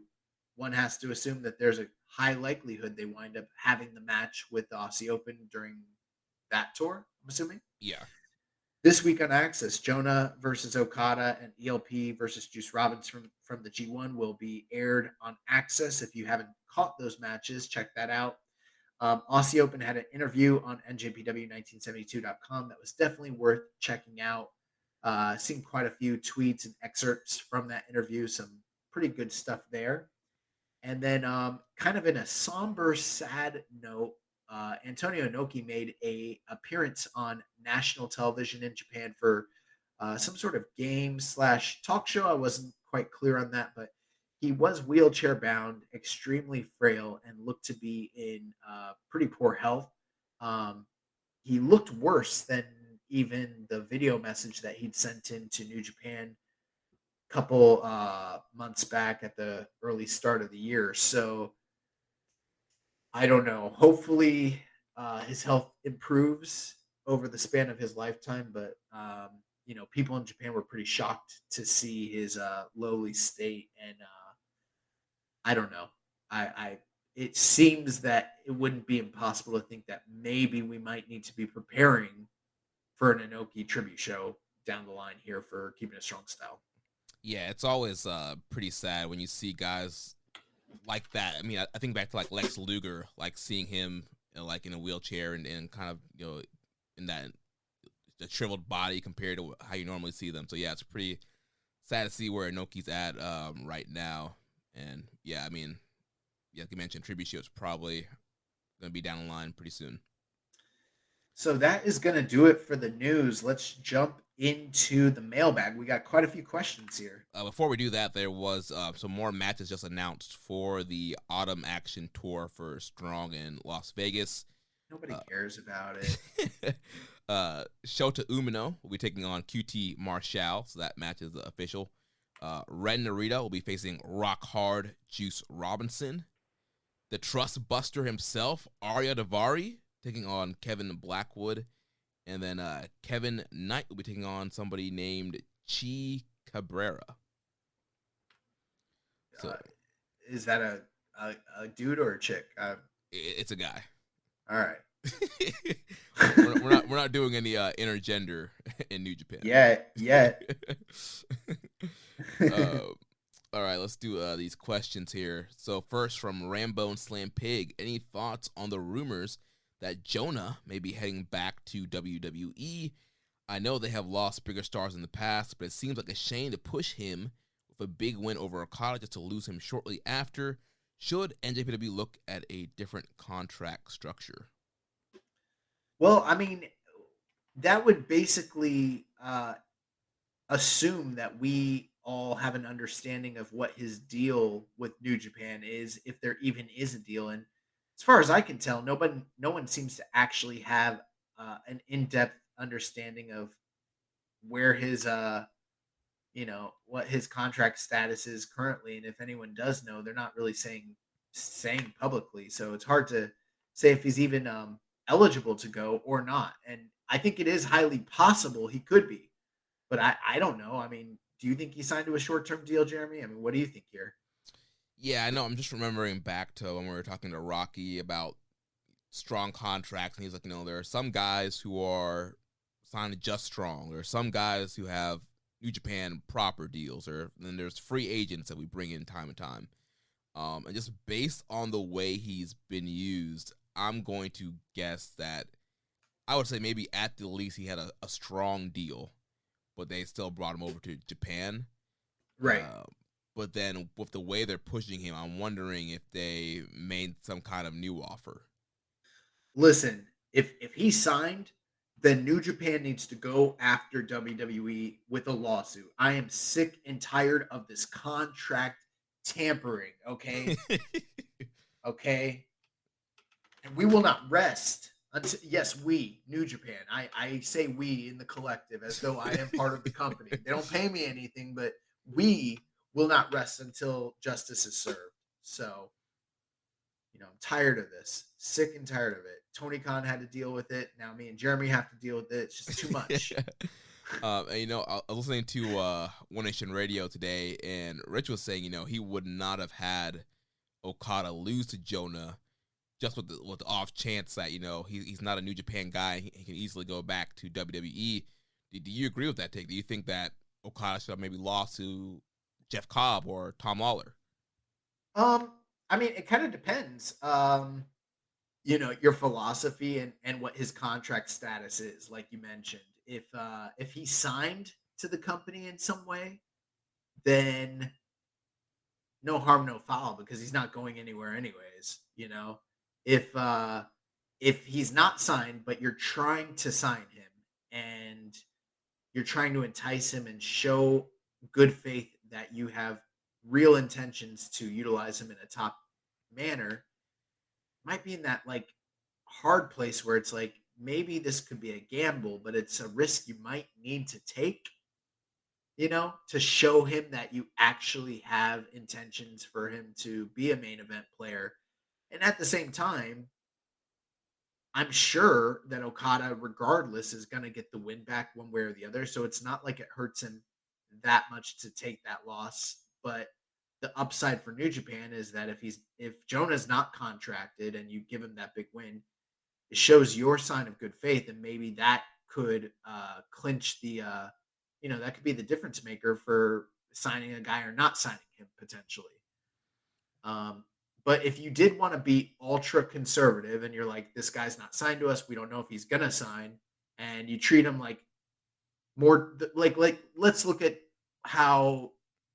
One has to assume that there's a high likelihood they wind up having the match with the Aussie Open during that tour, I'm assuming. Yeah. This week on Access, Jonah versus Okada and ELP versus Juice Robinson from the G1 will be aired on Access. If you haven't caught those matches, check that out. Aussie Open had an interview on NJPW1972.com that was definitely worth checking out. Seen quite a few tweets and excerpts from that interview. Some pretty good stuff there. And then kind of in a somber, sad note, Antonio Inoki made a appearance on national television in Japan for some sort of game/talk show. I wasn't quite clear on that, but he was wheelchair bound, extremely frail, and looked to be in pretty poor health. He looked worse than even the video message that he'd sent in to New Japan a couple months back at the early start of the year. So I don't know. Hopefully, his health improves over the span of his lifetime. But people in Japan were pretty shocked to see his lowly state, and I don't know. It seems that it wouldn't be impossible to think that maybe we might need to be preparing for an Inoki tribute show down the line here for Keeping It Strong Style. Yeah, it's always pretty sad when you see guys like that. I mean, I think back to like Lex Luger, like seeing him like in a wheelchair and kind of in that the shriveled body compared to how you normally see them. So yeah, it's pretty sad to see where Inoki's at right now. And yeah, I mean, like you mentioned, tribute show is probably going to be down the line pretty soon. So that is going to do it for the news. Let's jump into the mailbag. We got quite a few questions here. Before we do that, there was some more matches just announced for the Autumn Action Tour for Strong in Las Vegas. Nobody cares about it. Shota Umino will be taking on QT Marshall, so that match is official. Ren Narita will be facing Rock Hard Juice Robinson. The Trust Buster himself, Arya Davari, taking on Kevin Blackwood. And then Kevin Knight will be taking on somebody named Chi Cabrera. So, is that a dude or a chick? It's a guy. All right. we're not doing any intergender in New Japan. Yeah. All right, let's do these questions here. So first from Rambone Slam Pig, any thoughts on the rumors that Jonah may be heading back to WWE? I know they have lost bigger stars in the past, but it seems like a shame to push him with a big win over Okada just to lose him shortly after. Should NJPW look at a different contract structure? Well, I mean, that would basically assume that we all have an understanding of what his deal with New Japan is, if there even is a deal. And as far as I can tell, no one seems to actually have an in-depth understanding of where his what his contract status is currently. And if anyone does know, they're not really saying publicly. So it's hard to say if he's even eligible to go or not. And I think it is highly possible he could be, but I don't know. I mean, do you think he signed to a short-term deal, Jeremy? I mean, what do you think here? Yeah, I know. I'm just remembering back to when we were talking to Rocky about strong contracts, and he's like, there are some guys who are signed to Just Strong. There are some guys who have New Japan proper deals, or then there's free agents that we bring in time and time. And just based on the way he's been used, I'm going to guess that I would say maybe at the least he had a strong deal, but they still brought him over to Japan. Right. But then with the way they're pushing him, I'm wondering if they made some kind of new offer. Listen, if he signed, then New Japan needs to go after WWE with a lawsuit. I am sick and tired of this contract tampering, okay? Okay? And we will not rest until, yes, we, New Japan. I say we in the collective as though I am part of the company. They don't pay me anything, but we will not rest until justice is served. So, I'm tired of this. Sick and tired of it. Tony Khan had to deal with it. Now me and Jeremy have to deal with it. It's just too much. And, I was listening to One Nation Radio today, and Rich was saying, he would not have had Okada lose to Jonah just with the off chance that, he's not a New Japan guy. He can easily go back to WWE. Do you agree with that take? Do you think that Okada should have maybe lost to Jeff Cobb or Tom Lawler? I mean, it kind of depends. Your philosophy and what his contract status is, like you mentioned. If he signed to the company in some way, then no harm, no foul, because he's not going anywhere anyways. If he's not signed, but you're trying to sign him and you're trying to entice him and show good faith that you have real intentions to utilize him in a top manner, might be in that like hard place where it's like maybe this could be a gamble, but it's a risk you might need to take, to show him that you actually have intentions for him to be a main event player. And at the same time, I'm sure that Okada, regardless, is going to get the win back one way or the other. So it's not like it hurts him that much to take that loss. But the upside for New Japan is that if Jonah's not contracted and you give him that big win, it shows your sign of good faith, and maybe that could clinch the that could be the difference maker for signing a guy or not signing him potentially. But if you did want to be ultra conservative and you're like, this guy's not signed to us, we don't know if he's gonna sign, and you treat him like more like let's look at how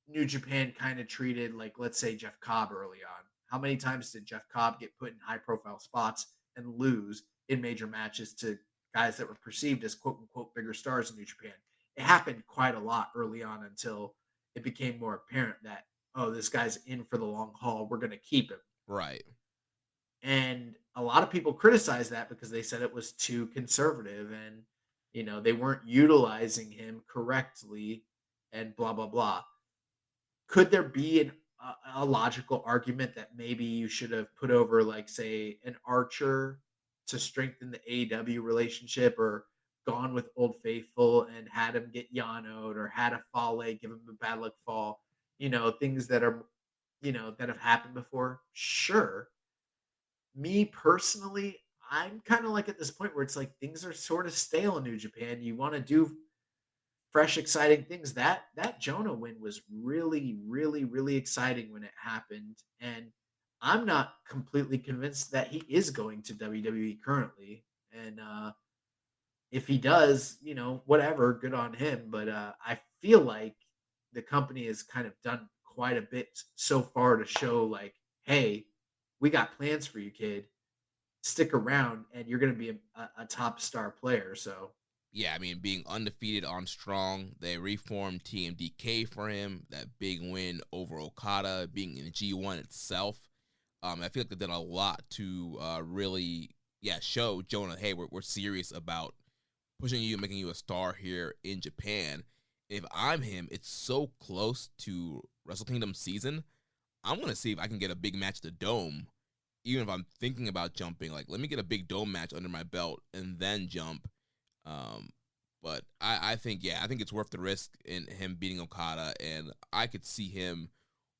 New Japan kind of treated, like, let's say Jeff Cobb early on. How many times did Jeff Cobb get put in high profile spots and lose in major matches to guys that were perceived as quote unquote bigger stars in New Japan? It happened quite a lot early on until it became more apparent that, oh, this guy's in for the long haul. We're going to keep him. Right. And a lot of people criticized that because they said it was too conservative and, they weren't utilizing him correctly and blah, blah, blah. Could there be a logical argument that maybe you should have put over, like, say, an Archer to strengthen the AEW relationship, or gone with Old Faithful and had him get Yano'd, or had a Fale give him a bad luck fall, things that are, that have happened before? Sure. Me personally, I'm kind of like at this point where it's like things are sort of stale in New Japan. You want to do fresh, exciting things. That Jonah win was really, really, really exciting when it happened, and I'm not completely convinced that he is going to WWE currently. And if he does, whatever, good on him. But I feel like the company has kind of done quite a bit so far to show, like, hey, we got plans for you, kid. Stick around, and you're going to be a top star player. So. Yeah, I mean, being undefeated on Strong, they reformed TMDK for him, that big win over Okada, being in G1 itself. I feel like they've done a lot to really, show Jonah, hey, we're serious about pushing you and making you a star here in Japan. If I'm him, it's so close to Wrestle Kingdom season, I'm going to see if I can get a big match at the Dome. Even if I'm thinking about jumping, like, let me get a big Dome match under my belt and then jump. But I think it's worth the risk in him beating Okada, and I could see him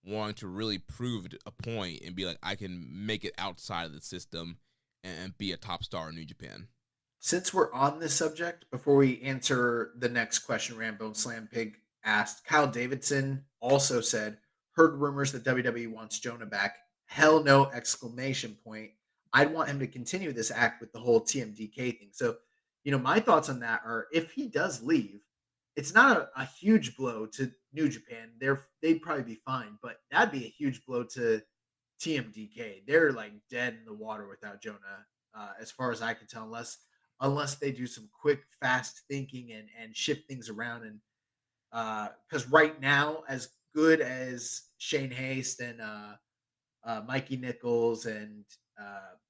wanting to really prove a point and be like, I can make it outside of the system and be a top star in New Japan. Since we're on this subject, before we answer the next question, Rambo Slam Pig asked, Kyle Davidson also said, heard rumors that WWE wants Jonah back. Hell no, exclamation point. I'd want him to continue this act with the whole TMDK thing. So, my thoughts on that are, if he does leave, it's not a huge blow to New Japan. They'd probably be fine, but that'd be a huge blow to TMDK. They're like dead in the water without Jonah, as far as I can tell, unless they do some quick, fast thinking and shift things around. And because right now, as good as Shane Haste and Mikey Nichols and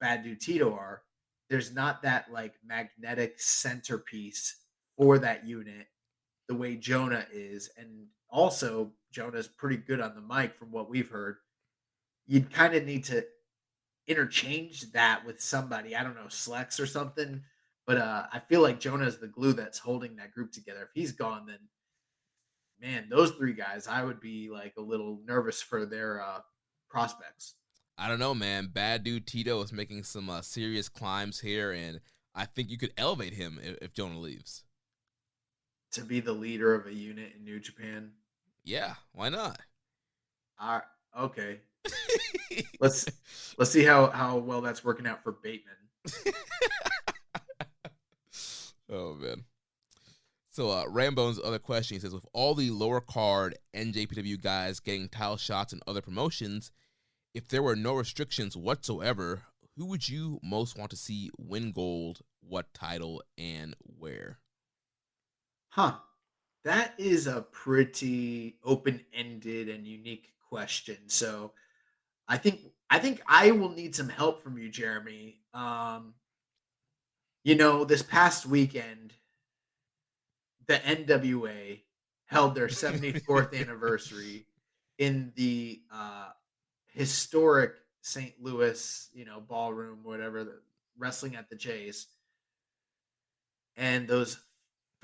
Bad Dude Tito are, there's not that like magnetic centerpiece for that unit the way Jonah is. And also, Jonah's pretty good on the mic from what we've heard. You'd kind of need to interchange that with somebody, I don't know, Slex or something. But I feel like Jonah is the glue that's holding that group together. If he's gone, then man, those three guys, I would be like a little nervous for their prospects. I don't know, man. Bad Dude Tito is making some serious climbs here, and I think you could elevate him if Jonah leaves. To be the leader of a unit in New Japan? Yeah, why not? All right, okay. let's see how well that's working out for Bateman. Oh, man. So Rambone's other question, he says, with all the lower card NJPW guys getting title shots and other promotions, if there were no restrictions whatsoever, who would you most want to see win gold, what title, and where? Huh. That is a pretty open-ended and unique question. So I think I will need some help from you, Jeremy. This past weekend, the NWA held their 74th anniversary in the historic St. Louis, ballroom, whatever, the wrestling at the Chase. And those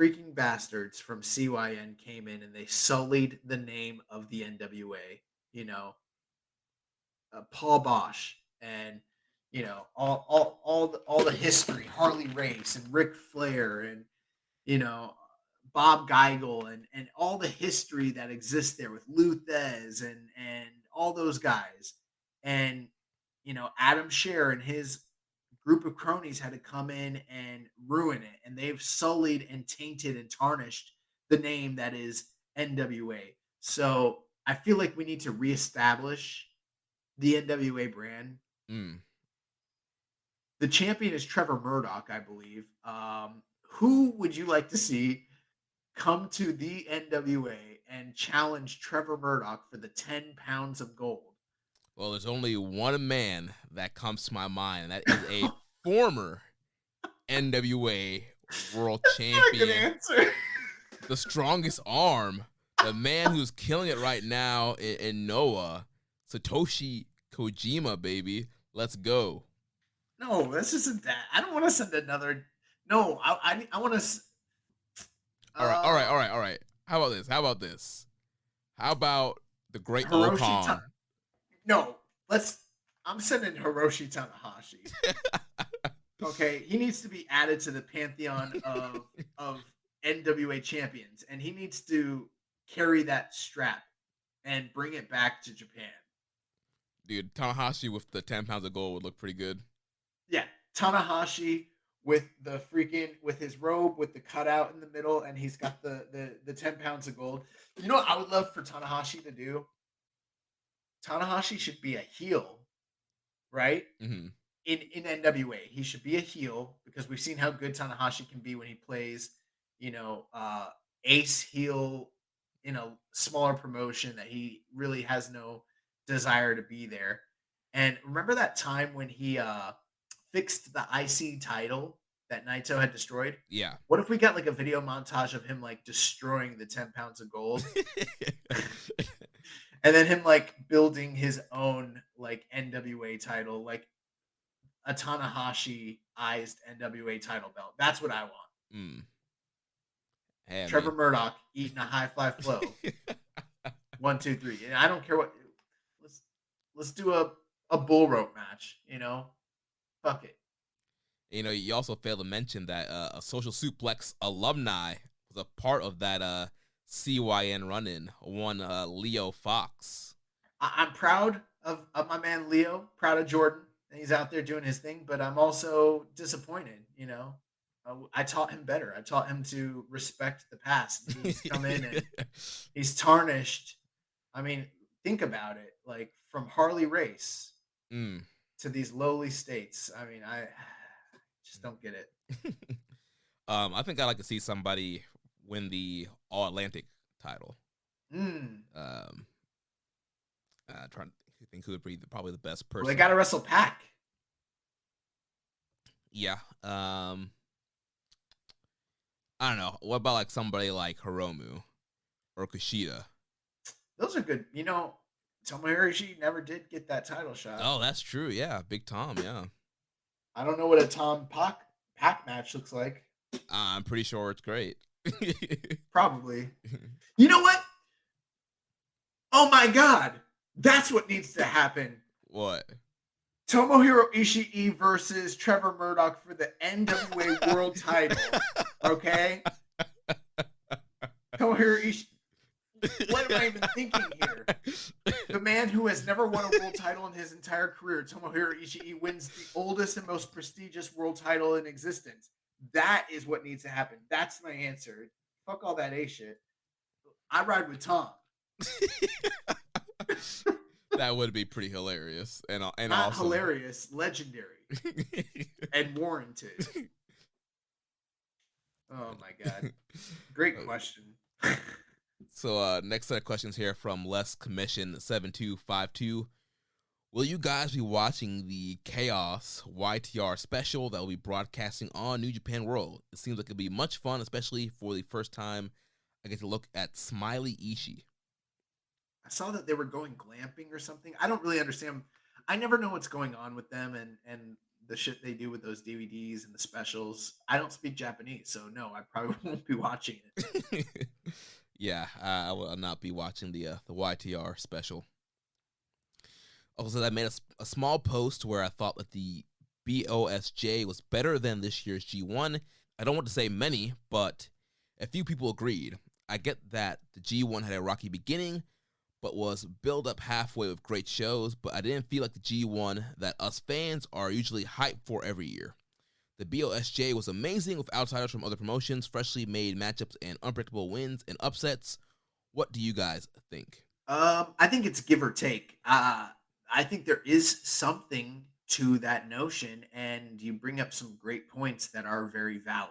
freaking bastards from CYN came in and they sullied the name of the NWA, Paul Bosch and, all the history, Harley Race and Ric Flair and, Bob Geigel and all the history that exists there with Luthez and all those guys. And, Adam Scher and his group of cronies had to come in and ruin it. And they've sullied and tainted and tarnished the name that is NWA. So I feel like we need to reestablish the NWA brand. The champion is Trevor Murdoch, I believe. Who would you like to see come to the NWA and challenge Trevor Murdoch for the 10 pounds of gold? Well, there's only one man that comes to my mind, and that is a former NWA world champion. Not a good answer. The strongest arm, the man who's killing it right now in Noah, Satoshi Kojima, baby. Let's go. No, this isn't that. I don't want to send another. No, I want to. All right. How about this? How about the great Okan? No, I'm sending Hiroshi Tanahashi. Okay, he needs to be added to the pantheon of NWA champions, and he needs to carry that strap and bring it back to Japan. Dude, Tanahashi with the 10 pounds of gold would look pretty good. Yeah, Tanahashi with with his robe with the cutout in the middle, and he's got the 10 pounds of gold. You know what I would love for Tanahashi to do? Tanahashi should be a heel, right? Mm-hmm. In NWA, he should be a heel because we've seen how good Tanahashi can be when he plays, ace heel in a smaller promotion that he really has no desire to be there. And remember that time when he fixed the IC title that Naito had destroyed? Yeah. What if we got like a video montage of him like destroying the 10 pounds of gold? And then him like building his own like NWA title, like a Tanahashi-ized NWA title belt. That's what I want. Hey, Trevor Murdoch eating a high fly flow. 1, 2, 3. And I don't care what. Let's do a bull rope match. Fuck it. You also failed to mention that a Social Suplex alumni was a part of that CYN run-in. One Leo Fox. I'm proud of my man Leo. Proud of Jordan. And he's out there doing his thing. But I'm also disappointed. I taught him better. I taught him to respect the past. He's come in and he's tarnished. I mean, think about it. Like from Harley Race to these lowly states. I mean, I just don't get it. I think I'd like to see somebody win the All Atlantic title. Trying to think who would be probably the best person. Well, they got to wrestle Pac. Yeah. I don't know. What about like somebody like Hiromu or Kushida? Those are good. You know, Tomohiro Ishii never did get that title shot. Oh, that's true. Yeah, Big Tom. Yeah. I don't know what a Tom Pac match looks like. I'm pretty sure it's great. Probably. You know what? Oh my God. That's what needs to happen. What? Tomohiro Ishii versus Trevor Murdoch for the NWA World title. Okay? Tomohiro Ishii. What am I even thinking here? The man who has never won a world title in his entire career, Tomohiro Ishii, wins the oldest and most prestigious world title in existence. That is what needs to happen. That's my answer. Fuck all that A shit. I ride with Tom. That would be pretty hilarious and Not awesome. Hilarious, legendary, and warranted. Oh my God! Great question. So next set of questions here from Les Commission 7252. Will you guys be watching the Chaos YTR special that will be broadcasting on New Japan World? It seems like it'll be much fun, especially for the first time I get to look at Smiley Ishii. I saw that they were going glamping or something. I don't really understand. I never know what's going on with them and the shit they do with those DVDs and the specials. I don't speak Japanese, so no, I probably won't be watching it. Yeah, I will not be watching the YTR special. Also, I made a small post where I thought that the BOSJ was better than this year's G1. I don't want to say many, but a few people agreed. I get that the G1 had a rocky beginning, but was built up halfway with great shows, but I didn't feel like the G1 that us fans are usually hyped for every year. The BOSJ was amazing with outsiders from other promotions, freshly made matchups, and unpredictable wins and upsets. What do you guys think? I think it's give or take. I think there is something to that notion, and you bring up some great points that are very valid.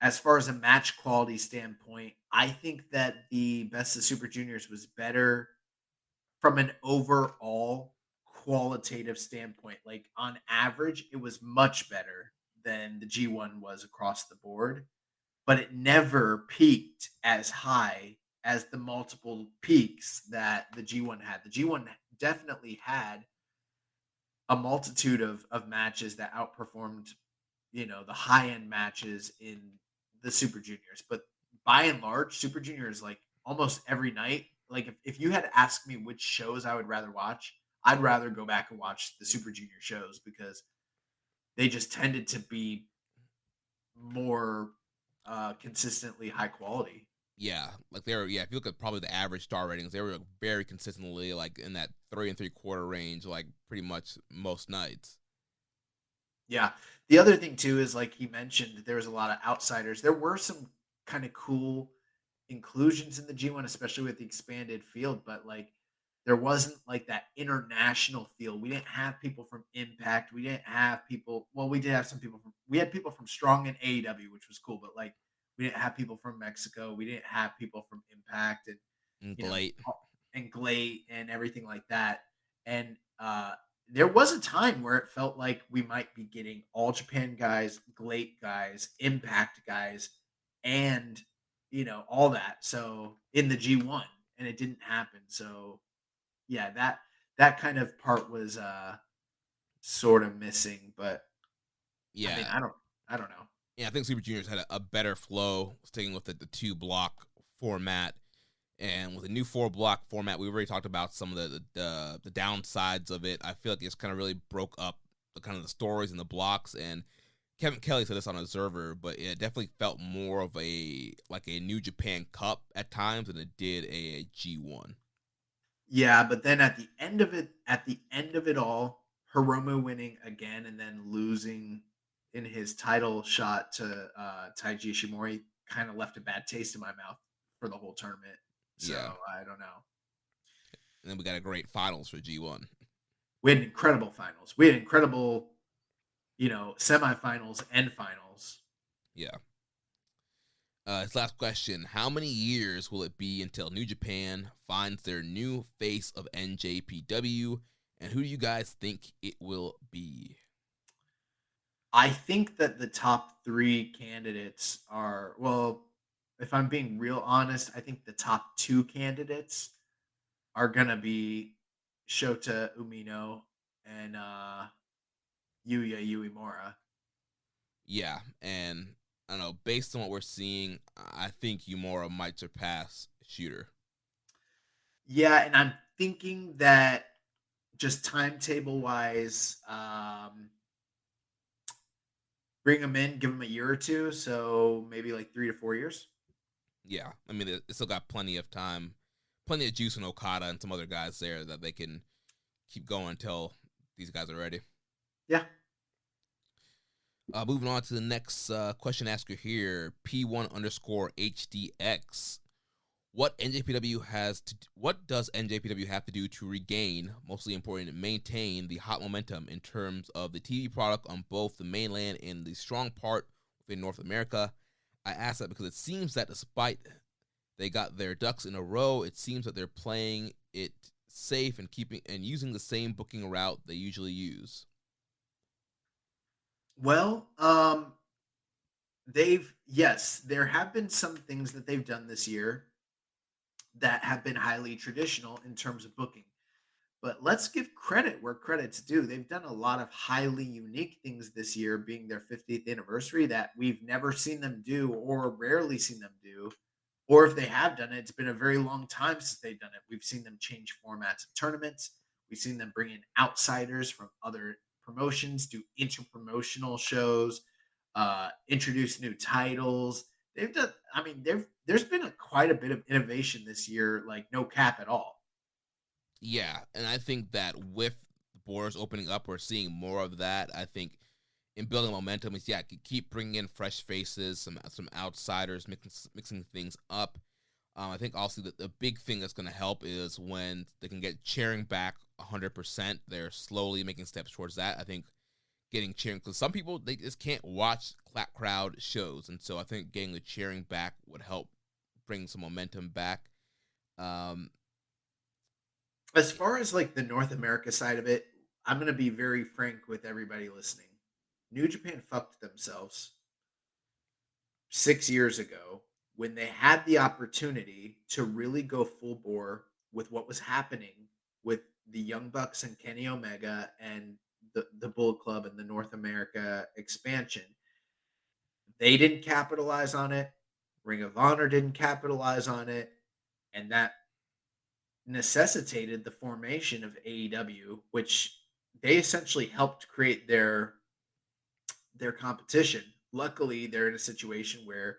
As far as a match quality standpoint, I think that the Best of Super Juniors was better from an overall qualitative standpoint. Like on average, it was much better than the G1 was across the board, but it never peaked as high as the multiple peaks that the G1 had. The G1 definitely had a multitude of matches that outperformed, the high-end matches in the Super Juniors. But by and large, Super Juniors, like almost every night, like if you had to ask me which shows I would rather watch, I'd rather go back and watch the Super Junior shows because they just tended to be more consistently high quality. Yeah, like if you look at probably the average star ratings, they were very consistently like in that 3 3/4 range, like pretty much most nights. Yeah. The other thing too is like he mentioned, there was a lot of outsiders. There were some kind of cool inclusions in the G1, especially with the expanded field, but like there wasn't like that international feel. We didn't have people from Impact. We didn't have people. Well, we did have some people we had people from Strong and AEW, which was cool, but like we didn't have people from Mexico. We didn't have people from Impact and GLATE and everything like that. And there was a time where it felt like we might be getting All Japan guys, GLATE guys, Impact guys, and all that. So in the G1, and it didn't happen. So yeah, that kind of part was sort of missing. But yeah, I mean, I don't know. Yeah, I think Super Juniors had a better flow, sticking with the 2-block format. And with the new 4-block format, we already talked about some of the downsides of it. I feel like it's kind of really broke up the stories and the blocks. And Kevin Kelly said this on Observer, but it definitely felt more of a New Japan Cup at times than it did a G1. Yeah, but then at the end of it all, Hiromu winning again and then losing in his title shot to Taiji Ishimori kind of left a bad taste in my mouth for the whole tournament. So I don't know. And then we got a great finals for G1. We had incredible finals. We had incredible, semifinals and finals. Yeah. His last question: how many years will it be until New Japan finds their new face of NJPW, and who do you guys think it will be? I think that the top 3 candidates are, well, if I'm being real honest, I think the top 2 candidates are going to be Shota Umino and Yuya Uemura. Yeah, and I don't know, based on what we're seeing, I think Umura might surpass Shooter. Yeah, and I'm thinking that just timetable wise, bring him in, give him a year or two, so maybe like 3 to 4 years. Yeah, I mean, they still got plenty of time, plenty of juice in Okada and some other guys there that they can keep going until these guys are ready. Yeah. Moving on to the next question asker here, P1_HDX. What does NJPW have to do to regain, mostly important, maintain the hot momentum in terms of the TV product on both the mainland and the strong part within North America? I ask that because it seems that despite they got their ducks in a row, it seems that they're playing it safe and using the same booking route they usually use. Well, there have been some things that they've done this year that have been highly traditional in terms of booking. But let's give credit where credit's due. They've done a lot of highly unique things this year, being their 50th anniversary, that we've never seen them do or rarely seen them do. Or if they have done it, it's been a very long time since they've done it. We've seen them change formats of tournaments. We've seen them bring in outsiders from other promotions, do interpromotional shows, introduce new titles. They've done, there's been quite a bit of innovation this year, like no cap at all. Yeah, and I think that with the borders opening up, we're seeing more of that. I think in building momentum is, keep bringing in fresh faces, some outsiders, mixing things up. I think also that the big thing that's going to help is when they can get cheering back 100%. They're slowly making steps towards that. I think getting cheering, because some people, they just can't watch crowd shows, and so I think getting the cheering back would help bring some momentum back. As far as like the North America side of it, I'm going to be very frank with everybody listening. New Japan fucked themselves 6 years ago when they had the opportunity to really go full bore with what was happening with the Young Bucks and Kenny Omega and the Bullet Club and the North America expansion. They didn't capitalize on it. Ring of Honor didn't capitalize on it. And that necessitated the formation of AEW, which they essentially helped create their competition. Luckily, they're in a situation where,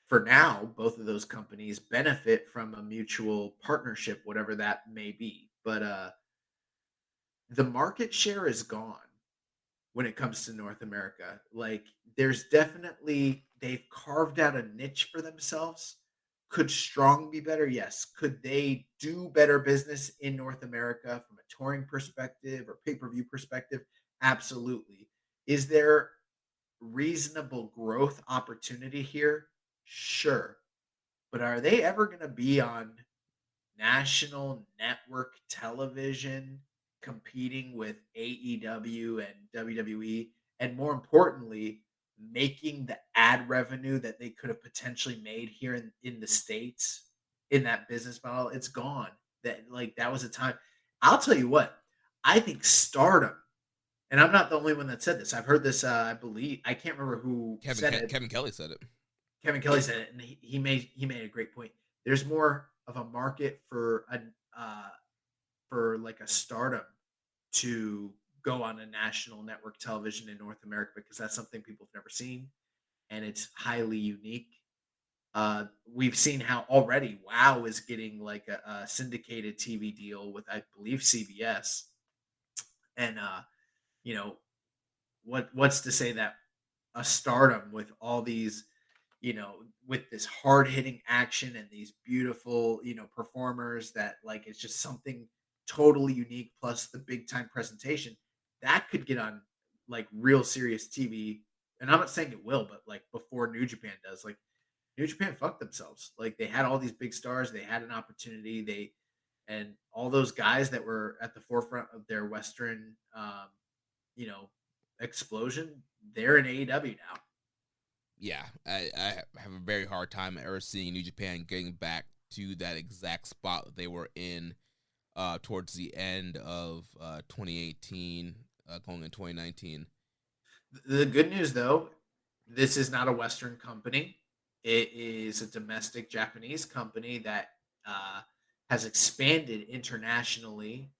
for now, both of those companies benefit from a mutual partnership, whatever that may be. But the market share is gone when it comes to North America. Like, there's definitely, they've carved out a niche for themselves. Could Strong be better? Yes. Could they do better business in North America from a touring perspective or pay-per-view perspective? Absolutely. Is there reasonable growth opportunity here? Sure. But are they ever going to be on national network television competing with AEW and WWE? And more importantly, making the ad revenue that they could have potentially made here in the States in that business model? It's gone. That was a time. I'll tell you what, I think Stardom, and I'm not the only one that said this. I've heard this, I believe, I can't remember who said it. Kevin Kelly said it. Kevin Kelly said it, and he made a great point. There's more of a market for like a Stardom to go on a national network television in North America, because that's something people have never seen, and it's highly unique. We've seen how already WOW is getting like a syndicated TV deal with, I believe, CBS, and what's to say that a Stardom with all these, with this hard hitting action and these beautiful, performers that like it's just something totally unique. Plus the big time presentation that could get on like real serious TV. And I'm not saying it will, but like before New Japan does, like New Japan fucked themselves. Like they had all these big stars, they had an opportunity, and all those guys that were at the forefront of their Western, you know, explosion, they're in AEW now. Yeah, I have a very hard time ever seeing New Japan getting back to that exact spot that they were in towards the end of 2018, going in 2019. The good news, though, this is not a Western company. It is a domestic Japanese company that has expanded internationally,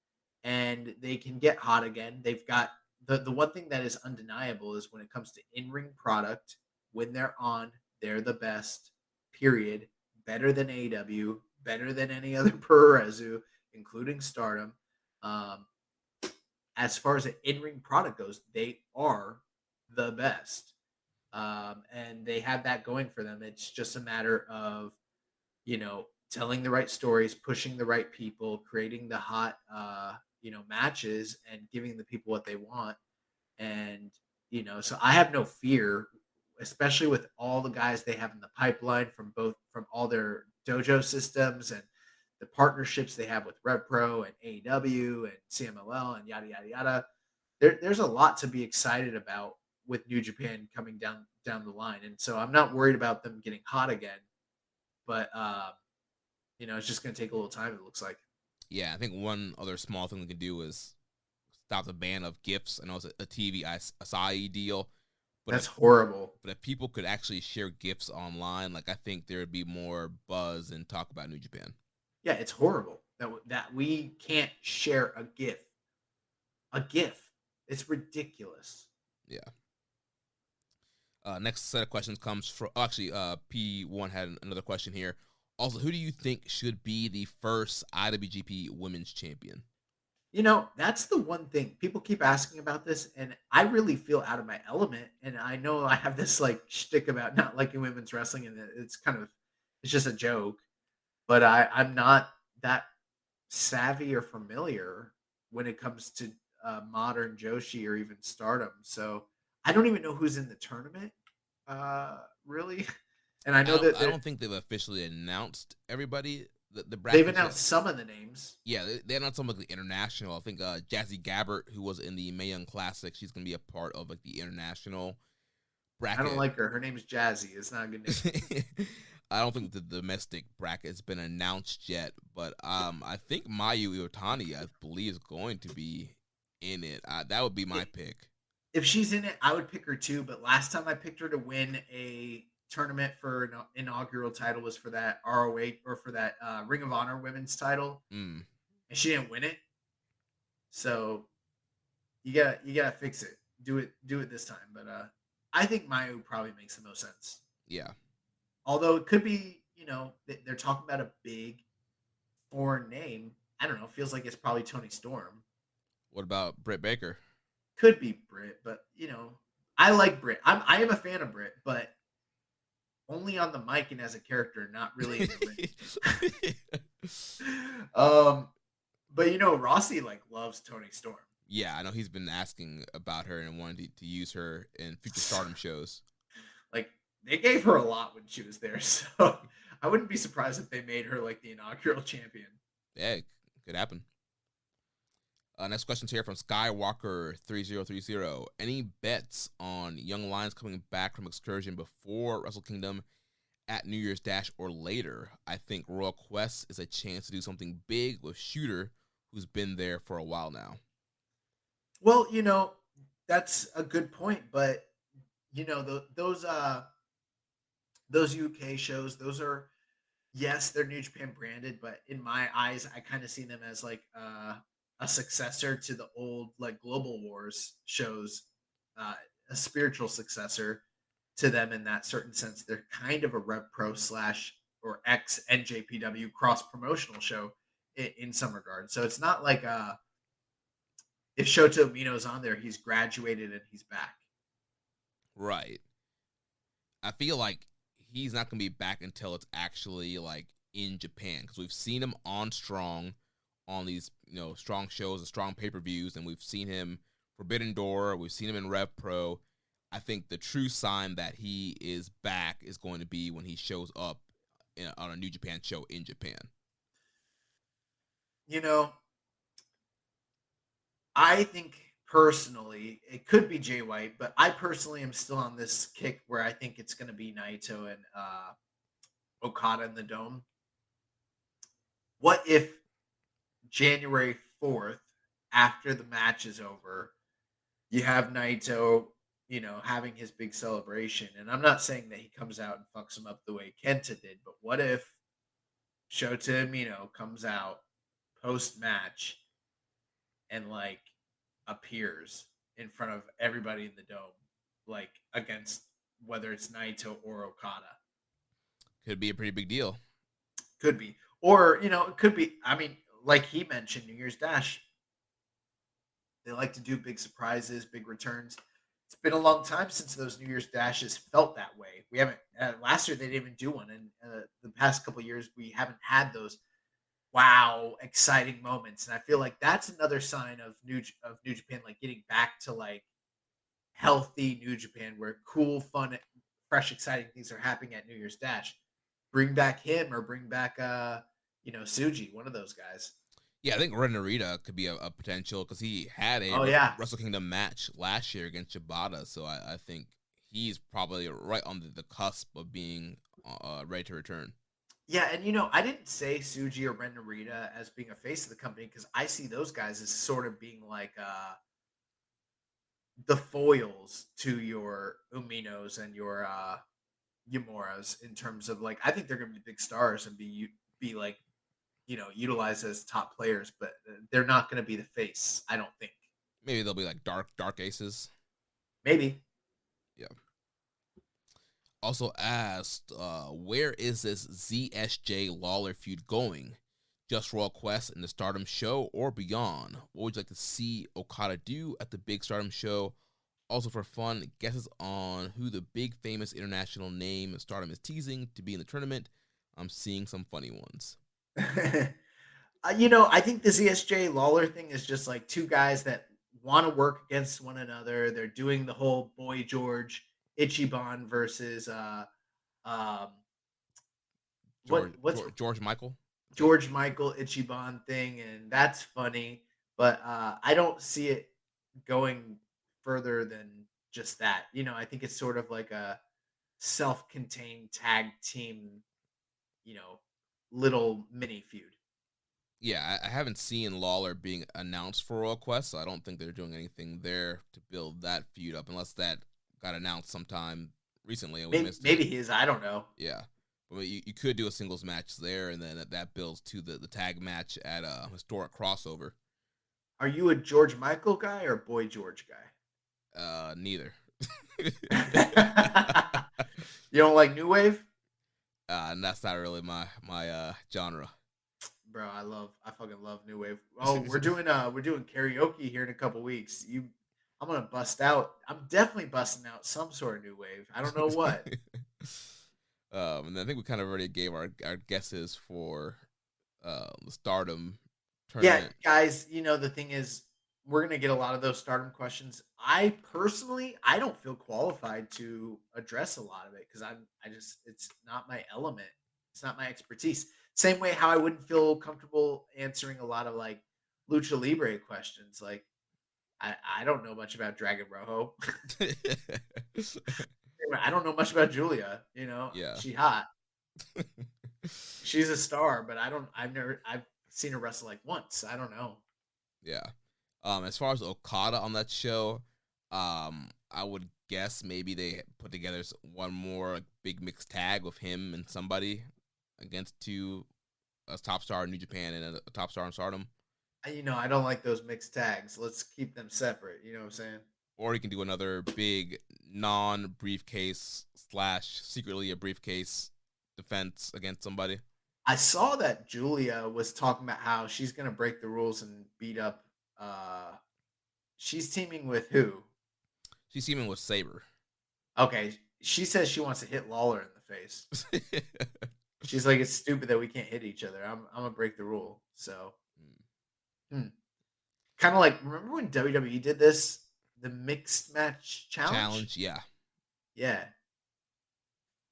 and they can get hot again. They've got the one thing that is undeniable is when it comes to in-ring product, when they're on, they're the best, period. Better than AEW, better than any other Puroresu, including Stardom. As far as an in-ring product goes, they are the best. And they have that going for them. It's just a matter of, telling the right stories, pushing the right people, creating the hot, matches and giving the people what they want. And, so I have no fear, especially with all the guys they have in the pipeline from all their dojo systems and the partnerships they have with Red Pro and AEW and CMLL and yada, yada, yada. There's a lot to be excited about with New Japan coming down the line. And so I'm not worried about them getting hot again, but it's just going to take a little time. It looks like. Yeah, I think one other small thing we can do is stop the ban of gifts. I know it's a TV Asahi deal, but that's horrible. But if people could actually share gifts online, like I think there would be more buzz and talk about New Japan. Yeah, it's horrible that we can't share a GIF. A GIF. It's ridiculous. Yeah. Next set of questions comes from P1 had another question here. Also, who do you think should be the first IWGP Women's Champion? That's the one thing people keep asking about this, and I really feel out of my element. And I know I have this like shtick about not liking women's wrestling, and it's just a joke. But I'm not that savvy or familiar when it comes to modern Joshi or even Stardom. So I don't even know who's in the tournament, really. And I know I don't think they've officially announced everybody. The they've announced some of the names. Yeah, they announced some of the international. I think Jazzy Gabbert, who was in the Mae Young Classic, she's going to be a part of like the international bracket. I don't like her. Her name's Jazzy. It's not a good name. I don't think the domestic bracket has been announced yet, but I think Mayu Iwatani, I believe, is going to be in it. That would be my pick. If she's in it, I would pick her too. But last time I picked her to win a tournament for an inaugural title was for that ROH or for that Ring of Honor women's title, and she didn't win it. So you gotta fix it. Do it this time. But I think Mayu probably makes the most sense. Yeah. Although it could be, they're talking about a big foreign name. I don't know. It feels like it's probably Tony Storm. What about Britt Baker? Could be Britt, but I like Britt. I am a fan of Britt, but only on the mic and as a character, not really in the ring. But Rossi like loves Tony Storm. Yeah, I know he's been asking about her and wanting to use her in future Stardom shows. Like they gave her a lot when she was there, so I wouldn't be surprised if they made her like the inaugural champion. Yeah, it could happen. Next question's here from Skywalker3030. Any bets on Young Lions coming back from excursion before Wrestle Kingdom at New Year's Dash or later? I think Royal Quest is a chance to do something big with Shooter, who's been there for a while now. Well, that's a good point, but those UK shows, those are, yes, they're New Japan branded, but in my eyes, I kind of see them as like a successor to the old like Global Wars shows, a spiritual successor to them in that certain sense. They're kind of a Rev Pro / or ex NJPW cross promotional show in some regard. So it's not like if Shota Umino's on there, he's graduated and he's back. Right. I feel like he's not going to be back until it's actually like in Japan, because we've seen him on Strong, on these Strong shows and Strong pay-per-views, and we've seen him Forbidden Door, we've seen him in Rev Pro. I think the true sign that he is back is going to be when he shows up on a New Japan show in Japan. I think personally it could be Jay White, but I personally am still on this kick where I think it's going to be Naito and Okada in the Dome. What if January 4th, after the match is over, you have Naito, having his big celebration? And I'm not saying that he comes out and fucks him up the way Kenta did, but what if Shota Umino comes out post-match and appears in front of everybody in the Dome, against whether it's Naito or Okada? Could be a pretty big deal. Could be. Or, it could be, like he mentioned, New Year's Dash. They like to do big surprises, big returns. It's been a long time since those New Year's Dashes felt that way. We haven't, last year they didn't even do one. And the past couple of years, we haven't had those wow, exciting moments. And I feel like that's another sign of New Japan, getting back to healthy New Japan, where cool, fun, fresh, exciting things are happening at New Year's Dash. Bring back him, or bring back Tsuji, one of those guys. Yeah, I think Ren Narita could be a potential, because he had a Wrestle Kingdom match last year against Shibata, so I think he's probably right on the cusp of being ready to return. Yeah, and I didn't say Tsuji or Ren Narita as being a face of the company, because I see those guys as sort of being the foils to your Uminos and your Yamuras, in terms of I think they're going to be big stars and be utilized as top players, but they're not going to be the face, I don't think. Maybe they'll be dark aces. Maybe. Yeah. Also asked, where is this ZSJ Lawler feud going? Just Royal Quest in the Stardom show or beyond? What would you like to see Okada do at the big Stardom show? Also for fun, guesses on who the big famous international name Stardom is teasing to be in the tournament. I'm seeing some funny ones. I think the ZSJ Lawler thing is just two guys that want to work against one another. They're doing the whole Boy George Ichiban versus George Michael Ichiban thing, and that's funny, but I don't see it going further than just that. I think it's sort of like a self-contained tag team, little mini feud. Yeah, I haven't seen Lawler being announced for Royal Quest, so I don't think they're doing anything there to build that feud up, unless that got announced sometime recently and we missed it. Maybe he is, I don't know. Yeah. But you could do a singles match there, and then that builds to the tag match at a historic crossover. Are you a George Michael guy or Boy George guy? Neither. You don't like New Wave? And that's not really my genre. Bro, I fucking love New Wave. Oh, we're doing karaoke here in a couple weeks. I'm gonna bust out. I'm definitely busting out some sort of New Wave. I don't know what. And I think we kind of already gave our guesses for the Stardom tournament. Yeah, guys, the thing is, we're going to get a lot of those Stardom questions. I personally don't feel qualified to address a lot of it, because it's not my element. It's not my expertise. Same way how I wouldn't feel comfortable answering a lot of Lucha Libre questions. I don't know much about Dragon Rojo. I don't know much about Julia, Yeah. She hot. She's a star, but I've seen her wrestle once. I don't know. Yeah. As far as Okada on that show, I would guess maybe they put together one more big mixed tag with him and somebody against a top star in New Japan and a top star in Stardom. I don't like those mixed tags. Let's keep them separate. You know what I'm saying? Or you can do another big non-briefcase / secretly a briefcase defense against somebody. I saw that Julia was talking about how she's going to break the rules and beat up. She's teaming with who? She's teaming with Sabre. Okay, she says she wants to hit Lawler in the face. She's like, it's stupid that we can't hit each other. I'm gonna break the rule. So, kind of like, remember when WWE did this, the mixed match challenge? Yeah. Yeah.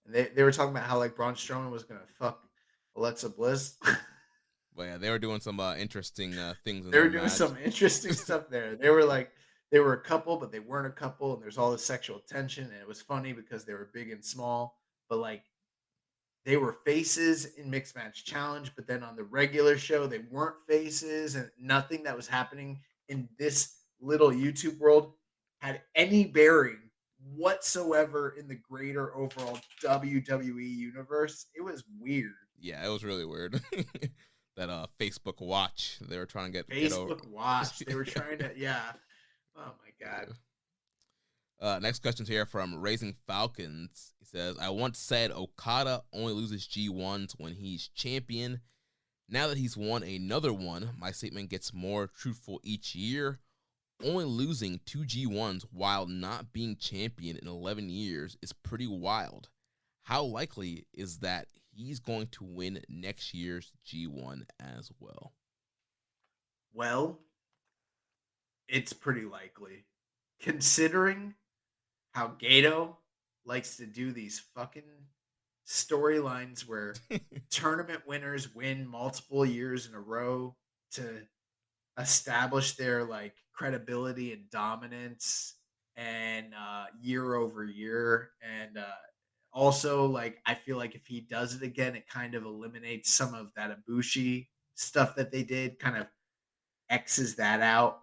And they were talking about how like Braun Strowman was gonna fuck Alexa Bliss. But yeah, they were doing some interesting things in They their were doing match. some interesting stuff there. They were like, they were a couple, but they weren't a couple, and there's all this sexual tension, and it was funny because they were big and small, but like they were faces in mixed match challenge, but then on the regular show they weren't faces, and nothing that was happening in this little YouTube world had any bearing whatsoever in the greater overall WWE universe. It was weird. Yeah, it was really weird. That Facebook watch they were trying to get over. Facebook watch. They were trying to, yeah. Oh my god. Next question's here from Raising Falcons. He says, I once said Okada only loses G1s when he's champion. Now that he's won another one, my statement gets more truthful each year. Only losing 2 G1s while not being champion in 11 years is pretty wild. How likely is that he's going to win next year's G1 as well? Well, it's pretty likely. Considering how Gato likes to do these fucking storylines where tournament winners win multiple years in a row to establish their like credibility and dominance and year over year, and also like I feel like if he does it again, it kind of eliminates some of that Ibushi stuff that they did, kind of X's that out.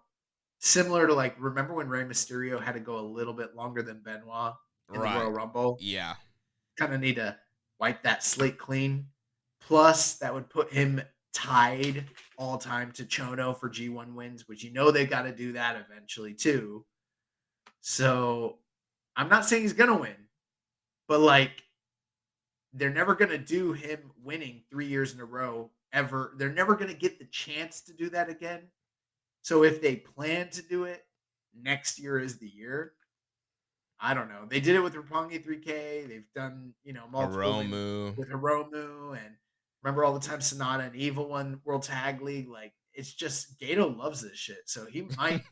Similar to like, remember when Rey Mysterio had to go a little bit longer than Benoit in the Royal Rumble? Yeah. Kind of need to wipe that slate clean. Plus, that would put him tied all time to Chono for G1 wins, which you know they got to do that eventually too. So I'm not saying he's going to win, but like they're never going to do him winning 3 years in a row ever. They're never going to get the chance to do that again. So if they plan to do it, next year is the year. I don't know. They did it with Roppongi 3K. They've done, multiple with Hiromu, and remember all the time Sonata and Evil won World Tag League. Like, it's just Gato loves this shit, so he might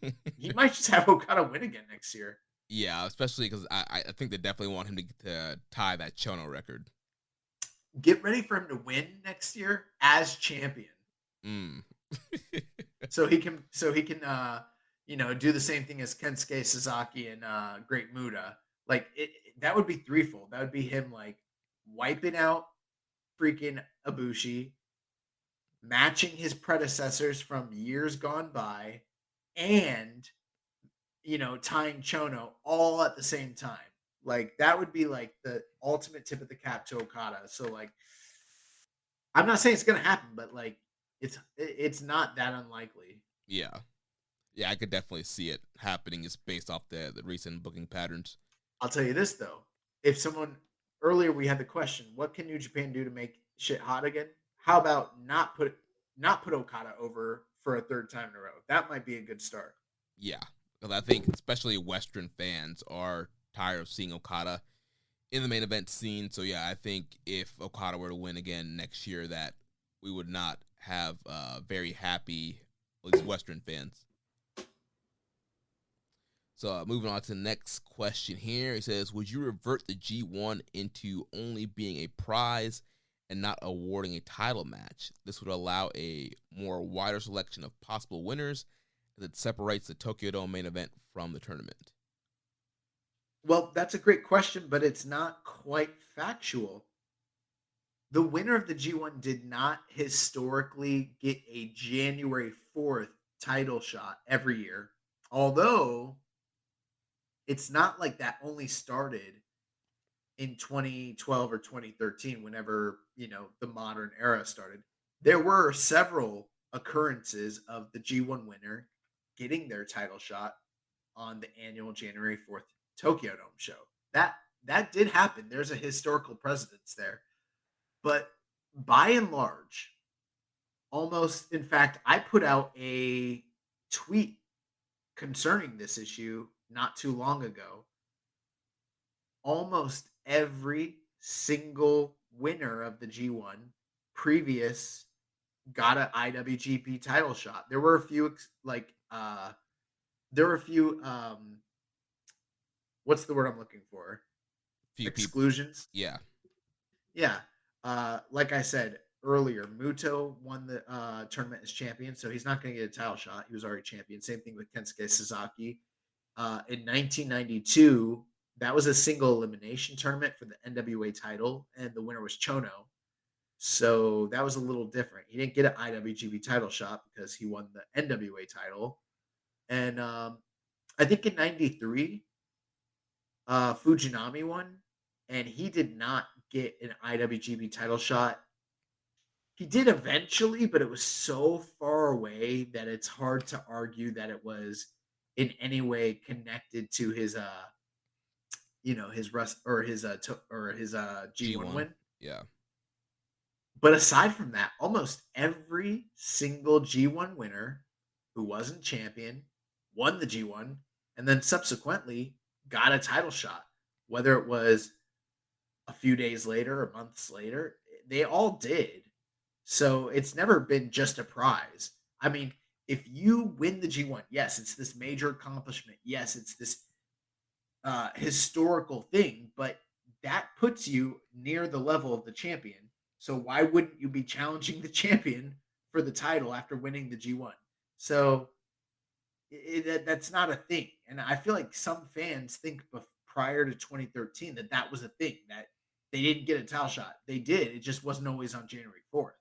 just have Okada win again next year. Yeah, especially because I think they definitely want him to tie that Chono record. Get ready for him to win next year as champion. so he can do the same thing as Kensuke Sasaki and Great Muta. Like that would be threefold. That would be him like wiping out freaking Ibushi, matching his predecessors from years gone by, and tying Chono all at the same time. Like that would be like the ultimate tip of the cap to Okada. So like, I'm not saying it's gonna happen, but like it's not that unlikely. Yeah, I could definitely see it happening just based off the recent booking patterns. I'll tell you this though: if someone earlier we had the question, what can New Japan do to make shit hot again? How about not put Okada over for a third time in a row? That might be a good start. Yeah, because I think especially Western fans are tired of seeing Okada in the main event scene. So yeah, I think if Okada were to win again next year, that we would not have very happy, at least Western fans. So moving on to the next question here. It says, would you revert the G1 into only being a prize and not awarding a title match? This would allow a more wider selection of possible winners as it separates the Tokyo Dome main event from the tournament. Well, that's a great question, but it's not quite factual. The winner of the G1 did not historically get a January 4th title shot every year. Although it's not like that only started in 2012 or 2013, whenever, the modern era started. There were several occurrences of the G1 winner getting their title shot on the annual January 4th Tokyo Dome show. That did happen. There's a historical precedence there. But by and large, almost, in fact, I put out a tweet concerning this issue not too long ago. almost every single winner of the G1 previous got an IWGP title shot. There were a few there were a few what's the word I'm looking for? Few people. Exclusions. Yeah. Yeah. Like I said earlier, Muto won the tournament as champion, so he's not going to get a title shot. He was already champion. Same thing with Kensuke Sasaki. In 1992, that was a single elimination tournament for the NWA title, and the winner was Chono. So that was a little different. He didn't get an IWGP title shot because he won the NWA title. And I think in 93, Fujinami won, and he did not get an IWGP title shot. He did eventually, but it was so far away that it's hard to argue that it was in any way connected to his his rest or his G1 win. Yeah. But aside from that, almost every single G1 winner who wasn't champion won the G1 and then subsequently got a title shot, whether it was a few days later or months later, they all did. So it's never been just a prize. I mean, if you win the G1, yes, it's this major accomplishment. Yes, it's this historical thing, but that puts you near the level of the champion. So why wouldn't you be challenging the champion for the title after winning the G1? So that's not a thing. And I feel like some fans think prior to 2013 that was a thing, that they didn't get a title shot. They did. It just wasn't always on January 4th.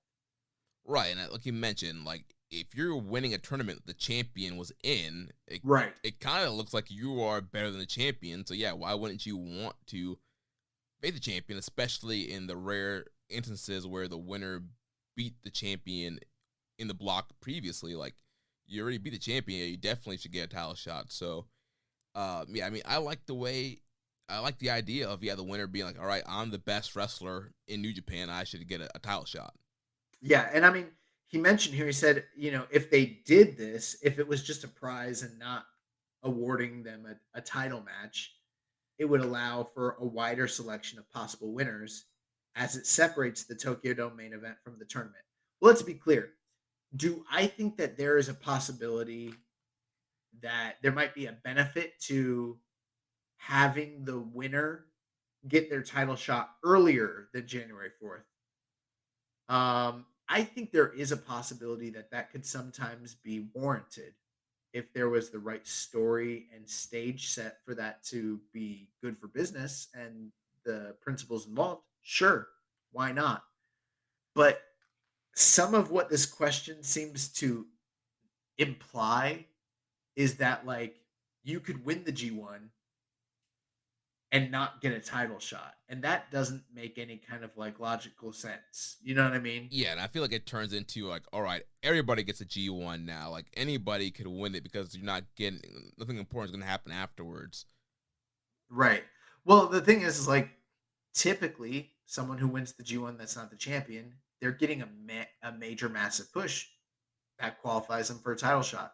Right. And like you mentioned, like if you're winning a tournament the champion was in, it kind of looks like you are better than the champion. So yeah, why wouldn't you want to face the champion, especially in the rare instances where the winner beat the champion in the block previously? Like, you already beat the champion, you definitely should get a title shot. So yeah, I mean, I like the idea of the winner being like, all right, I'm the best wrestler in New Japan, I should get a title shot. Yeah, and I mean, he mentioned here, he said, if they did this, if it was just a prize and not awarding them a title match, it would allow for a wider selection of possible winners as it separates the Tokyo Dome main event from the tournament. Well, let's be clear. Do I think that there is a possibility that there might be a benefit to having the winner get their title shot earlier than January 4th? I think there is a possibility that could sometimes be warranted if there was the right story and stage set for that to be good for business and the principles involved. Sure, why not? But some of what this question seems to imply is that, like, you could win the G1 and not get a title shot. And that doesn't make any kind of like logical sense. You know what I mean? Yeah, and I feel like it turns into like, all right, everybody gets a G1 now. Like, anybody could win it because you're not getting, nothing important is going to happen afterwards. Right. Well, the thing is like, typically someone who wins the G1 that's not the champion, they're getting a major, massive push that qualifies them for a title shot.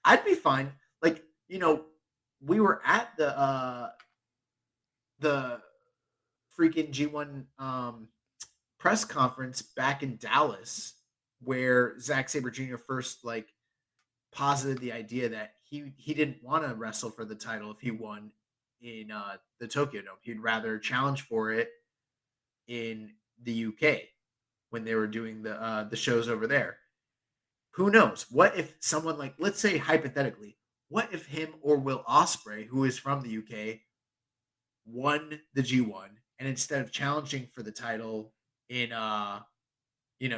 I'd be fine. Like, we were at the freaking G1 press conference back in Dallas, where Zack Sabre Jr. first like posited the idea that he didn't want to wrestle for the title if he won in the Tokyo Dome. He'd rather challenge for it in the UK when they were doing the shows over there. Who knows? What if someone like, let's say hypothetically, what if him or Will Ospreay, who is from the UK, won the G1, and instead of challenging for the title in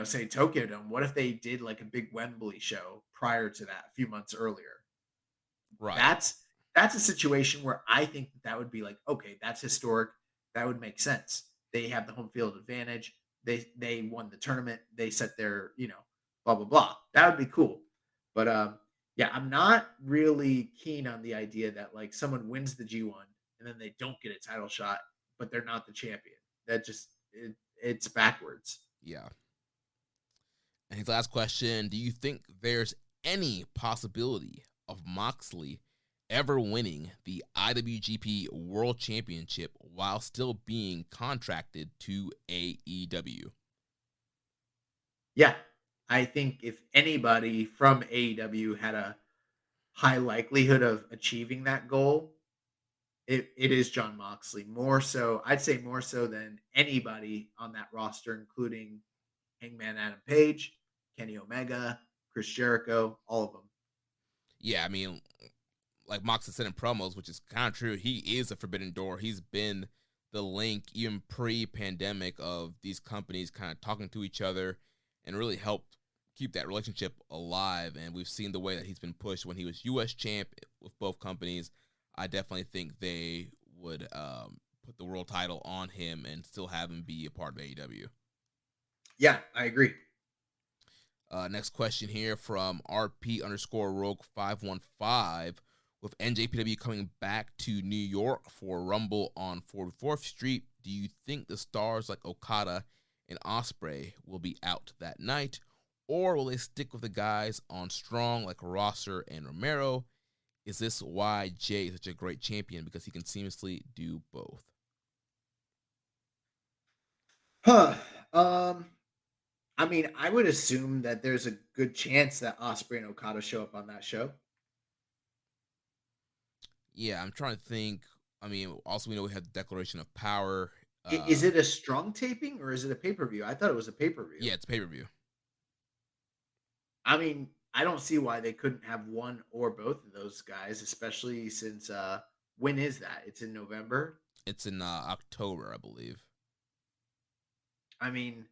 say Tokyo Dome, what if they did like a big Wembley show prior to that a few months earlier? Right. That's a situation where I think that would be like, okay, that's historic. That would make sense. They have the home field advantage. They won the tournament. They set their, blah blah blah. That would be cool. But yeah, I'm not really keen on the idea that like someone wins the G1 and then they don't get a title shot, but they're not the champion. That just it's backwards. Yeah. And his last question, do you think there's any possibility of Moxley ever winning the IWGP World Championship while still being contracted to AEW? Yeah. I think if anybody from AEW had a high likelihood of achieving that goal, it is John Moxley. More so, I'd say more so than anybody on that roster, including Hangman Adam Page, Kenny Omega, Chris Jericho, all of them. Yeah, I mean, like Moxley said in promos, which is kind of true, he is a forbidden door. He's been the link, even pre-pandemic, of these companies kind of talking to each other and really helped keep that relationship alive. And we've seen the way that he's been pushed when he was U.S. champ with both companies. I definitely think they would put the world title on him and still have him be a part of AEW. Yeah, I agree. Next question here from RP_Rogue515. With NJPW coming back to New York for Rumble on 44th Street, do you think the stars like Okada and Ospreay will be out that night? Or will they stick with the guys on Strong like Rosser and Romero? Is this why Jay is such a great champion? Because he can seamlessly do both. I mean, I would assume that there's a good chance that Ospreay and Okada show up on that show. Yeah, I'm trying to think. I mean, also we know we have the Declaration of Power. Is it a Strong taping or is it a pay-per-view? I thought it was a pay-per-view. Yeah, it's pay-per-view. I mean, I don't see why they couldn't have one or both of those guys, especially since when is that? It's in November? It's in October, I believe. I mean,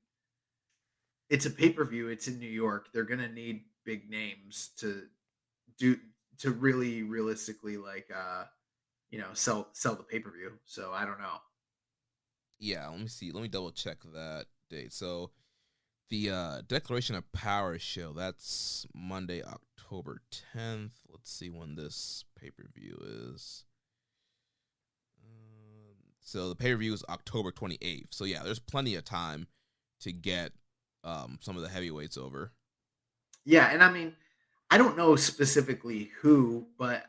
it's a pay-per-view, it's in New York. They're going to need big names to really realistically sell the pay-per-view. So I don't know. Yeah, let me see. Let me double check that date. So the Declaration of Power show, that's Monday, October 10th. Let's see when this pay-per-view is. So the pay-per-view is October 28th. So yeah, there's plenty of time to get some of the heavyweights over. Yeah, and I mean, I don't know specifically who, but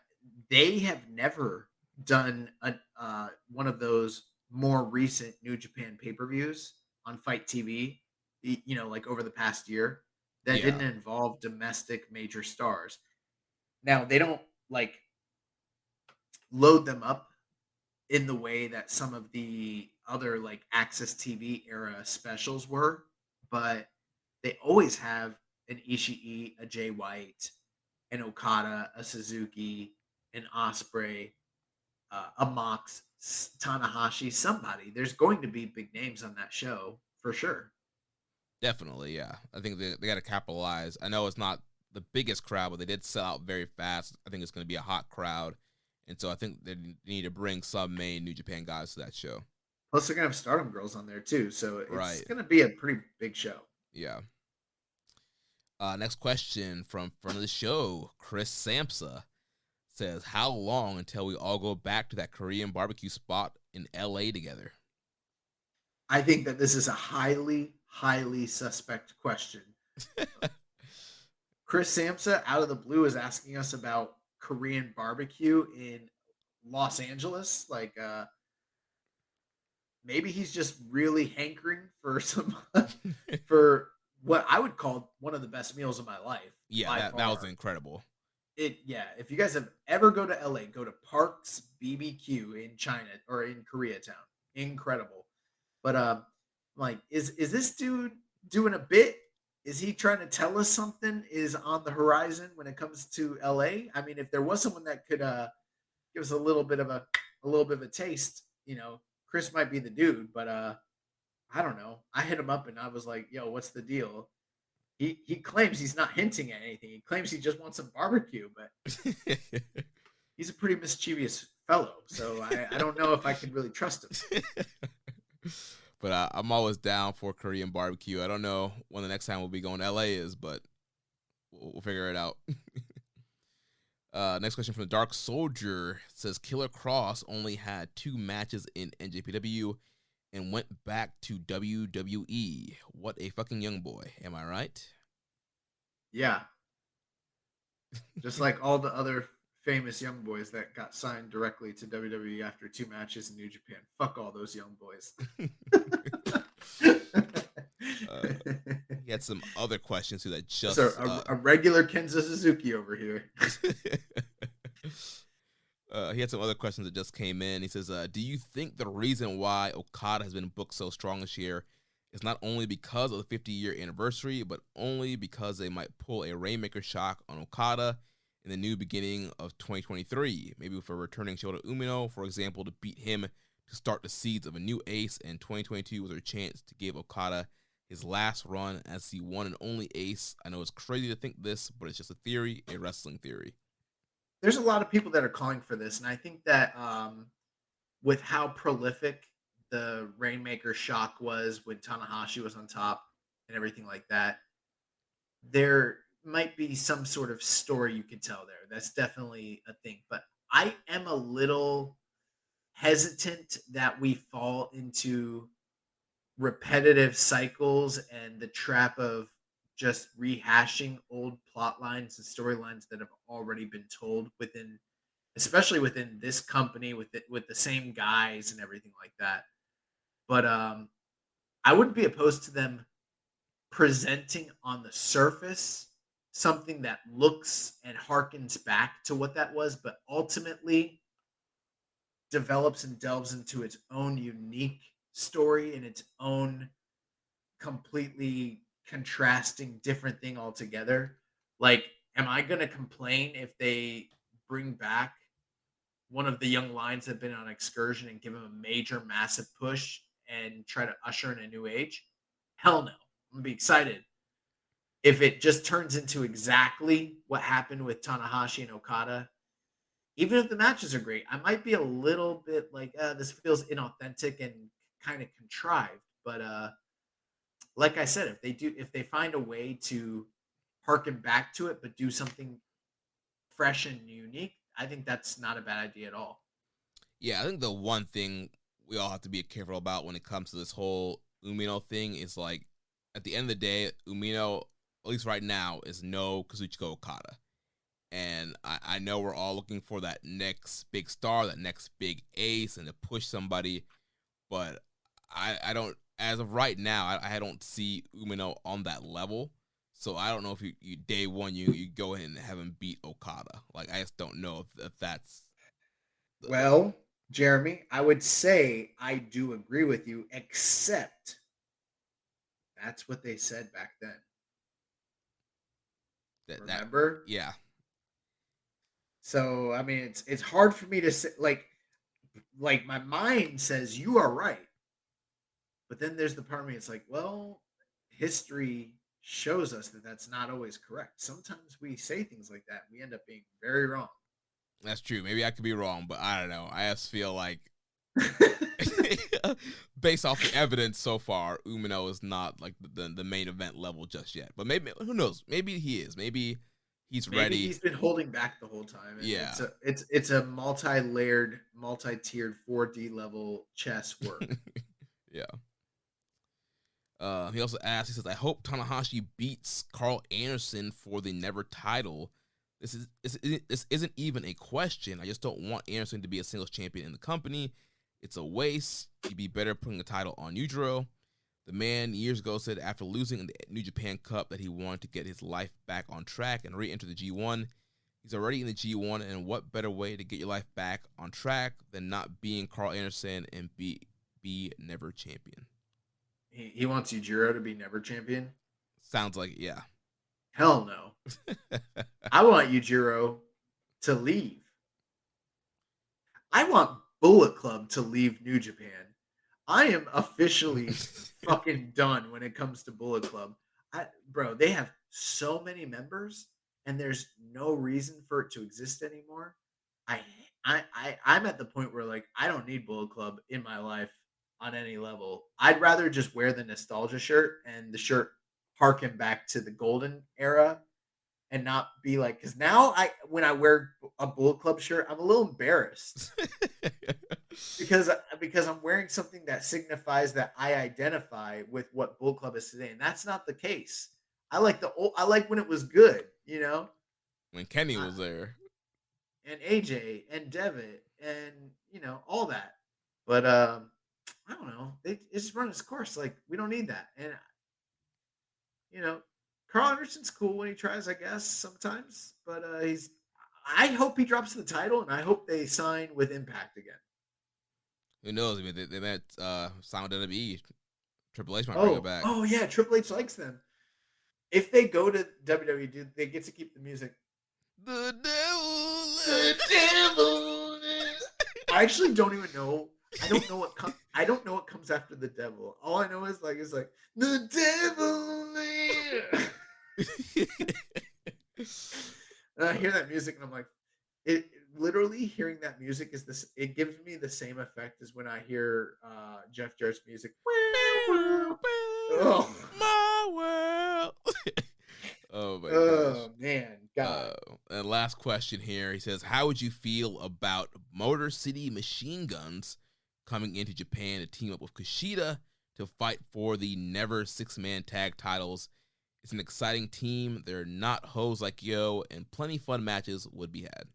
they have never done one of those more recent New Japan pay-per-views on Fight TV, like over the past year that didn't involve domestic major stars. Now, they don't like load them up in the way that some of the other like Access TV era specials were, but they always have an Ishii, a Jay White, an Okada, a Suzuki, an Ospreay, a Mox, Tanahashi, somebody. There's going to be big names on that show for sure. Definitely, yeah. I think they got to capitalize. I know it's not the biggest crowd, but they did sell out very fast. I think it's going to be a hot crowd. And so I think they need to bring some main New Japan guys to that show. Plus, they're going to have Stardom girls on there, too. So it's going to be a pretty big show. Yeah. Next question from front of the show. Chris Samsa says, how long until we all go back to that Korean barbecue spot in L.A. together? I think that this is a highly, highly suspect question. Chris Samsa, out of the blue, is asking us about Korean barbecue in Los Angeles. Like, maybe he's just really hankering for for what I would call one of the best meals of my life. Yeah, that was incredible. If you guys have ever go to LA, go to Parks BBQ in China or in Koreatown. Incredible. But like, is this dude doing a bit? Is he trying to tell us something is on the horizon when it comes to LA? I mean, if there was someone that could give us a little bit of a taste, Chris might be the dude, but I don't know. I hit him up and I was like, yo, what's the deal? He claims he's not hinting at anything. He claims he just wants some barbecue, but he's a pretty mischievous fellow. So I don't know if I can really trust him. But I'm always down for Korean barbecue. I don't know when the next time we'll be going to LA is, but we'll figure it out. Next question from the Dark Soldier. It says, Killer Cross only had 2 matches in NJPW and went back to WWE. What a fucking young boy. Am I right? Yeah. Just like all the other famous young boys that got signed directly to WWE after 2 matches in New Japan. Fuck all those young boys. He had some other questions too that just So a regular Kenzo Suzuki over here. He had some other questions that just came in. He says, do you think the reason why Okada has been booked so strong this year is not only because of the 50-year anniversary, but only because they might pull a Rainmaker shock on Okada in the new beginning of 2023? Maybe with a returning Shota Umino, for example, to beat him to start the seeds of a new ace, and 2022 was their chance to give Okada his last run as the one and only ace. I know it's crazy to think this, but it's just a theory, a wrestling theory. There's a lot of people that are calling for this, and I think that with how prolific the Rainmaker shock was when Tanahashi was on top and everything like that, there might be some sort of story you could tell there. That's definitely a thing. But I am a little hesitant that we fall into repetitive cycles and the trap of just rehashing old plot lines and storylines that have already been told within, especially within this company with the same guys and everything like that. But I wouldn't be opposed to them presenting on the surface something that looks and harkens back to what that was, but ultimately develops and delves into its own unique story and its own completely contrasting different thing altogether. Like, am I going to complain if they bring back one of the young lions that have been on excursion and give him a major, massive push and try to usher in a new age? Hell no. I'm going to be excited. If it just turns into exactly what happened with Tanahashi and Okada, even if the matches are great, I might be a little bit like, this feels inauthentic and kind of contrived. But like I said, if they find a way to harken back to it, but do something fresh and unique, I think that's not a bad idea at all. Yeah, I think the one thing we all have to be careful about when it comes to this whole Umino thing is, like, at the end of the day, Umino, at least right now, is no Kazuchika Okada. And I know we're all looking for that next big star, that next big ace, and to push somebody. But I don't, as of right now, I don't see Umino on that level. So I don't know if you day one, you go ahead and have him beat Okada. Like, I just don't know if that's... Well, Jeremy, I would say I do agree with you, except that's what they said back then. Remember? Yeah. So, I mean, it's hard for me to say, like my mind says you are right. But then there's the part of me, it's like, well, history shows us that that's not always correct. Sometimes we say things like that, and we end up being very wrong. That's true. Maybe I could be wrong, but I don't know. I just feel like, based off the evidence so far, Umino is not like the main event level just yet. But maybe, who knows? Maybe he is. Maybe he's ready. He's been holding back the whole time. And yeah, it's a multi-layered, multi-tiered 4D level chess work. yeah. He also asked, he says, I hope Tanahashi beats Carl Anderson for the Never title. This isn't even a question. I just don't want Anderson to be a singles champion in the company. It's a waste. He'd be better putting the title on Yujiro. The man years ago said after losing in the New Japan Cup that he wanted to get his life back on track and re-enter the G1. He's already in the G1, and what better way to get your life back on track than not being Carl Anderson and be Never champion? He wants Yujiro to be Never champion? Sounds like it, yeah. Hell no. I want Yujiro to leave. I want Bullet Club to leave New Japan. I am officially fucking done when it comes to Bullet Club. Bro, they have so many members, and there's no reason for it to exist anymore. I'm at the point where, like, I don't need Bullet Club in my life on any level. I'd rather just wear the nostalgia shirt and the shirt harken back to the golden era and not be like, because now when I wear a Bullet Club shirt, I'm a little embarrassed because I'm wearing something that signifies that I identify with what Bullet Club is today, and that's not the case. I like when it was good, you know, when Kenny was there. and AJ and Devitt and all that. But I don't know. It's just run its course. Like, we don't need that. And Carl Anderson's cool when he tries, I guess, sometimes. But I hope he drops the title, and I hope they sign with Impact again. Who knows? I mean, they might sign with WWE. Triple H might bring it back. Oh yeah, Triple H likes them. If they go to WWE, dude, they get to keep the music. The devil. I actually don't even know. I don't know what comes after the devil. All I know is like the devil. And I hear that music and I'm like, it literally hearing that music is this. It gives me the same effect as when I hear Jeff Jarrett's music. Oh my world. Oh my gosh. Oh man, God. And last question here. He says, how would you feel about Motor City Machine Guns coming into Japan to team up with Kushida to fight for the Never 6-man tag titles? It's an exciting team. They're not hoes like Yo, and plenty fun matches would be had.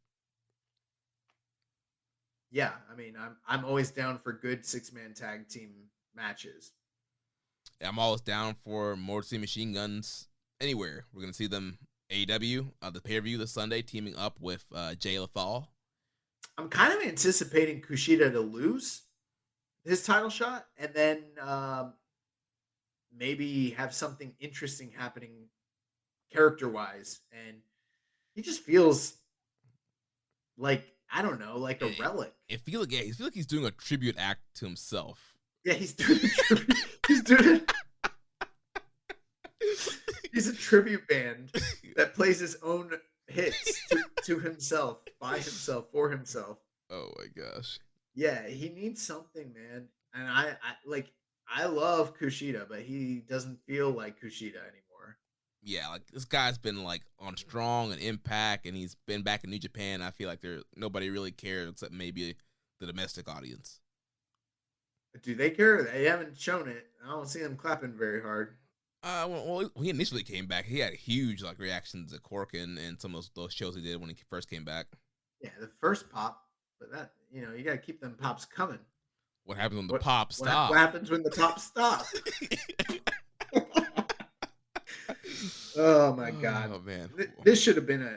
Yeah, I mean, I'm always down for good 6-man tag team matches. I'm always down for Motor City Machine Guns anywhere. We're going to see them AEW, the pay-per-view this Sunday, teaming up with Jay Lethal. I'm kind of anticipating Kushida to lose his title shot and then maybe have something interesting happening character-wise. And he just feels like, I don't know, like a relic. He feels like he's doing a tribute act to himself. Yeah, he's doing a tribute. He's a tribute band that plays his own hits to himself, by himself, for himself. Oh my gosh. Yeah, he needs something, man. And I love Kushida, but he doesn't feel like Kushida anymore. Yeah, like this guy's been like on Strong and Impact, and he's been back in New Japan. I feel like nobody really cares except maybe the domestic audience. Do they care? They haven't shown it. I don't see them clapping very hard. Well, he initially came back. He had huge reactions at Corkin and some of those shows he did when he first came back. Yeah, the first pop, but that you got to keep them pops coming. What happens when the pops stop? What happens when the pops stop? Oh my God! Oh man, this should have been a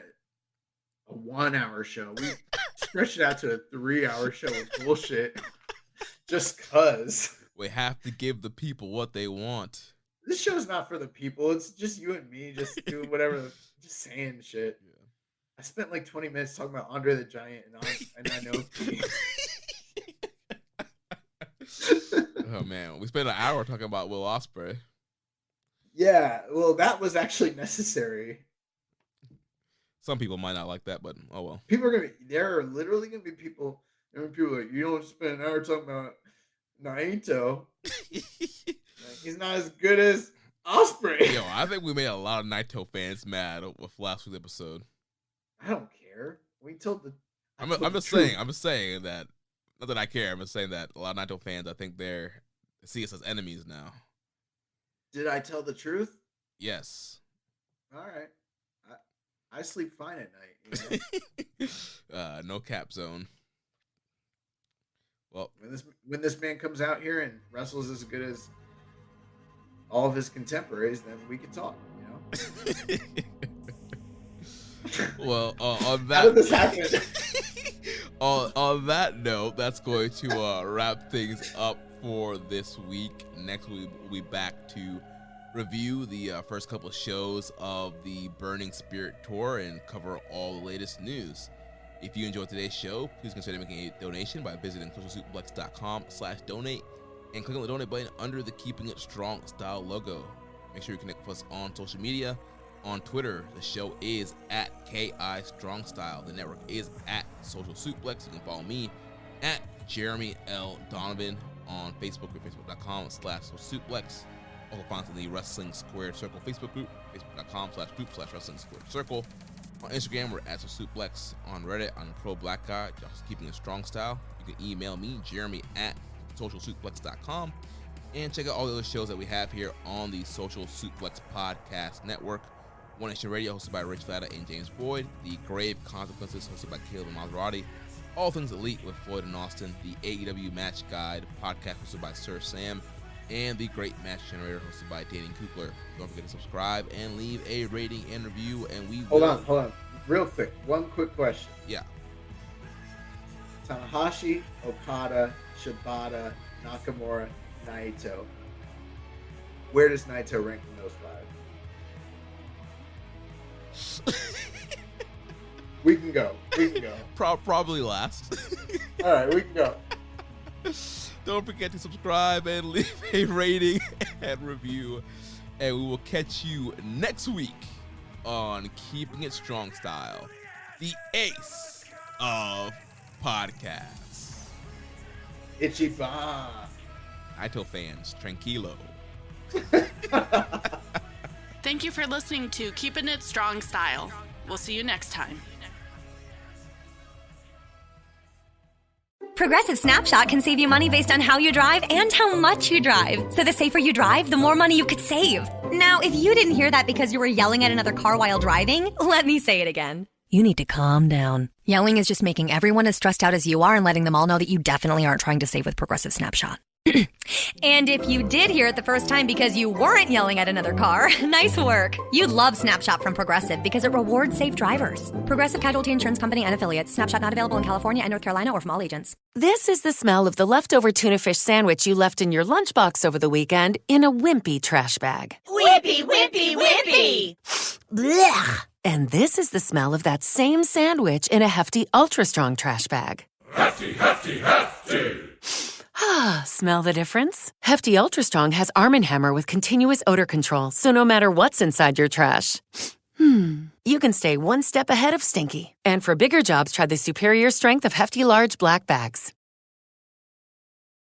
1-hour show. We stretched it out to a 3-hour show with bullshit. Just cause we have to give the people what they want. This show's not for the people. It's just you and me just doing whatever, just saying shit. Yeah. I spent like 20 minutes talking about Andre the Giant and I know. Oh man, we spent an hour talking about Will Ospreay. Yeah, well, that was actually necessary. Some people might not like that, but oh well. There are literally gonna be people. There are people like, you don't spend an hour talking about Naito. He's not as good as Ospreay. Yo, I think we made a lot of Naito fans mad with last week's episode. I don't care. I'm just saying that. Not that I care. I'm just saying that a lot of Naito fans, I think they see us as enemies now. Did I tell the truth? Yes. All right. I sleep fine at night. You know? No cap zone. Well, when this man comes out here and wrestles as good as all of his contemporaries, then we can talk. Well, on that. How did this happen? on that note, that's going to wrap things up for this week. Next week we'll be back to review the first couple of shows of the Burning Spirit Tour and cover all the latest news. If you enjoyed today's show, please consider making a donation by visiting socialsuplex.com/donate and click on the donate button under the Keeping It Strong Style logo. Make sure you connect with us on social media. On Twitter, the show is at KI Strong Style. The network is at Social Suplex. You can follow me at Jeremy L. Donovan on Facebook at facebook.com/socialsuplex. Also find us in the Wrestling Squared Circle Facebook group, facebook.com/group/Wrestling Squared Circle. On Instagram, we're at Suplex. On Reddit, I'm a Pro Black Guy, just Keeping It Strong Style. You can email me, Jeremy at socialsuplex.com. And check out all the other shows that we have here on the Social Suplex Podcast Network. One Nation Radio, hosted by Rich Latta and James Boyd. The Grave Consequences, hosted by Caleb and Maserati. All Things Elite with Floyd and Austin. The AEW Match Guide podcast, hosted by Sir Sam. And the Great Match Generator, hosted by Danny Kukler. Don't forget to subscribe and leave a rating and review. And we Hold on. Real quick. One quick question. Yeah. Tanahashi, Okada, Shibata, Nakamura, Naito. Where does Naito rank in those 5? We can go. Probably last. All right, we can go. Don't forget to subscribe and leave a rating and review. And we will catch you next week on Keeping It Strong Style, the ace of podcasts. Ichiban. Naito fans, tranquilo. Thank you for listening to Keepin' It Strong Style. We'll see you next time. Progressive Snapshot can save you money based on how you drive and how much you drive. So the safer you drive, the more money you could save. Now, if you didn't hear that because you were yelling at another car while driving, let me say it again. You need to calm down. Yelling is just making everyone as stressed out as you are and letting them all know that you definitely aren't trying to save with Progressive Snapshot. And if you did hear it the first time because you weren't yelling at another car, nice work. You'd love Snapshot from Progressive because it rewards safe drivers. Progressive Casualty Insurance Company and Affiliates. Snapshot not available in California and North Carolina or from all agents. This is the smell of the leftover tuna fish sandwich you left in your lunchbox over the weekend in a wimpy trash bag. Wimpy, wimpy, wimpy! Blech! And this is the smell of that same sandwich in a hefty, ultra-strong trash bag. Hefty, hefty, hefty! Ah, smell the difference? Hefty Ultra Strong has Arm & Hammer with continuous odor control, so no matter what's inside your trash, you can stay one step ahead of stinky. And for bigger jobs, try the superior strength of Hefty Large Black Bags.